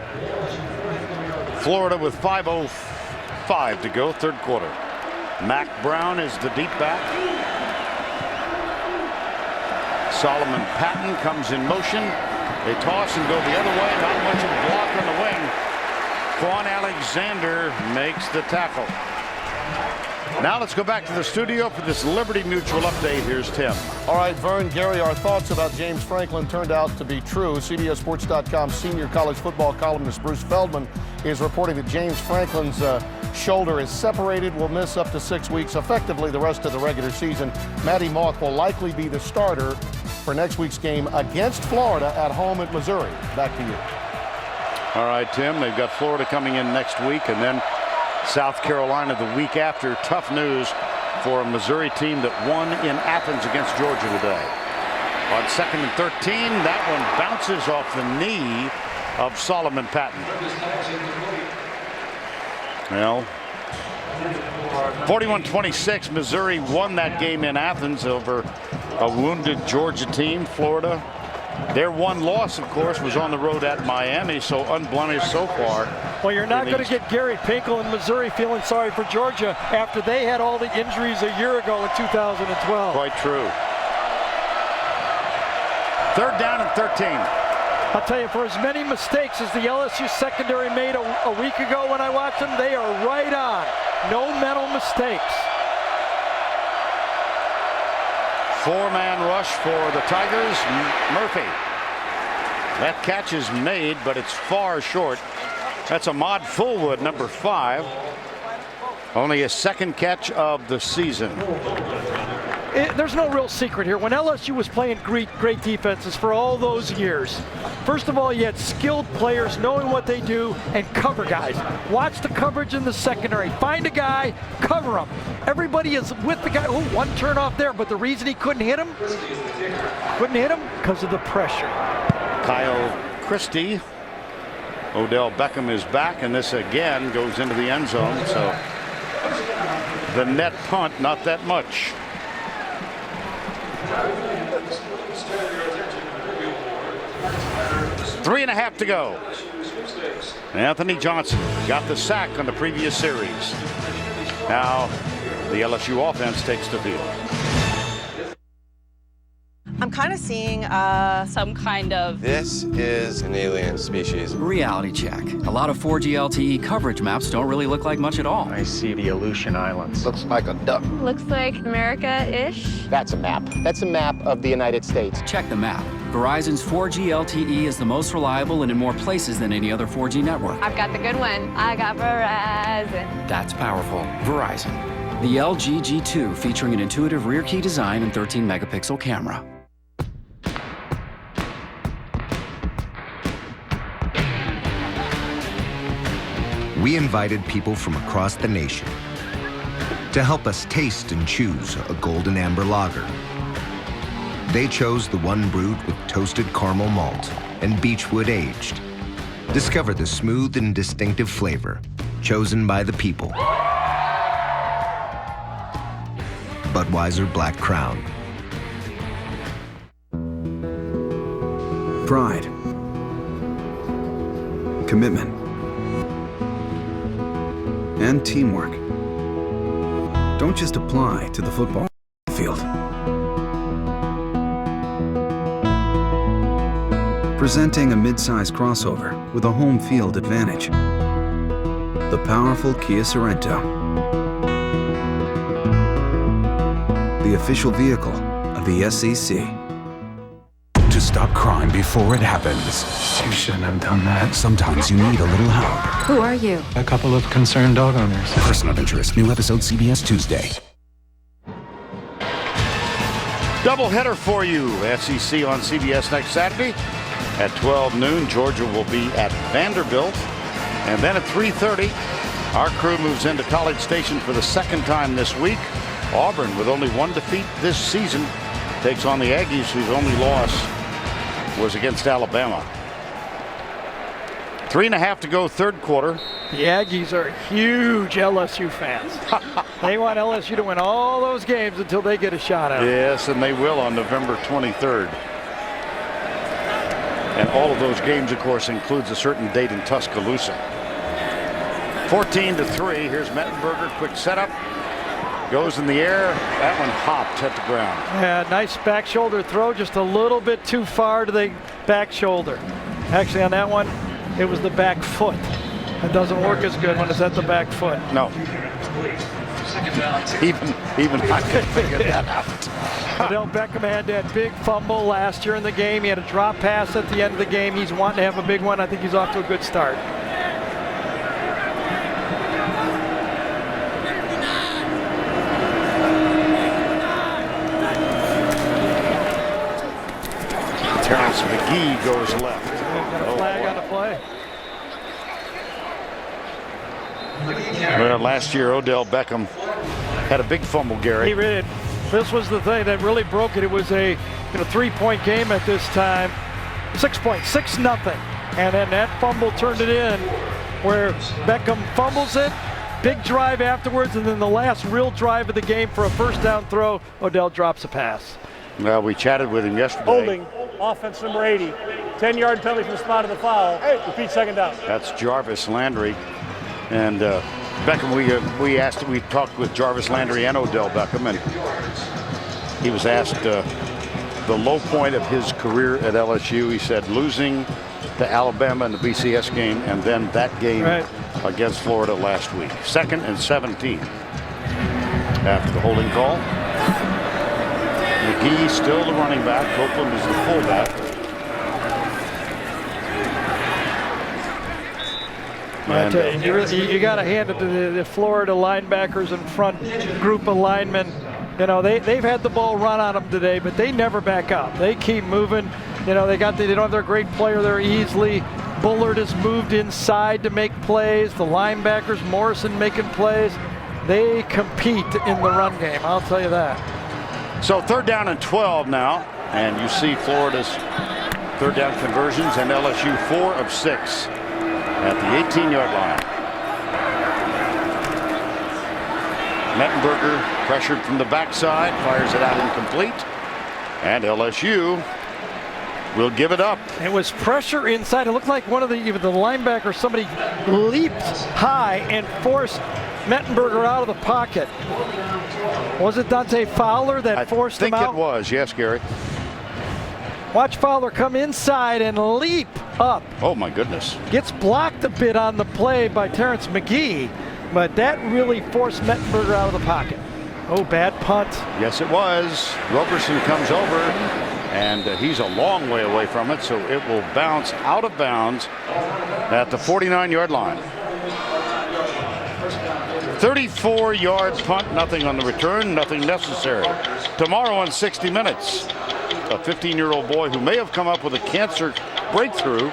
Florida with 5:05 to go, third quarter. Mac Brown is the deep back. Solomon Patton comes in motion. They toss and go the other way. Not much of a block on the wing. Quan Alexander makes the tackle. Now let's go back to the studio for this Liberty Mutual update. Here's Tim.
All right, Vern, Gary, our thoughts about James Franklin turned out to be true. CBSSports.com senior college football columnist Bruce Feldman is reporting that James Franklin's shoulder is separated, will miss up to 6 weeks, effectively the rest of the regular season. Matty Mock will likely be the starter for next week's game against Florida at home at Missouri. Back to you.
All right, Tim, they've got Florida coming in next week, and then South Carolina the week after. Tough news for a Missouri team that won in Athens against Georgia today. On 2nd and 13, that one bounces off the knee of Solomon Patton. Well, 41-26, Missouri won that game in Athens over a wounded Georgia team. Florida, their one loss, of course, was on the road at Miami, so unblemished so far.
Well, you're not going to get Gary Pinkel in Missouri feeling sorry for Georgia after they had all the injuries a year ago in 2012.
Quite true. 3rd down and 13.
I'll tell you, for as many mistakes as the LSU secondary made a week ago when I watched them, they are right on. No mental mistakes.
4-man rush for the Tigers. Murphy. That catch is made, but it's far short. That's Ahmad Fullwood, number 5. Only his 2nd catch of the season.
There's no real secret here. When LSU was playing great defenses for all those years, first of all, you had skilled players knowing what they do and cover guys. Watch the coverage in the secondary. Find a guy, cover him. Everybody is with the guy. Oh, one turn off there, but the reason he couldn't hit him because of the pressure.
Kyle Christie. Odell Beckham is back, and this again goes into the end zone. So the net punt, not that much. Three and a half to go. Anthony Johnson got the sack on the previous series. Now the LSU offense takes the field.
I'm kind of seeing some kind of...
This is an alien species.
Reality check. A lot of 4G LTE coverage maps don't really look like much at all.
I see the Aleutian Islands.
Looks like a duck.
Looks like America-ish.
That's a map. That's a map of the United States.
Check the map. Verizon's 4G LTE is the most reliable and in more places than any other 4G network.
I've got the good one. I got Verizon.
That's powerful. Verizon. The LG G2 featuring an intuitive rear key design and 13-megapixel camera.
We invited people from across the nation to help us taste and choose a golden amber lager. They chose the one brewed with toasted caramel malt and beechwood aged. Discover the smooth and distinctive flavor chosen by the people. Budweiser Black Crown.
Pride. Commitment. And teamwork don't just apply to the football field. Presenting a mid-size crossover with a home field advantage. The powerful Kia Sorento. The official vehicle of the SEC.
To stop crime before it happens.
You shouldn't have done that.
Sometimes you need a little help.
Who are you?
A couple of concerned dog owners.
Person of interest. New episode CBS Tuesday.
Doubleheader for you. SEC on CBS next Saturday at 12 noon. Georgia will be at Vanderbilt. And then at 3:30, our crew moves into College Station for the 2nd time this week. Auburn, with only 1 defeat this season, takes on the Aggies, whose only loss was against Alabama. 3.5 to go, 3rd quarter.
The Aggies are huge LSU fans. They want LSU to win all those games until they get a shot at it.
Yes, and they will on November 23rd. And all of those games, of course, includes a certain date in Tuscaloosa. 14-3. Here's Mettenberger. Quick setup. Goes in the air. That one hopped at the ground.
Yeah, nice back shoulder throw, just a little bit too far to the back shoulder. Actually, on that one, it was the back foot. It doesn't work as good when it's at the back foot.
No. Even I could figure that out.
Odell Beckham had that big fumble last year in the game. He had a drop pass at the end of the game. He's wanting to have a big one. I think he's off to a good start.
Terrence McGee goes left.
Got a flag on the play.
Well, last year Odell Beckham had a big fumble, Gary.
He really did. This was the thing that really broke it. It was a 3-point game at this time. 6 points, 6-0. And then that fumble turned it in where Beckham fumbles it. Big drive afterwards, and then the last real drive of the game for a first down throw, Odell drops a pass.
Well, we chatted with him yesterday.
Holding, offense number 80. 10-yard penalty from the spot of the foul. Repeat second down.
That's Jarvis Landry. And Beckham, we talked with Jarvis Landry and Odell Beckham, and he was asked the low point of his career at LSU. He said losing to Alabama in the BCS game, and then that game against Florida last week. 2nd and 17 after the holding call. McGee still the running back. Copeland is the fullback.
And, you got to hand it to the Florida linebackers and front group of linemen. You know, they've had the ball run on them today, but they never back up. They keep moving. You know, they don't have their great player there easily. Bullard has moved inside to make plays. The linebackers, Morrison making plays. They compete in the run game, I'll tell you that.
So 3rd down and 12 now, and you see Florida's 3rd down conversions, and LSU 4 of 6 at the 18-yard line. Mettenberger pressured from the backside, fires it out incomplete, and LSU will give it up.
It was pressure inside. It looked like one of the linebackers, somebody leaped high and forced Mettenberger out of the pocket. Was it Dante Fowler that forced him out?
I think it was, yes, Gary.
Watch Fowler come inside and leap up.
Oh, my goodness.
Gets blocked a bit on the play by Terrence McGee, but that really forced Mettenberger out of the pocket. Oh, bad punt.
Yes, it was. Roberson comes over, and he's a long way away from it, so it will bounce out of bounds at the 49-yard line. 34-yard punt, nothing on the return, nothing necessary. Tomorrow on 60 Minutes, a 15-year-old boy who may have come up with a cancer breakthrough,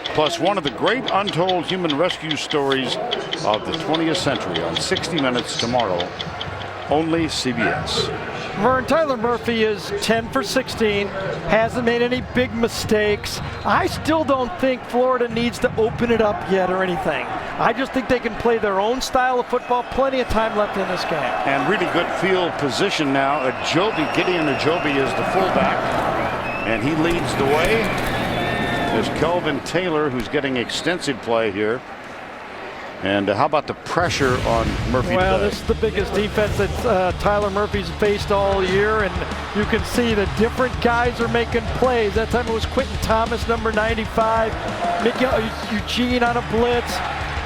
plus one of the great untold human rescue stories of the 20th century on 60 Minutes tomorrow, only CBS.
Vern, Tyler Murphy is 10 for 16, hasn't made any big mistakes. I still don't think Florida needs to open it up yet or anything. I just think they can play their own style of football. Plenty of time left in this game.
And really good field position now. Gideon Ajobi is the fullback, and he leads the way. There's Kelvin Taylor, who's getting extensive play here. And how about the pressure on Murphy
Well,
today?
this is the biggest defense that Tyler Murphy's faced all year, and you can see the different guys are making plays. That time it was Quentin Thomas, number 95, Miguel Eugene on a blitz,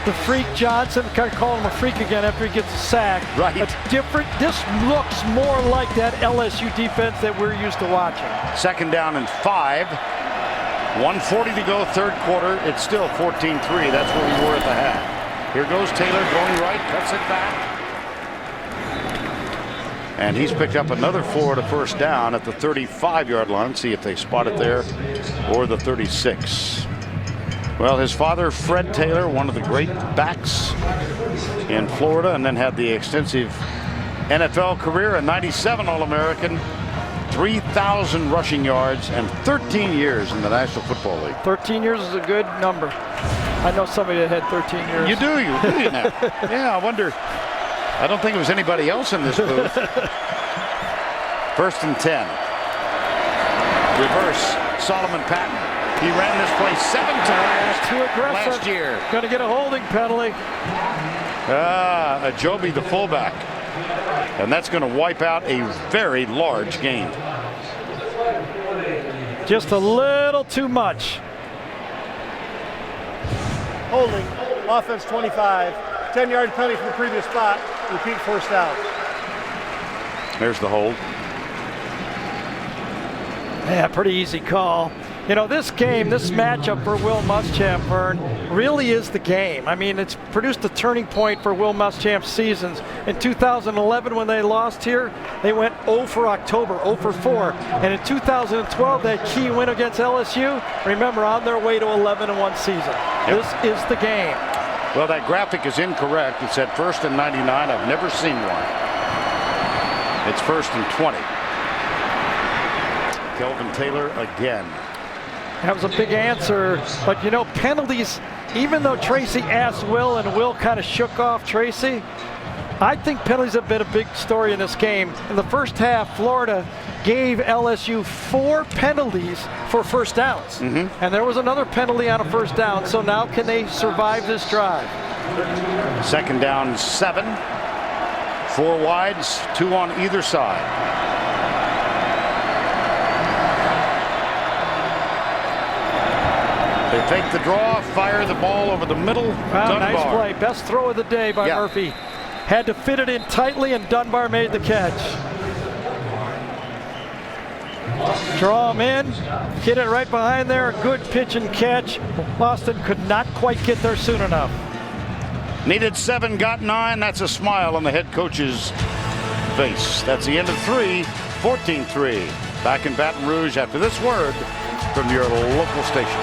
the Freak Johnson, kind of calling him a freak again after he gets a sack.
Right.
This looks more like that LSU defense that we're used to watching.
2nd down and 5. 1:40 to go, 3rd quarter. It's still 14-3. That's where we were at the half. Here goes Taylor going right, cuts it back. And he's picked up another Florida first down at the 35-yard line. See if they spot it there or the 36. Well, his father, Fred Taylor, one of the great backs in Florida, and then had the extensive NFL career, a 97 All-American, 3,000 rushing yards, and 13 years in the National Football League.
13 years is a good number. I know somebody that had 13 years.
You do now. Yeah, I wonder. I don't think it was anybody else in this booth. 1st and 10. Reverse, Solomon Patton. He ran this play 7 times
too aggressive
last year.
Going to get a holding penalty.
Ajobi, the fullback. And that's going to wipe out a very large gain.
Just a little too much.
Holding, offense 25, 10-yard penalty from the previous spot, repeat first down.
There's the hold.
Yeah, pretty easy call. You know, this game, this matchup for Will Muschamp, Vern, really is the game. I mean, it's produced a turning point for Will Muschamp's seasons. In 2011, when they lost here, they went 0 for October, 0 for 4. And in 2012, that key win against LSU, remember, on their way to 11-1 season. Yep. This is the game.
Well, that graphic is incorrect. It said 1st and 99. I've never seen one. It's 1st and 20. Kelvin Taylor again.
That was a big answer, but you know, penalties, even though Tracy asked Will and Will kind of shook off Tracy, I think penalties have been a big story in this game. In the first half, Florida gave LSU 4 penalties for first downs. And there was another penalty on a first down, so now can they survive this drive?
2nd down, 7. 4 wides, 2 on either side. They take the draw, fire the ball over the middle.
Wow, nice play. Best throw of the day by Murphy. Had to fit it in tightly, and Dunbar made the catch. Draw him in, hit it right behind there. Good pitch and catch. Boston could not quite get there soon enough.
Needed 7, got 9. That's a smile on the head coach's face. That's the end of 3, 14-3. Back in Baton Rouge after this word from your local station.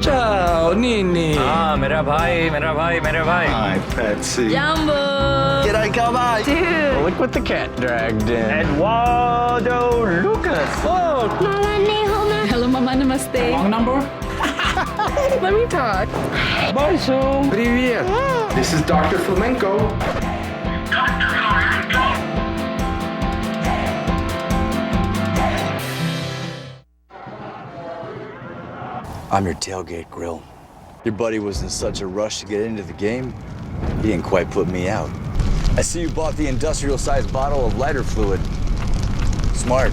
Ciao, Nini. मेरा भाई. Hi, Patsy.
Jumbo.
G'day, Cowboy.
Dude.
Well, look what the cat dragged in.
Eduardo
Lucas.
Oh. Hello, Mama. Namaste.
Wrong number?
Let me talk.
Bye, soon. Привет. This is Dr. Flamenco.
I'm your tailgate grill. Your buddy was in such a rush to get into the game, he didn't quite put me out. I see you bought the industrial-sized bottle of lighter fluid. Smart.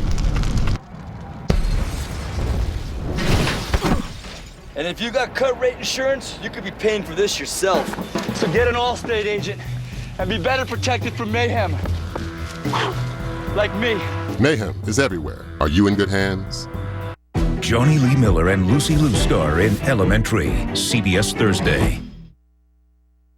And if you got cut rate insurance, you could be paying for this yourself. So get an Allstate agent and be better protected from mayhem. Like me.
Mayhem is everywhere. Are you in good hands?
Joni Lee Miller and Lucy Liu star in Elementary, CBS Thursday.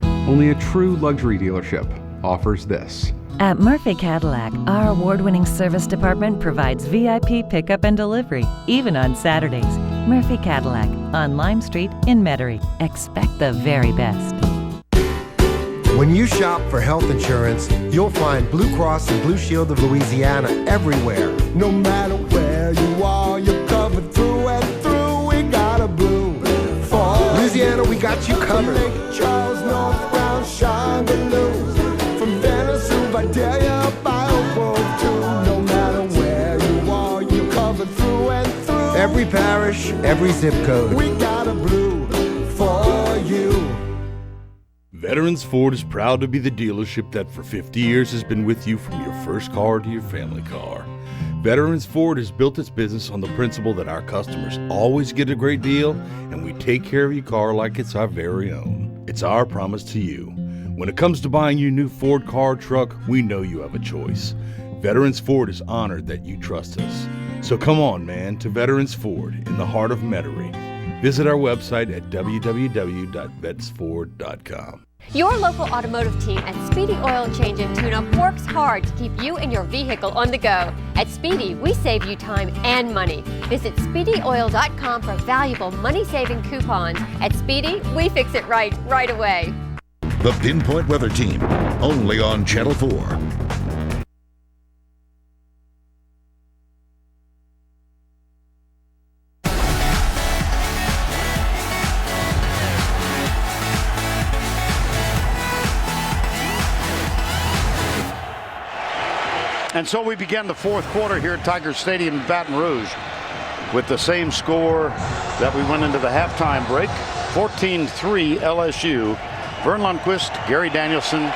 Only a true luxury dealership offers this.
At Murphy Cadillac, our award-winning service department provides VIP pickup and delivery, even on Saturdays. Murphy Cadillac, on Lime Street in Metairie. Expect the very best.
When you shop for health insurance, you'll find Blue Cross and Blue Shield of Louisiana everywhere. No matter where you are, you're covered through and through. We got a blue. For Louisiana, we got you covered. Lake Charles, North Brown, Changaloo. From Venice to Vidalia, BioGrove too. No matter where you are, you're covered through and through. Every parish, every zip code. We got a blue for you.
Veterans Ford is proud to be the dealership that for 50 years has been with you from your first car to your family car. Veterans Ford has built its business on the principle that our customers always get a great deal and we take care of your car like it's our very own. It's our promise to you. When it comes to buying your new Ford car or truck, we know you have a choice. Veterans Ford is honored that you trust us. So come on, man, to Veterans Ford in the heart of Metairie. Visit our website at www.vetsford.com.
Your local automotive team at Speedy Oil Change and Tune-Up works hard to keep you and your vehicle on the go. At Speedy, we save you time and money. Visit SpeedyOil.com for valuable money-saving coupons. At Speedy, we fix it right away.
The Pinpoint Weather Team, only on Channel 4.
And so we began the fourth quarter here at Tiger Stadium in Baton Rouge. with the same score that we went into the halftime break. 14-3 LSU. Vern Lundquist, Gary Danielson,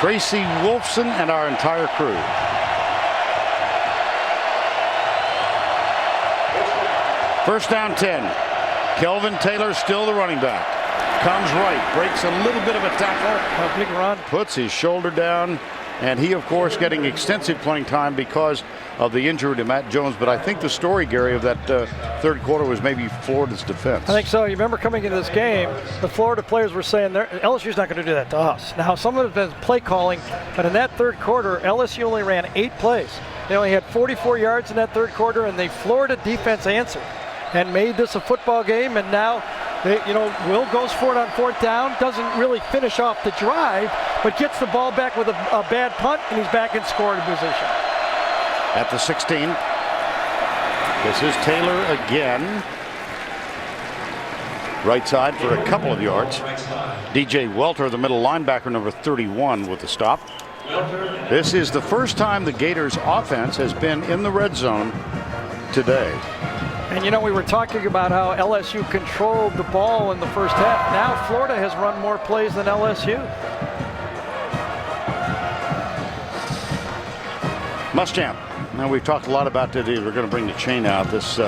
Tracy Wolfson, and our entire crew. First down 10. Kelvin Taylor still the running back. Comes right, breaks a little bit of a tackle.
A big run.
Puts his shoulder down, and he, of course, getting extensive playing time because of the injury to Matt Jones. But I think the story, Gary, of that third quarter was maybe Florida's defense.
I think so. You remember coming into this game, the Florida players were saying LSU's not going to do that to us. Now, some of it has been play calling, but in that third quarter, LSU only ran 8 plays. They only had 44 yards in that third quarter, and the Florida defense answered and made this a football game. And now, Will goes for it on fourth down, doesn't really finish off the drive, but gets the ball back with a bad punt, and he's back in scoring position.
At the 16, this is Taylor again. Right side for a couple of yards. DJ Welter, the middle linebacker, number 31, with the stop. This is the first time the Gators offense has been in the red zone today.
And we were talking about how LSU controlled the ball in the first half. Now Florida has run more plays than LSU.
Muschamp. Now we've talked a lot about today. We're going to bring the chain out. This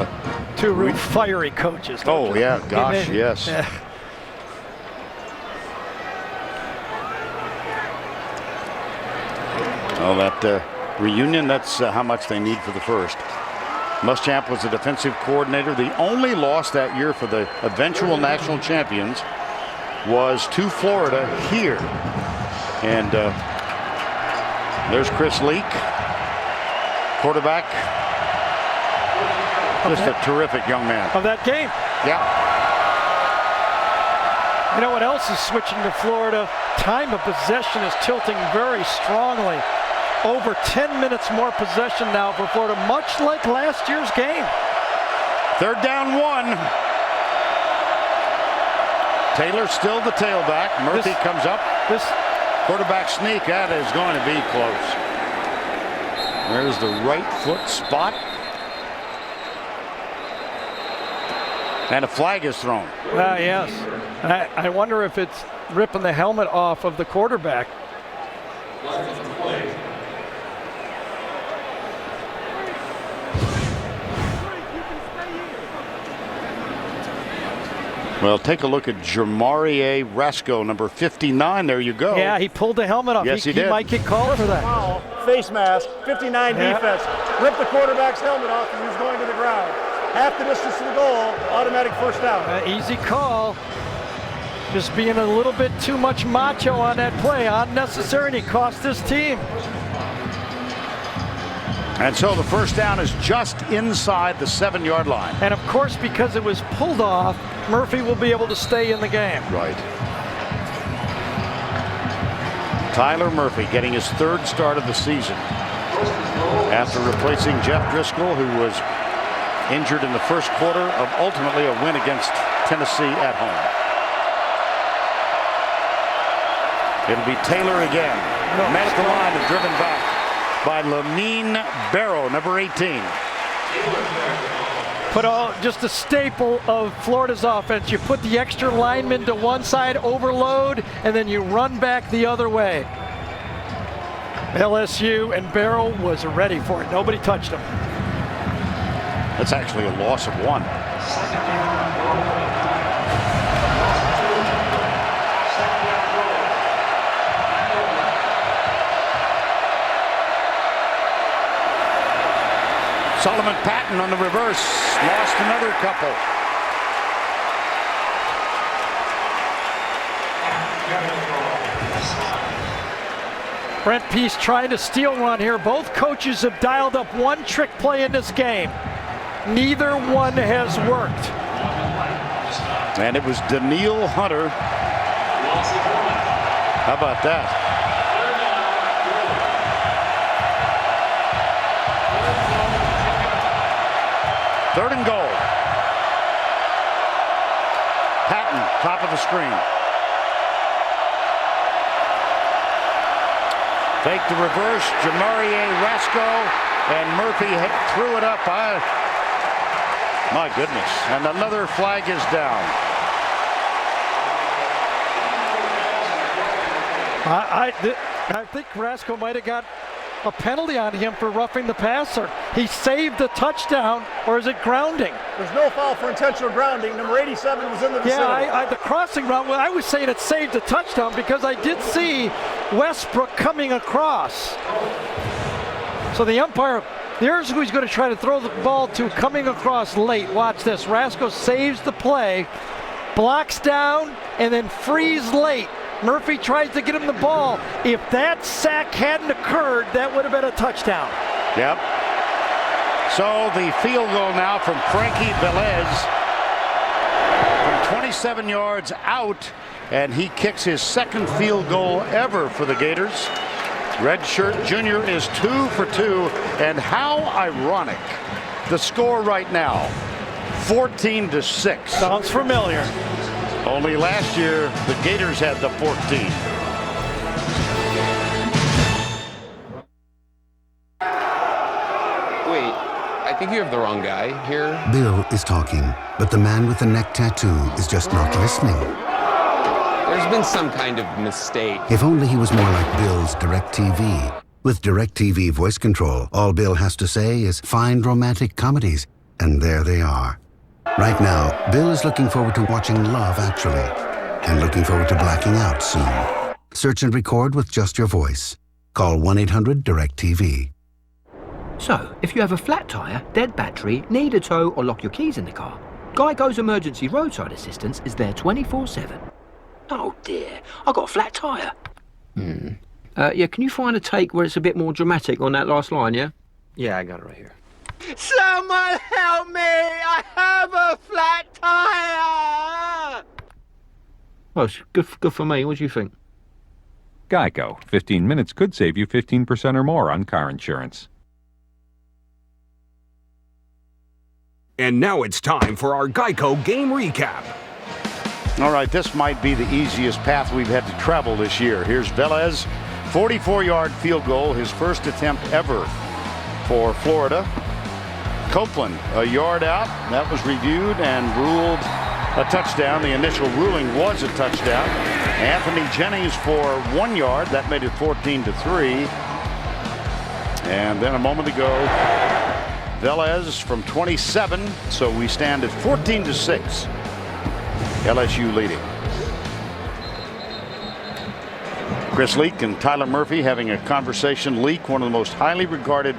two real fiery coaches.
Oh yeah, gosh, yes.
Yeah.
Oh, that reunion. That's how much they need for the first. Muschamp was the defensive coordinator. The only loss that year for the eventual national champions was to Florida here. And there's Chris Leak, quarterback. Just a terrific young man.
Of that game.
Yeah.
You know what else is switching to Florida? Time of possession is tilting very strongly. Over 10 minutes more possession now for Florida, much like last year's game.
Third down 1. Taylor still the tailback. Murphy comes up.
This
quarterback sneak, that is going to be close. There's the right foot spot. And a flag is thrown.
Yes. I wonder if it's ripping the helmet off of the quarterback.
Well, take a look at Jermarie Rasco, number 59. There you go.
Yeah, he pulled the helmet off.
Yes, he did.
He might get called for that.
Foul, face mask, 59 defense. Ripped the quarterback's helmet off and he was going to the ground. Half the distance to the goal, automatic first down.
Easy call. Just being a little bit too much macho on that play. Unnecessary, and he cost his team.
And so the first down is just inside the 7-yard line.
And of course, because it was pulled off, Murphy will be able to stay in the game.
Right. Tyler Murphy getting his third start of the season after replacing Jeff Driscoll, who was injured in the first quarter of ultimately a win against Tennessee at home. It'll be Taylor again. Man at the line and driven back by Lamine Barrow, number 18.
Just a staple of Florida's offense. You put the extra lineman to one side, overload, and then you run back the other way. LSU and Barrow was ready for it. Nobody touched him.
That's actually a loss of 1. Solomon Patton on the reverse. Lost another couple.
Brent Peace trying to steal one here. Both coaches have dialed up one trick play in this game. Neither one has worked.
And it was Daniil Hunter. How about that? Third and goal. Patton, top of the screen. Fake the reverse. Jermarie Rasco and Murphy threw it up. My goodness. And another flag is down.
I think Carrasco might have got a penalty on him for roughing the passer. He saved the touchdown, or is it grounding?
There's no foul for intentional grounding. Number 87 was in the vicinity.
Yeah, the crossing route, well, I was saying it saved the touchdown because I did see Westbrook coming across. So the umpire, there's who he's going to try to throw the ball to, coming across late. Watch this. Rasco saves the play, blocks down, and then frees late. Murphy tries to get him the ball. If that sack hadn't occurred, that would have been a touchdown.
Yep. So the field goal now from Frankie Velez from 27 yards out, and he kicks his second field goal ever for the Gators. Redshirt junior is 2 for 2, and how ironic. The score right now, 14-6.
Sounds familiar.
Only last year, the Gators had the 14.
Wait, I think you have the wrong guy here.
Bill is talking, but the man with the neck tattoo is just not listening.
There's been some kind of mistake.
If only he was more like Bill's DirecTV. With DirecTV voice control, all Bill has to say is find romantic comedies, and there they are. Right now, Bill is looking forward to watching Love Actually, and looking forward to blacking out soon. Search and record with just your voice. Call 1-800-DIRECTV.
So, if you have a flat tyre, dead battery, need a tow, or lock your keys in the car, Geico's emergency roadside assistance is there 24/7. Oh dear, I got a flat tyre. Yeah, can you find a take where it's a bit more dramatic on that last line, yeah? Yeah, I got it right here.
Someone help me! I have a flat tire!
Oh, it's good for me. What do you think?
Geico. 15 minutes could save you 15% or more on car insurance.
And now it's time for our Geico game recap.
All right, this might be the easiest path we've had to travel this year. Here's Velez, 44-yard field goal, his first attempt ever for Florida. Copeland, a yard out. That was reviewed and ruled a touchdown. The initial ruling was a touchdown. Anthony Jennings for 1 yard. That made it 14-3. And then a moment ago, Velez from 27. So we stand at 14-6. LSU leading. Chris Leak and Tyler Murphy having a conversation. Leak, one of the most highly regarded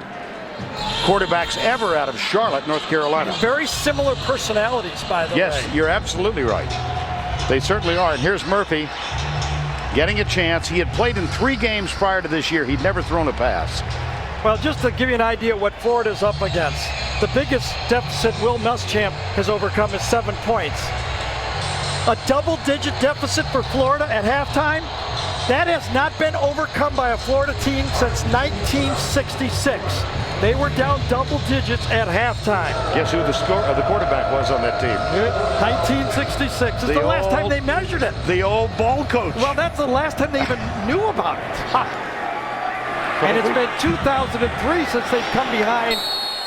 quarterbacks ever out of Charlotte, North Carolina.
Very similar personalities, by the way.
Yes, you're absolutely right. They certainly are. And here's Murphy getting a chance. He had played in 3 games prior to this year. He'd never thrown a pass.
Well, just to give you an idea what Florida's up against, the biggest deficit Will Muschamp has overcome is 7 points. A double-digit deficit for Florida at halftime, that has not been overcome by a Florida team since 1966. They were down double digits at halftime.
Guess who the quarterback was on that team?
1966 is the last time they measured it.
The old ball coach.
Well, that's the last time they even knew about it. And it's been 2003 since they've come behind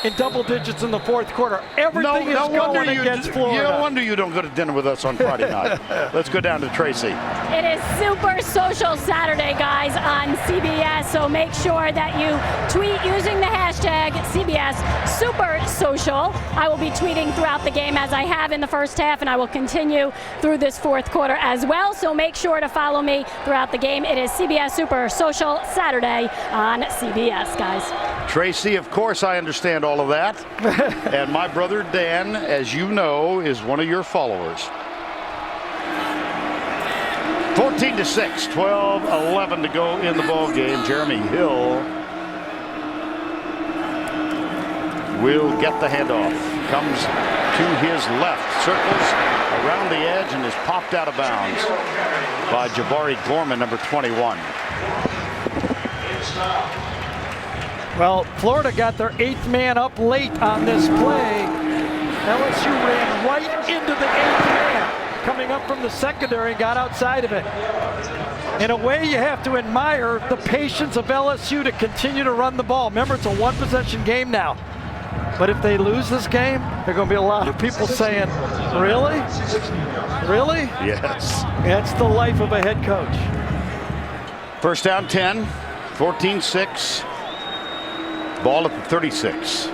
in double digits in the fourth quarter. Everything is going against Florida.
No wonder you don't go to dinner with us on Friday night. Let's go down to Tracy.
It is Super Social Saturday, guys, on CBS. So make sure that you tweet using the hashtag CBS Super Social. I will be tweeting throughout the game as I have in the first half, and I will continue through this fourth quarter as well. So make sure to follow me throughout the game. It is CBS Super Social Saturday on CBS, guys.
Tracy, of course, I understand all of that. And my brother Dan, as you know, is one of your followers. 14-6, 12-11 to go in the ball game. Jeremy Hill will get the handoff. Comes to his left, circles around the edge, and is popped out of bounds by Jabari Gorman, number 21.
Well, Florida got their 8th man up late on this play. LSU ran right into the 8th man, coming up from the secondary and got outside of it. In a way, you have to admire the patience of LSU to continue to run the ball. Remember, it's a 1-possession game now. But if they lose this game, there are going to be a lot of people saying, really? Really?
Yes.
That's the life of a head coach.
First down 10, 14-6. Ball at the 36.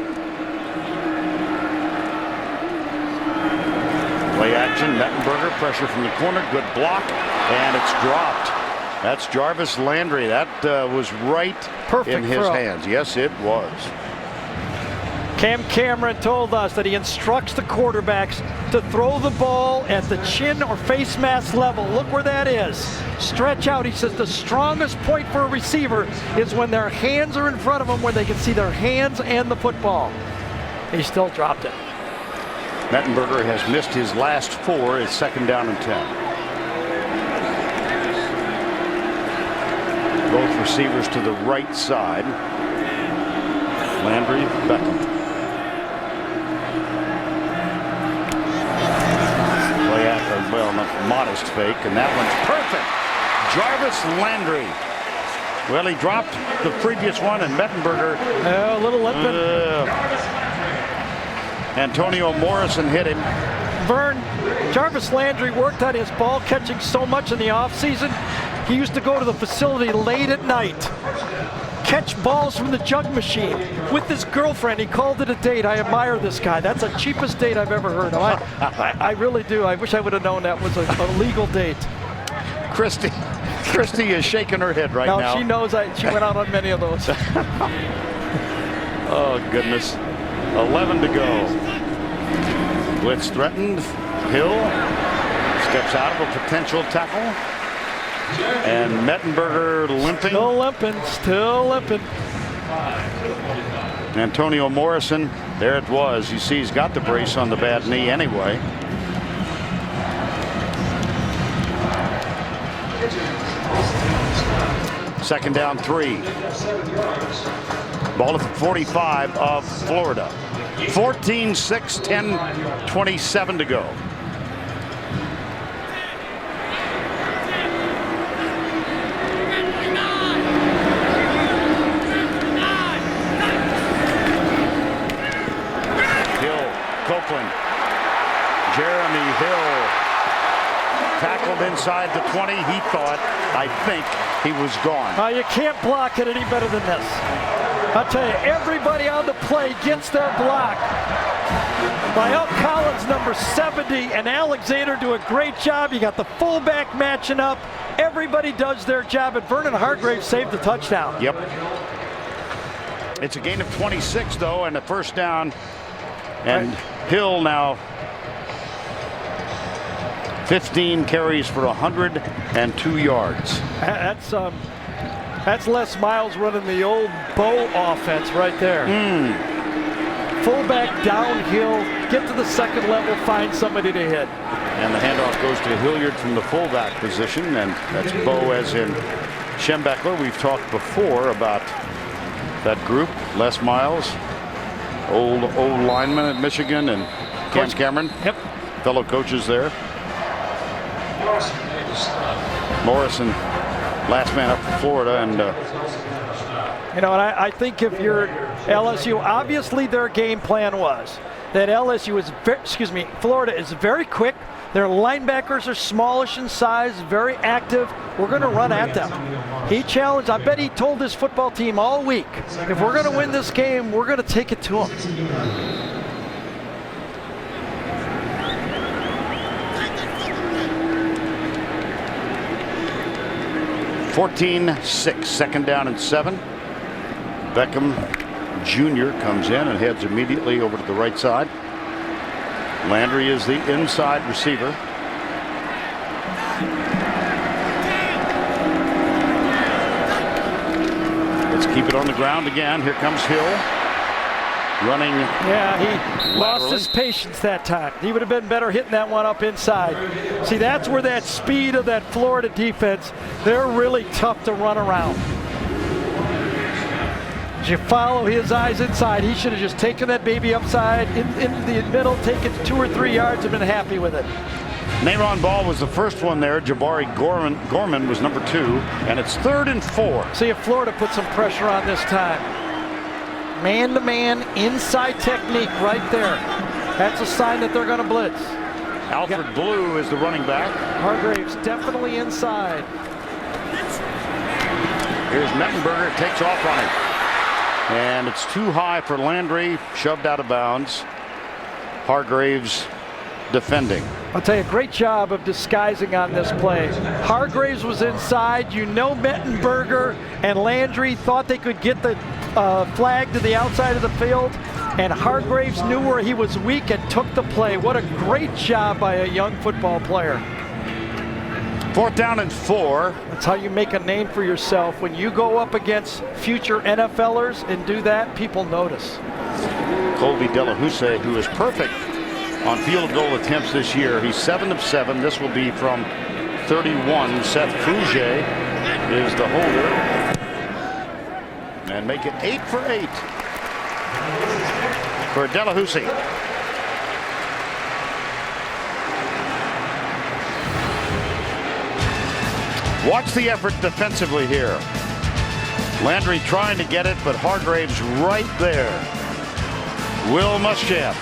Play action, Mettenberger, pressure from the corner, good block, and it's dropped. That's Jarvis Landry. That was right in his hands. Yes, it was.
Cam Cameron told us that he instructs the quarterbacks to throw the ball at the chin or face mask level. Look where that is. Stretch out. He says the strongest point for a receiver is when their hands are in front of them, where they can see their hands and the football. He still dropped it.
Mettenberger has missed his last 4. It's second down and 10. Both receivers to the right side. Landry, Beckham. Well, a modest fake, and that one's perfect. Jarvis Landry. Well, he dropped the previous one, and Mettenberger.
A little limping.
Antonio Morrison hit him.
Vern, Jarvis Landry worked on his ball catching so much in the offseason. He used to go to the facility late at night, catch balls from the jug machine with his girlfriend. He called it a date. I admire this guy. That's the cheapest date I've ever heard of. I really do. I wish I would have known that was a legal date.
Christy is shaking her head right now.
She knows she went out on many of those.
Oh, goodness. 11 to go. Blitz threatened. Hill steps out of a potential tackle. And Mettenberger limping.
Still limping.
Antonio Morrison, there it was. You see he's got the brace on the bad knee anyway. Second down 3. Ball at the 45 of Florida. 14-6, 10:27 to go. Jeremy Hill tackled inside the 20. He thought, I think, he was gone.
You can't block it any better than this. I'll tell you, everybody on the play gets their block. Lyle Collins, number 70, and Alexander do a great job. You got the fullback matching up. Everybody does their job, and Vernon Hargrave saved the touchdown.
Yep. It's a gain of 26, though, and a first down. And Hill now 15 carries for 102 yards.
That's Les Miles running the old Bo offense right there. Fullback downhill, get to the second level, find somebody to hit.
And the handoff goes to Hilliard from the fullback position, and that's Bo as in Schembechler. We've talked before about that group. Les Miles, old lineman at Michigan, and Cam Cameron, fellow coaches there. Morrison, last man up for Florida, and
and I think if you're LSU, obviously their game plan was that LSU is, Florida is very quick. Their linebackers are smallish in size, very active. We're going to run at them. He challenged, I bet he told his football team all week, if we're going to win this game, we're going to take it to them.
14-6, second down and 7. Beckham Jr. comes in and heads immediately over to the right side. Landry is the inside receiver. Let's keep it on the ground again. Here comes Hill. Running.
Yeah, he lost his patience that time. He would have been better hitting that one up inside. See, that's where that speed of that Florida defense, they're really tough to run around. As you follow his eyes inside, he should have just taken that baby upside, into the middle, taken 2 or 3 yards and been happy with it.
Nahron Ball was the first one there. Jabari Gorman was number 2, and it's 3rd and 4.
See if Florida put some pressure on this time. man-to-man inside technique right there. That's a sign that they're going to blitz.
Alfred Blue is the running back.
Hargraves definitely inside.
Here's Mettenberger, takes off running. And it's too high for Landry, shoved out of bounds. Hargraves defending.
I'll tell you, great job of disguising on this play. Hargraves was inside. You know Mettenberger and Landry thought they could get the flag to the outside of the field, and Hargraves knew where he was weak and took the play. What a great job by a young football player.
4th down and 4.
That's how you make a name for yourself. When you go up against future NFLers and do that, people notice.
Colby Delahousse, who is perfect on field goal attempts this year. He's 7 of 7. This will be from 31. Seth Fouge is the holder. And make it 8 for 8 for Delahousse. Watch the effort defensively here. Landry trying to get it, but Hargraves right there. Will Muschamp.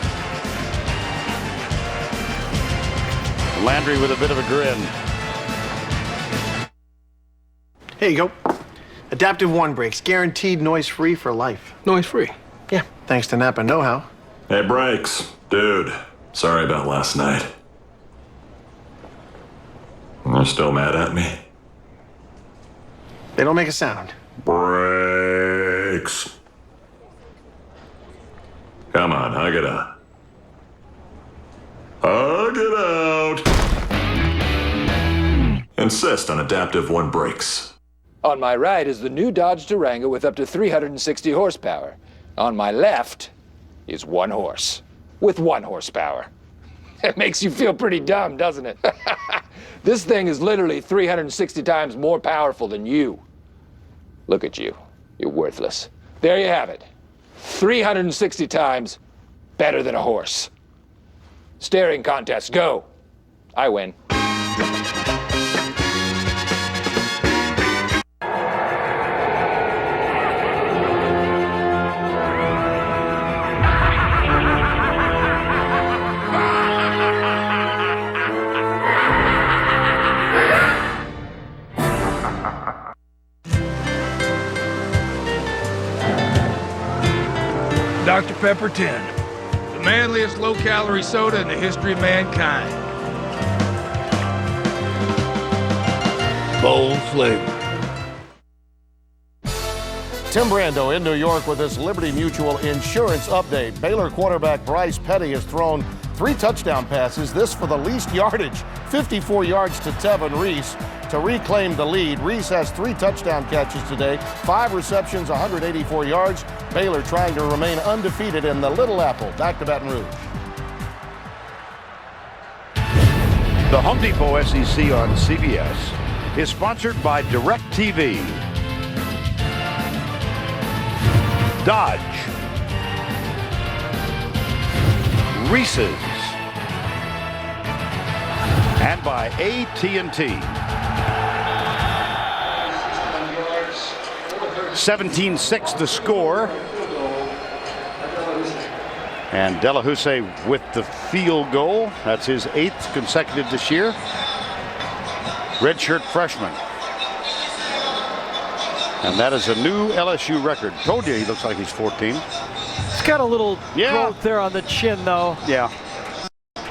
Landry with a bit of a grin.
Here you go. Adaptive One brakes, guaranteed noise-free for life.
Noise-free?
Yeah, thanks to Napa know-how.
Hey, Brakes. Dude, sorry about last night. You're still mad at me?
They don't make a sound.
Brakes. Come on, hug it out. Hug it out. Insist on Adaptive One brakes.
On my right is the new Dodge Durango with up to 360 horsepower. On my left is one horse with 1 horsepower. It makes you feel pretty dumb, doesn't it? This thing is literally 360 times more powerful than you. Look at you. You're worthless. There you have it. 360 times better than a horse. Staring contest, go. I win.
Dr. Pepper 10, the manliest low-calorie soda in the history of mankind. Bold flavor.
Tim Brando in New York with this Liberty Mutual insurance update. Baylor quarterback Bryce Petty has thrown 3 touchdown passes, this for the least yardage, 54 yards to Tevin Reese to reclaim the lead. Reese has 3 touchdown catches today, 5 receptions, 184 yards. Baylor trying to remain undefeated in the Little Apple. Back to Baton Rouge.
The Home Depot SEC on CBS is sponsored by DirecTV, Dodge, Reese's, and by AT&T. 17-6 the score. And Delahousse with the field goal. That's his 8th consecutive this year. Redshirt freshman. And that is a new LSU record. Told you he looks like he's 14.
He's got a little growth there on the chin, though.
Yeah.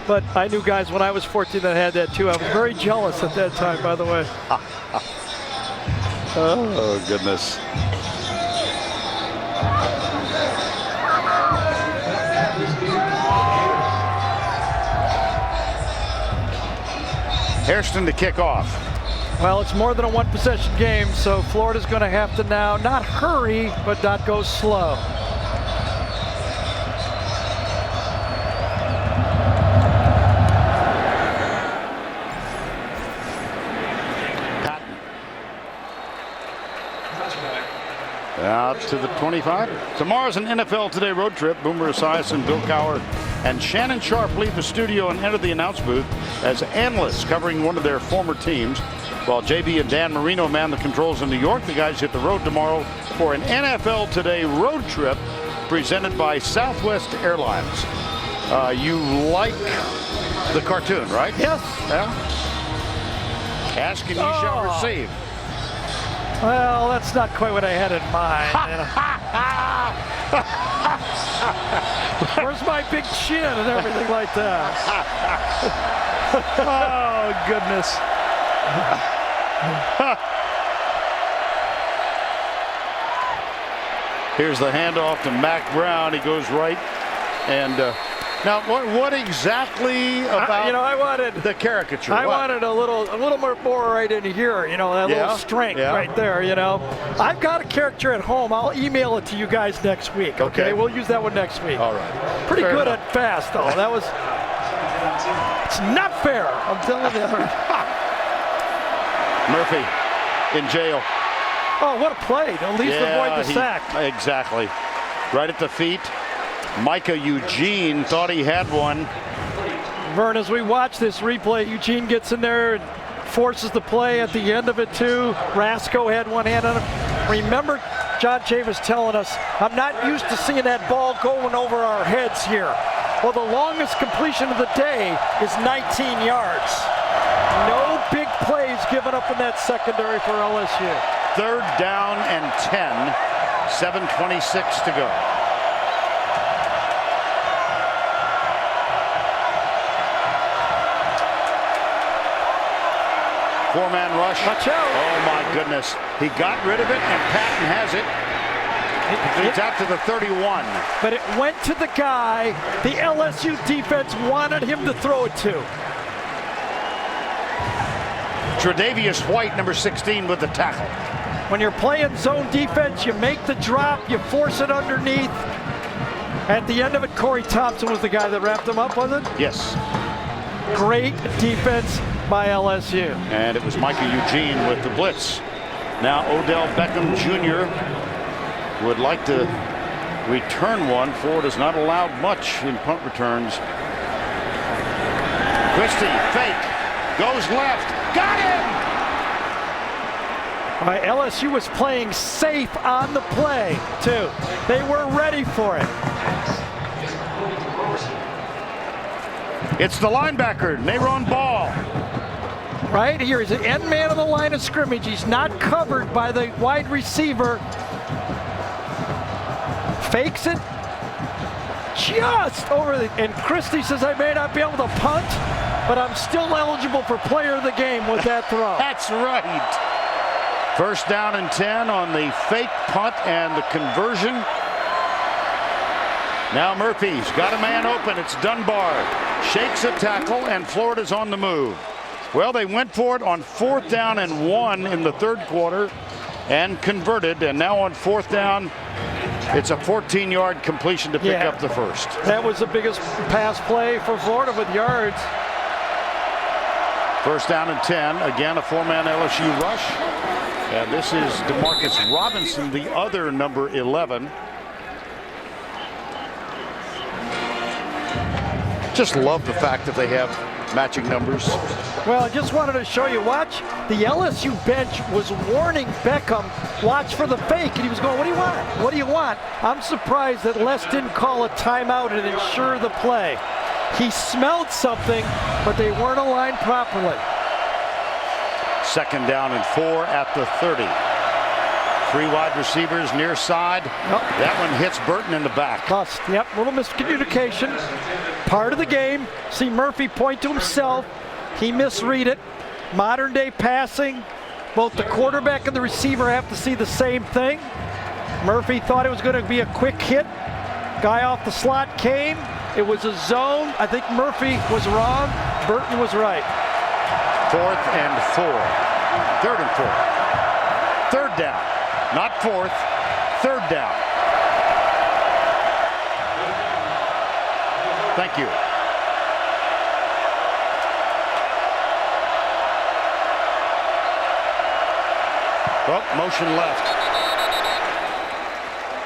But I knew guys when I was 14 that had that, too. I was very jealous at that time, by the way.
Oh, goodness. Hairston to kick off.
Well, it's more than a 1-possession game, so Florida's going to have to now not hurry, but not go slow.
Out to the 25. Tomorrow's an NFL Today road trip. Boomer Esiason, Bill Cowher, and Shannon Sharp leave the studio and enter the announce booth as analysts covering one of their former teams. While JB and Dan Marino man the controls in New York, the guys hit the road tomorrow for an NFL Today road trip presented by Southwest Airlines. You like the cartoon, right?
Yes.
Yeah. Ask and you shall receive.
Well, that's not quite what I had in mind. Where's my big chin and everything like that?
Oh, goodness.
Here's the handoff to Mac Brown. He goes right. And now, what exactly about
I wanted
the caricature?
I wanted a little more right in here. That little strength right there. I've got a caricature at home. I'll email it to you guys next week. Okay, we'll use that one next week.
All right.
Pretty good at fast though. That was. It's not fair. I'm telling you.
Murphy in jail.
Oh, what a play! At least avoid the sack.
Exactly. Right at the feet. Micah Eugene thought he had one.
Vern, as we watch this replay, Eugene gets in there and forces the play at the end of it too. Rasco had one hand on him. Remember, John Chavis telling us, I'm not used to seeing that ball going over our heads here. Well, the longest completion of the day is 19 yards. No big plays given up in that secondary for LSU.
3rd down and 10, 7:26 to go. Four-man rush.
Watch out.
Oh, my goodness. He got rid of it, and Patton has it. It's out to the 31.
But it went to the guy the LSU defense wanted him to throw it to.
Tre'Davious White, number 16, with the tackle.
When you're playing zone defense, you make the drop, you force it underneath. At the end of it, Corey Thompson was the guy that wrapped him up, was it?
Yes.
Great defense by LSU.
And it was Micah Eugene with the blitz. Now Odell Beckham Jr. would like to return one. Ford has not allowed much in punt returns. Christie, fake, goes left, got him!
All right, LSU was playing safe on the play, too. They were ready for it.
It's the linebacker, Nayron Ball.
Right here, he's an end man of the line of scrimmage. He's not covered by the wide receiver. Fakes it just over the, and Christie says, I may not be able to punt, but I'm still eligible for player of the game with that throw.
That's right. 1st down and 10 on the fake punt and the conversion. Now Murphy's got a man open. It's Dunbar. Shakes a tackle, and Florida's on the move. Well, they went for it on 4th down and 1 in the 3rd quarter and converted. And now on 4th down, it's a 14-yard completion to pick up the first.
That was the biggest pass play for Florida with yards.
1st down and 10. Again, a 4-man LSU rush. And this is DeMarcus Robinson, the other number 11. Just love the fact that they have matching numbers.
Well, I just wanted to show you, watch, the LSU bench was warning Beckham, watch for the fake, and he was going, what do you want? What do you want? I'm surprised that Les didn't call a timeout and ensure the play. He smelled something, but they weren't aligned properly.
2nd down and 4 at the 30. 3 wide receivers near side. That one hits Burton in the back.
Bust. Yep, little miscommunication. Part of the game. See Murphy point to himself. He misread it. Modern day passing. Both the quarterback and the receiver have to see the same thing. Murphy thought it was going to be a quick hit. Guy off the slot came. It was a zone. I think Murphy was wrong. Burton was right.
4th and 4. 3rd and 4. 3rd down. Not 4th. 3rd down. Thank you. Well, motion left.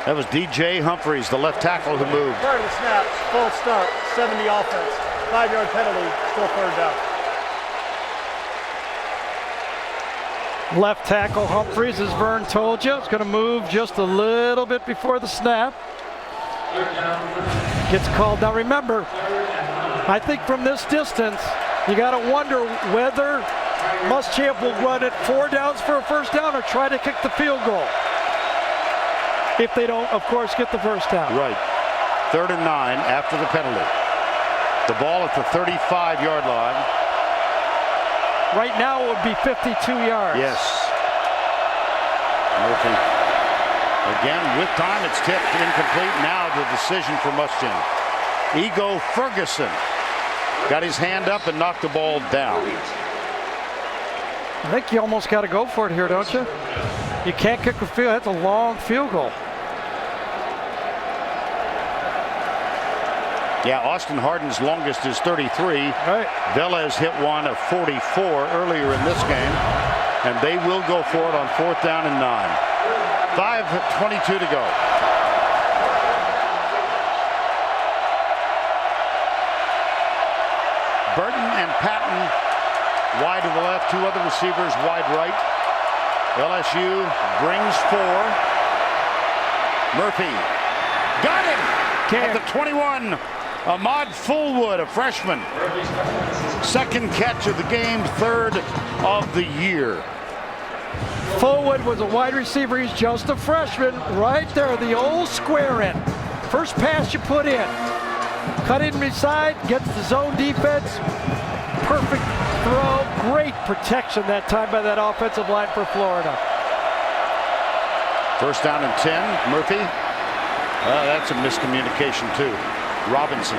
That was DJ Humphries, the left tackle, who moved.
Prior to the snap, full start, 70 offense, 5-yard penalty, still 3rd down.
Left tackle Humphries, as Vern told you, is going to move just a little bit before the snap. Gets called. Now remember, I think from this distance, you got to wonder whether Muschamp will run it 4 downs for a first down or try to kick the field goal. If they don't, of course, get the first down.
Right. 3rd and 9 after the penalty. The ball at the 35-yard line.
Right now it would be 52 yards.
Yes. Murphy. Again, with time, it's tipped incomplete. Now the decision for Muschamp. Ego Ferguson got his hand up and knocked the ball down.
I think you almost got to go for it here, don't you? You can't kick a field. That's a long field goal.
Yeah, Austin Hardin's longest is 33.
Right.
Velez hit one of 44 earlier in this game, and they will go for it on 4th down and 9. 5:22 to go. Burton and Patton wide to the left, 2 other receivers wide right. LSU brings 4. Murphy got him at the 21. Ahmad Fullwood, a freshman. 2nd catch of the game, 3rd of the year.
Fullwood was a wide receiver. He's just a freshman. Right there, the old square in. First pass you put in. Cut in beside, gets the zone defense. Perfect throw. Great protection that time by that offensive line for Florida.
1st down and 10. Murphy. That's a miscommunication too. Robinson.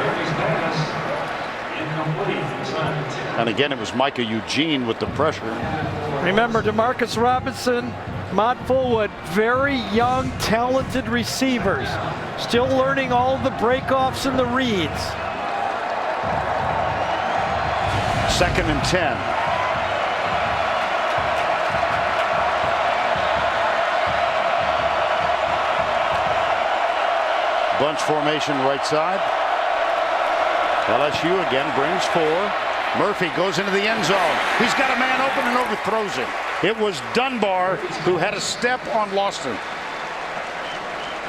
And again, it was Micah Eugene with the pressure.
Remember, DeMarcus Robinson, Ahmad Fullwood, very young, talented receivers. Still learning all of the breakoffs and the reads.
2nd and 10. Bunch formation right side. LSU again brings 4. Murphy goes into the end zone. He's got a man open and overthrows him. It was Dunbar who had a step on Lawson.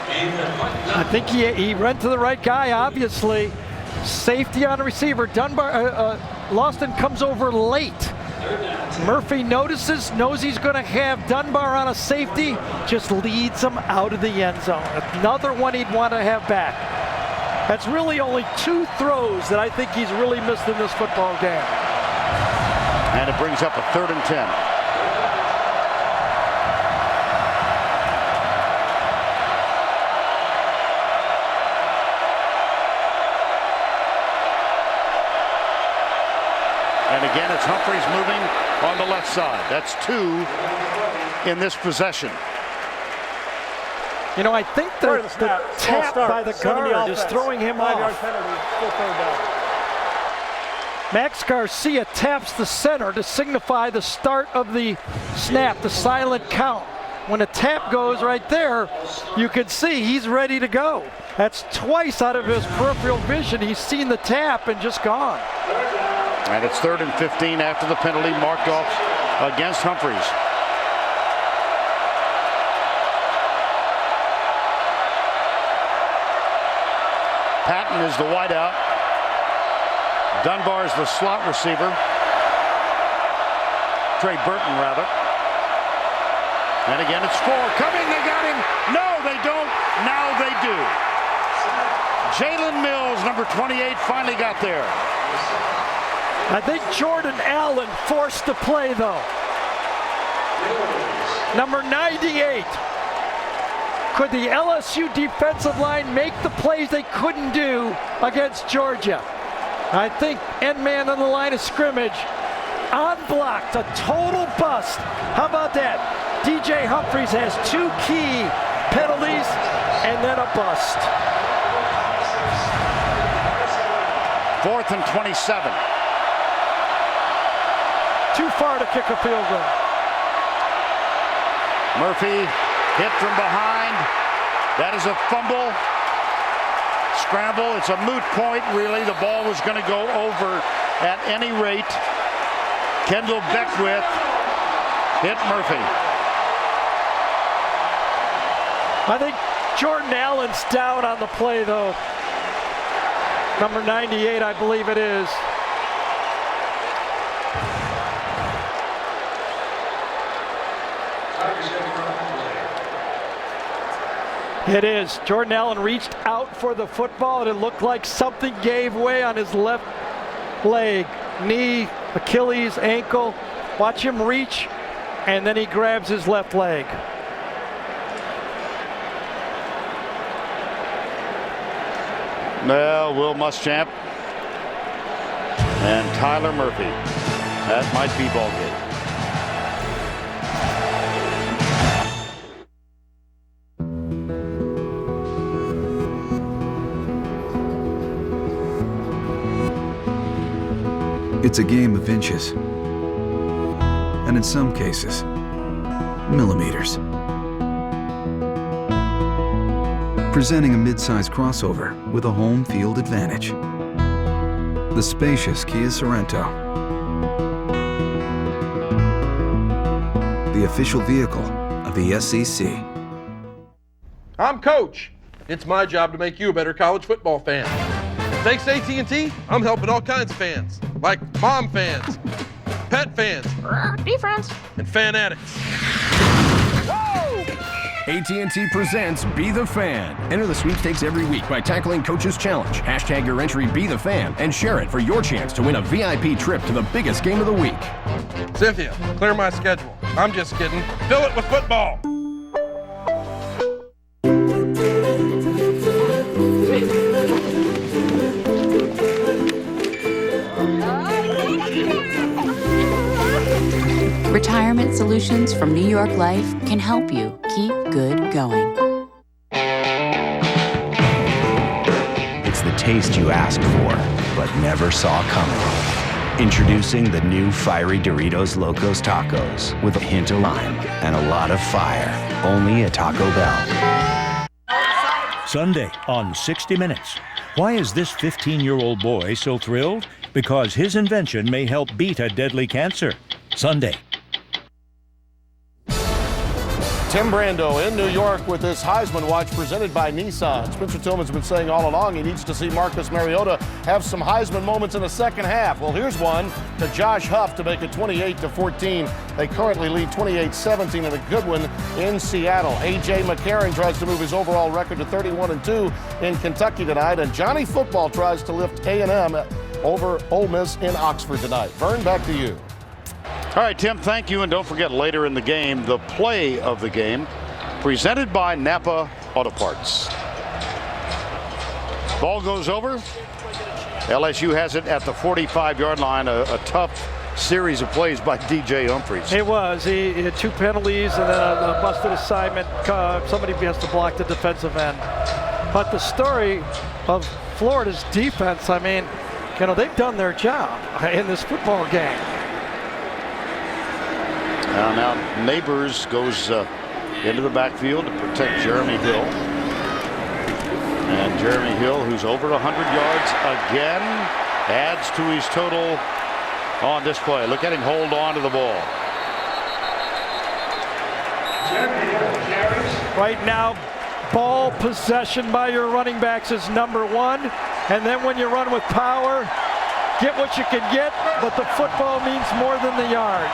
I think he ran to the right guy, obviously. Safety on the receiver. Lawson comes over late. Murphy notices, knows he's going to have Dunbar on a safety, just leads him out of the end zone. Another one he'd want to have back. That's really only 2 throws that I think he's really missed in this football game.
And it brings up a 3rd and 10. And again, it's Humphreys moving on the left side. That's 2 in this possession.
You know, I think the tap by the guard is throwing him off. Max Garcia taps the center to signify the start of the snap, the silent count. When a tap goes right there, you can see he's ready to go. That's twice out of his peripheral vision. He's seen the tap and just gone.
And it's 3rd and 15 after the penalty marked off against Humphreys. Patton is the wideout. Dunbar is the slot receiver. Trey Burton, rather. And again, it's 4. Coming, they got him. No, they don't. Now they do. Jalen Mills, number 28, finally got there.
I think Jordan Allen forced the play, though. Number 98. Could the LSU defensive line make the plays they couldn't do against Georgia? I think end man on the line of scrimmage. Unblocked, a total bust. How about that? DJ Humphreys has 2 key penalties and then a bust.
4th and 27.
Too far to kick a field goal.
Murphy hit from behind. That is a fumble. Scramble. It's a moot point, really. The ball was going to go over at any rate. Kendall Beckwith hit Murphy.
I think Jordan Allen's down on the play, though. Number 98, I believe it is. It is. Jordan Allen reached out for the football, and it looked like something gave way on his left leg. Knee, Achilles, ankle. Watch him reach, and then he grabs his left leg.
Well, Will Muschamp and Tyler Murphy. That might be ball game.
It's a game of inches, and in some cases, millimeters. Presenting a mid-size crossover with a home field advantage. The spacious Kia Sorento. The official vehicle of the SEC.
I'm Coach. It's my job to make you a better college football fan. Thanks to AT&T, I'm helping all kinds of fans, like mom fans, pet fans, friends, and fan addicts.
AT&T presents Be the Fan. Enter the sweepstakes every week by tackling Coach's Challenge. Hashtag your entry Be the Fan and share it for your chance to win a VIP trip to the biggest game of the week.
Cynthia, clear my schedule. I'm just kidding. Fill it with football.
Retirement solutions from New York Life can help you keep good going.
It's the taste you asked for, but never saw coming. Introducing the new Fiery Doritos Locos Tacos with a hint of lime and a lot of fire. Only at Taco Bell.
Sunday on 60 Minutes. Why is this 15-year-old boy so thrilled? Because his invention may help beat a deadly cancer. Sunday.
Tim Brando in New York with this Heisman Watch presented by Nissan. Spencer Tillman's been saying all along he needs to see Marcus Mariota have some Heisman moments in the second half. Well, here's one to Josh Huff to make it 28-14. They currently lead 28-17 in a good one in Seattle. A.J. McCarron tries to move his overall record to 31-2 in Kentucky tonight, and Johnny Football tries to lift A&M over Ole Miss in Oxford tonight. Vern, back to you.
All right, Tim, thank you. And don't forget, later in the game, the play of the game, presented by Napa Auto Parts. Ball goes over. LSU has it at the 45-yard line. A tough series of plays by DJ Humphries.
It was. He had two penalties and then a busted assignment. Somebody has to block the defensive end. But the story of Florida's defense, I mean, you know, they've done their job in this football game.
Now Neighbors goes into the backfield to protect Jeremy Hill. And Jeremy Hill, who's over 100 yards again, adds to his total on this play. Look at him hold on to the ball.
Right now, ball possession by your running backs is number one. And then when you run with power, get what you can get, but the football means more than the yards.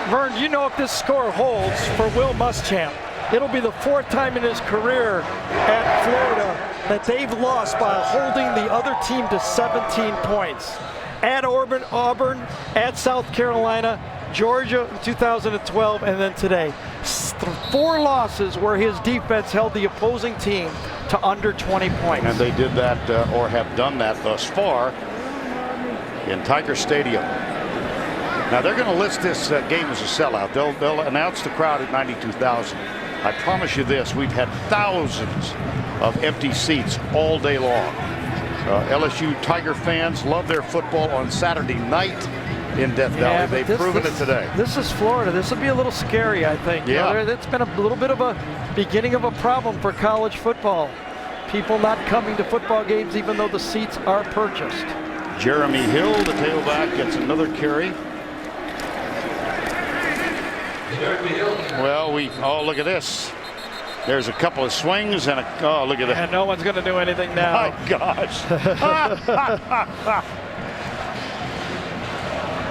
Vern, you know if this score holds for Will Muschamp, it'll be the fourth time in his career at Florida that they've lost by holding the other team to 17 points. At Auburn, at South Carolina, Georgia in 2012, and then today. 4 losses where his defense held the opposing team to under 20 points.
And they did that, or have done that thus far, in Tiger Stadium. Now they're going to list this game as a sellout. They'll announce the crowd at 92,000. I promise you this, we've had thousands of empty seats all day long. LSU Tiger fans love their football on Saturday night in Death Valley. They've proven it today.
This is Florida. This will be a little scary, I think.
Yeah.
It's been a little bit of a beginning of a problem for college football. People not coming to football games even though the seats are purchased.
Jeremy Hill, the tailback, gets another carry. Well, oh, look at this. There's a couple of swings and oh, look at that.
And no one's going to do anything now.
My gosh.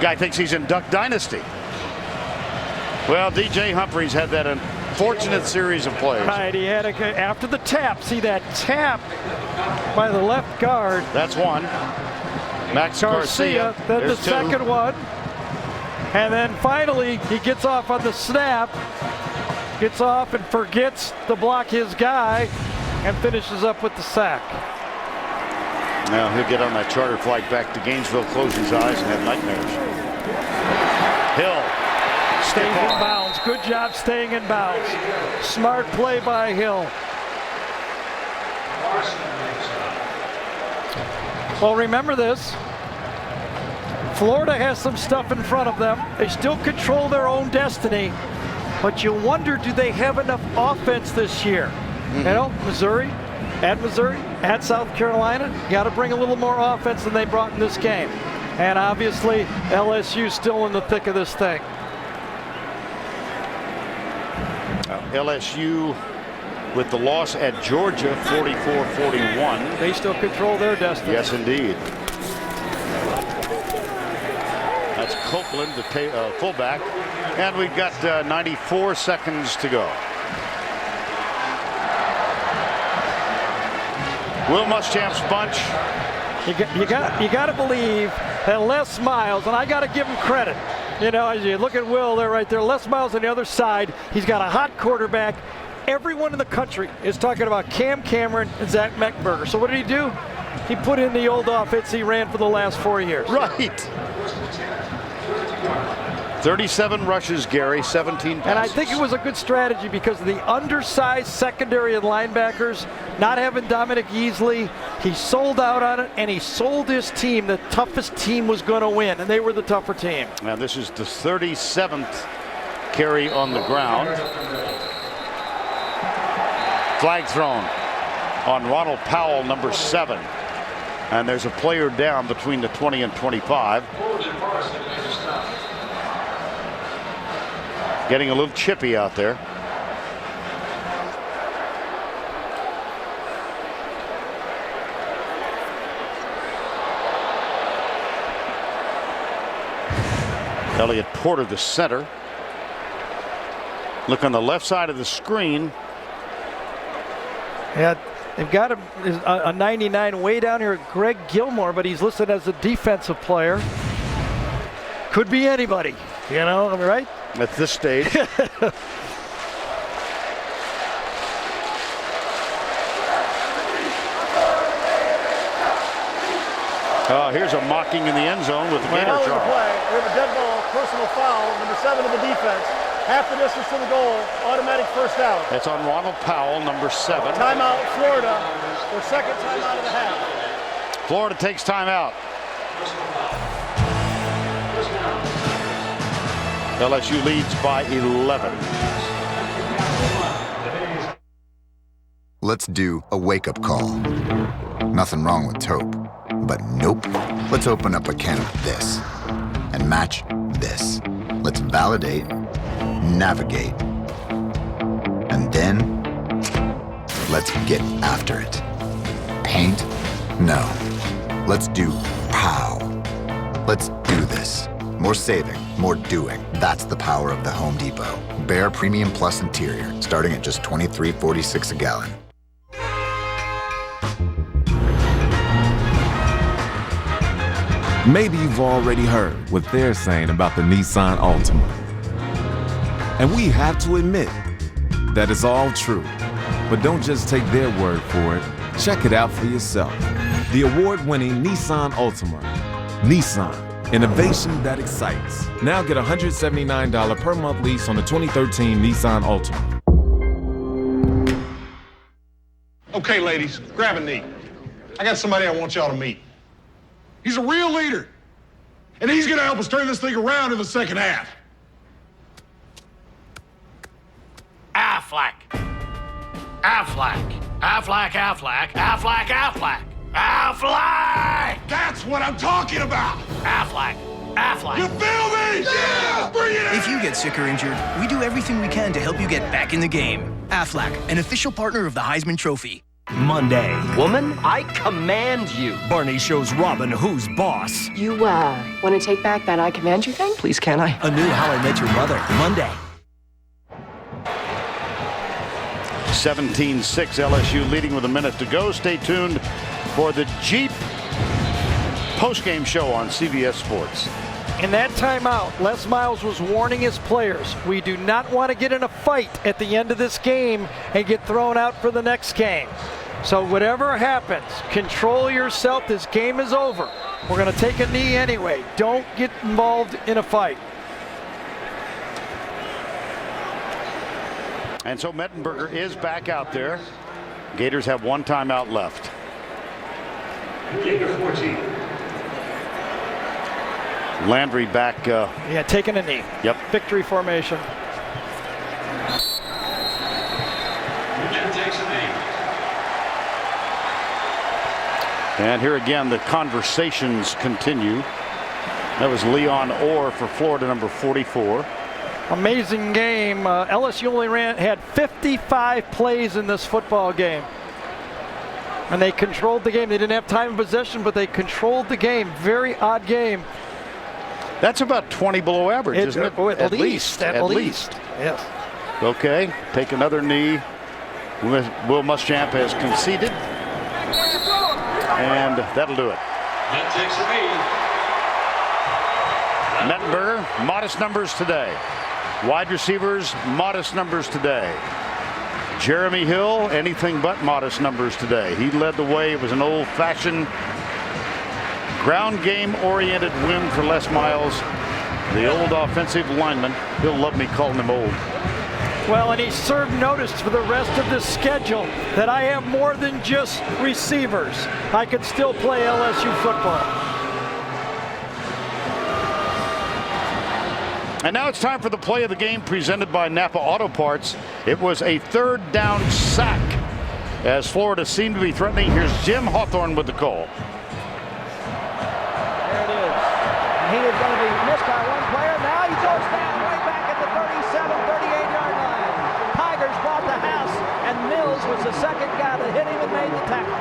Guy thinks he's in Duck Dynasty. Well, DJ Humphries had that unfortunate series of plays.
Right, he had after the tap. See that tap by the left guard.
That's one. Max Garcia.
Then
There's
the
two.
second one. And then finally, he gets off on the snap. Gets off and forgets to block his guy and finishes up with the sack.
Now he'll get on that charter flight back to Gainesville, close his eyes, and have nightmares. Hill
stays in bounds. Good job staying in bounds. Smart play by Hill. Well, remember this. Florida has some stuff in front of them. They still control their own destiny. But you wonder, do they have enough offense this year? You know, Missouri, at South Carolina, you got to bring a little more offense than they brought in this game. And obviously, LSU still in the thick of this thing.
LSU with the loss at Georgia, 44-41.
They still control their destiny.
Yes, indeed. That's Copeland, the fullback. And we've got 94 seconds to go. Will Muschamp's bunch.
You got to believe that Les Miles, and I got to give him credit. You know, as you look at Will there, right there, Les Miles on the other side. He's got a hot quarterback. Everyone in the country is talking about Cam Cameron and Zach Mecklenburger. So what did he do? He put in the old offense he ran for the last 4 years.
Right. 37 rushes, Gary, 17 passes.
And I think it was a good strategy because of the undersized secondary and linebackers, not having Dominic Easley. He sold out on it, and he sold his team. The toughest team was going to win, and they were the tougher team.
Now this is the 37th carry on the ground. Flag thrown on Ronald Powell, number 7. And there's a player down between the 20 and 25. Getting a little chippy out there. Elliott Porter, the center. Look on the left side of the screen.
Yeah, they've got a 99 way down here, Greg Gilmore, but he's listed as a defensive player. Could be anybody, you know, right?
At this stage. Here's a mocking in the end zone with the Gator
Foul in the
charge.
play. We have a dead ball, personal foul, number 7 of the defense. Half the distance to the goal, automatic first down.
That's on Ronald Powell, number 7.
Timeout, Florida. Their second timeout of the half.
Florida takes timeout. LSU leads by 11.
Let's do a wake-up call. Nothing wrong with taupe, but nope. Let's open up a can of this and match this. Let's validate, navigate, and then let's get after it. Paint? No. Let's do POW. Let's do this. More saving, more doing. That's the power of the Home Depot. Bare Premium Plus Interior, starting at just $23.46 a gallon.
Maybe you've already heard what they're saying about the Nissan Altima. And we have to admit that it's all true. But don't just take their word for it. Check it out for yourself. The award-winning Nissan Altima. Nissan, innovation that excites. Now get a $179 per month lease on the 2013 Nissan Altima.
Okay, ladies, grab a knee. I got somebody I want y'all to meet. He's a real leader, and he's gonna help us turn this thing around in the second half.
Affleck. Affleck.
That's what I'm talking about.
Affleck. Affleck.
You feel me? Yeah! Bring it!
If you get sick or injured, we do everything we can to help you get back in the game. Affleck, an official partner of the Heisman Trophy.
Monday. Woman, I command you. Barney shows Robin who's boss.
You, want to take back that I command you thing?
Please, can I? A new How I Met Your Mother. Monday.
17-6 LSU leading with a minute to go. Stay tuned for the Jeep postgame show on CBS Sports.
In that timeout, Les Miles was warning his players, we do not want to get in a fight at the end of this game and get thrown out for the next game. So whatever happens, control yourself. This game is over. We're going to take a knee anyway. Don't get involved in a fight.
And so Mettenberger is back out there. Gators have one timeout left.
Gator 14.
Landry back.
Yeah, taking a knee.
Yep.
Victory formation.
And here again, the conversations continue. That was Leon Orr for Florida, number 44.
Amazing game. LSU only had 55 plays in this football game. And they controlled the game. They didn't have time of possession, but they controlled the game. Very odd game.
That's about 20 below average, isn't it?
At least. Yes.
Okay, take another knee. Will Muschamp has conceded. And that'll do it.
That takes a knee.
Mettenberger, modest numbers today. Wide receivers, modest numbers today. Jeremy Hill, anything but modest numbers today. He led the way. It was an old-fashioned ground game oriented win for Les Miles, the old offensive lineman. He'll love me calling him old.
Well, and he served notice for the rest of the schedule that I have more than just receivers. I could still play LSU football.
And now it's time for the play of the game presented by Napa Auto Parts. It was a third down sack as Florida seemed to be threatening. Here's Jim Hawthorne with the call.
There it is. And he is going to be missed by one player. Now he goes down right back at the 37, 38-yard line. Tigers bought the house, and Mills was the second guy that hit him and made the tackle.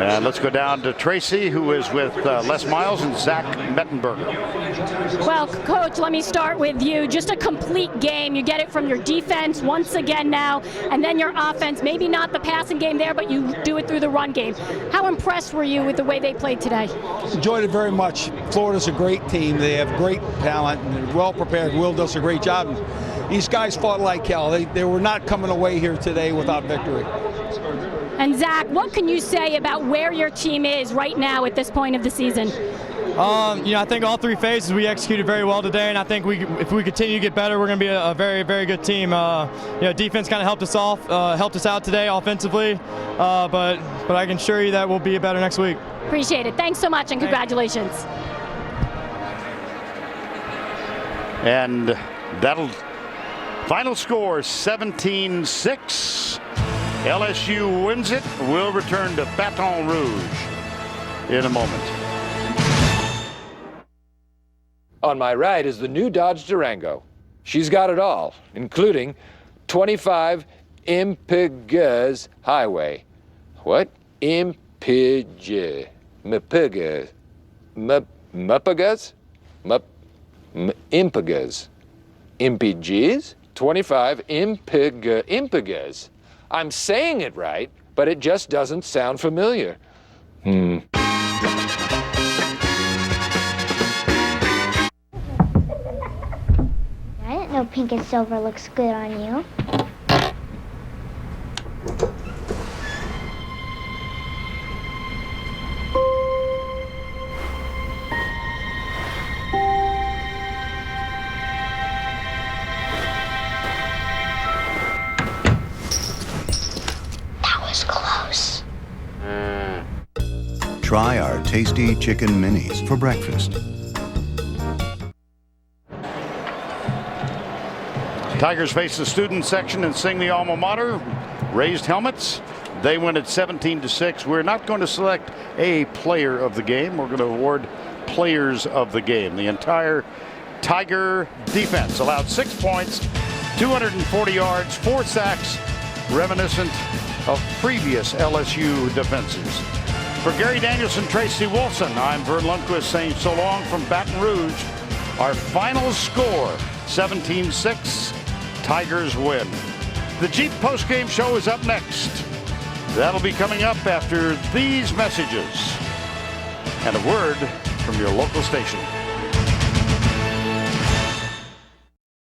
And let's go down to Tracy, who is with Les Miles and Zach Mettenberger.
Well, Coach, let me start with you. Just a complete game. You get it from your defense once again now, and then your offense. Maybe not the passing game there, but you do it through the run game. How impressed were you with the way they played today?
Enjoyed it very much. Florida's a great team. They have great talent and they're well prepared. Will does a great job. And these guys fought like hell. They were not coming away here today without victory.
And Zach, what can you say about where your team is right now at this point of the season?
I think all three phases we executed very well today, and I think if we continue to get better, we're going to be a very, very good team. Defense kind of helped us out today offensively, but I can assure you that we'll be better next week.
Appreciate it. Thanks so much, and congratulations.
And that'll final score 17-6. LSU wins it. We'll return to Baton Rouge in a moment.
On my right is the new Dodge Durango. She's got it all, including 25 Impegus Highway. What? Impegus. Impegus. Impegus. Impegus? 25 Impegus. I'm saying it right, but it just doesn't sound familiar.
I didn't know pink and silver looks good on you. Close.
Try our tasty chicken minis for breakfast.
Tigers face the student section and sing the alma mater. Raised helmets. They win it 17-6. We're not going to select a player of the game. We're going to award players of the game. The entire Tiger defense allowed 6 points, 240 yards, 4 sacks, reminiscent of previous LSU defenses. For Gary Danielson, Tracy Wilson, I'm Vern Lundquist saying so long from Baton Rouge. Our final score, 17-6, Tigers win. The Jeep postgame show is up next. That'll be coming up after these messages and a word from your local station.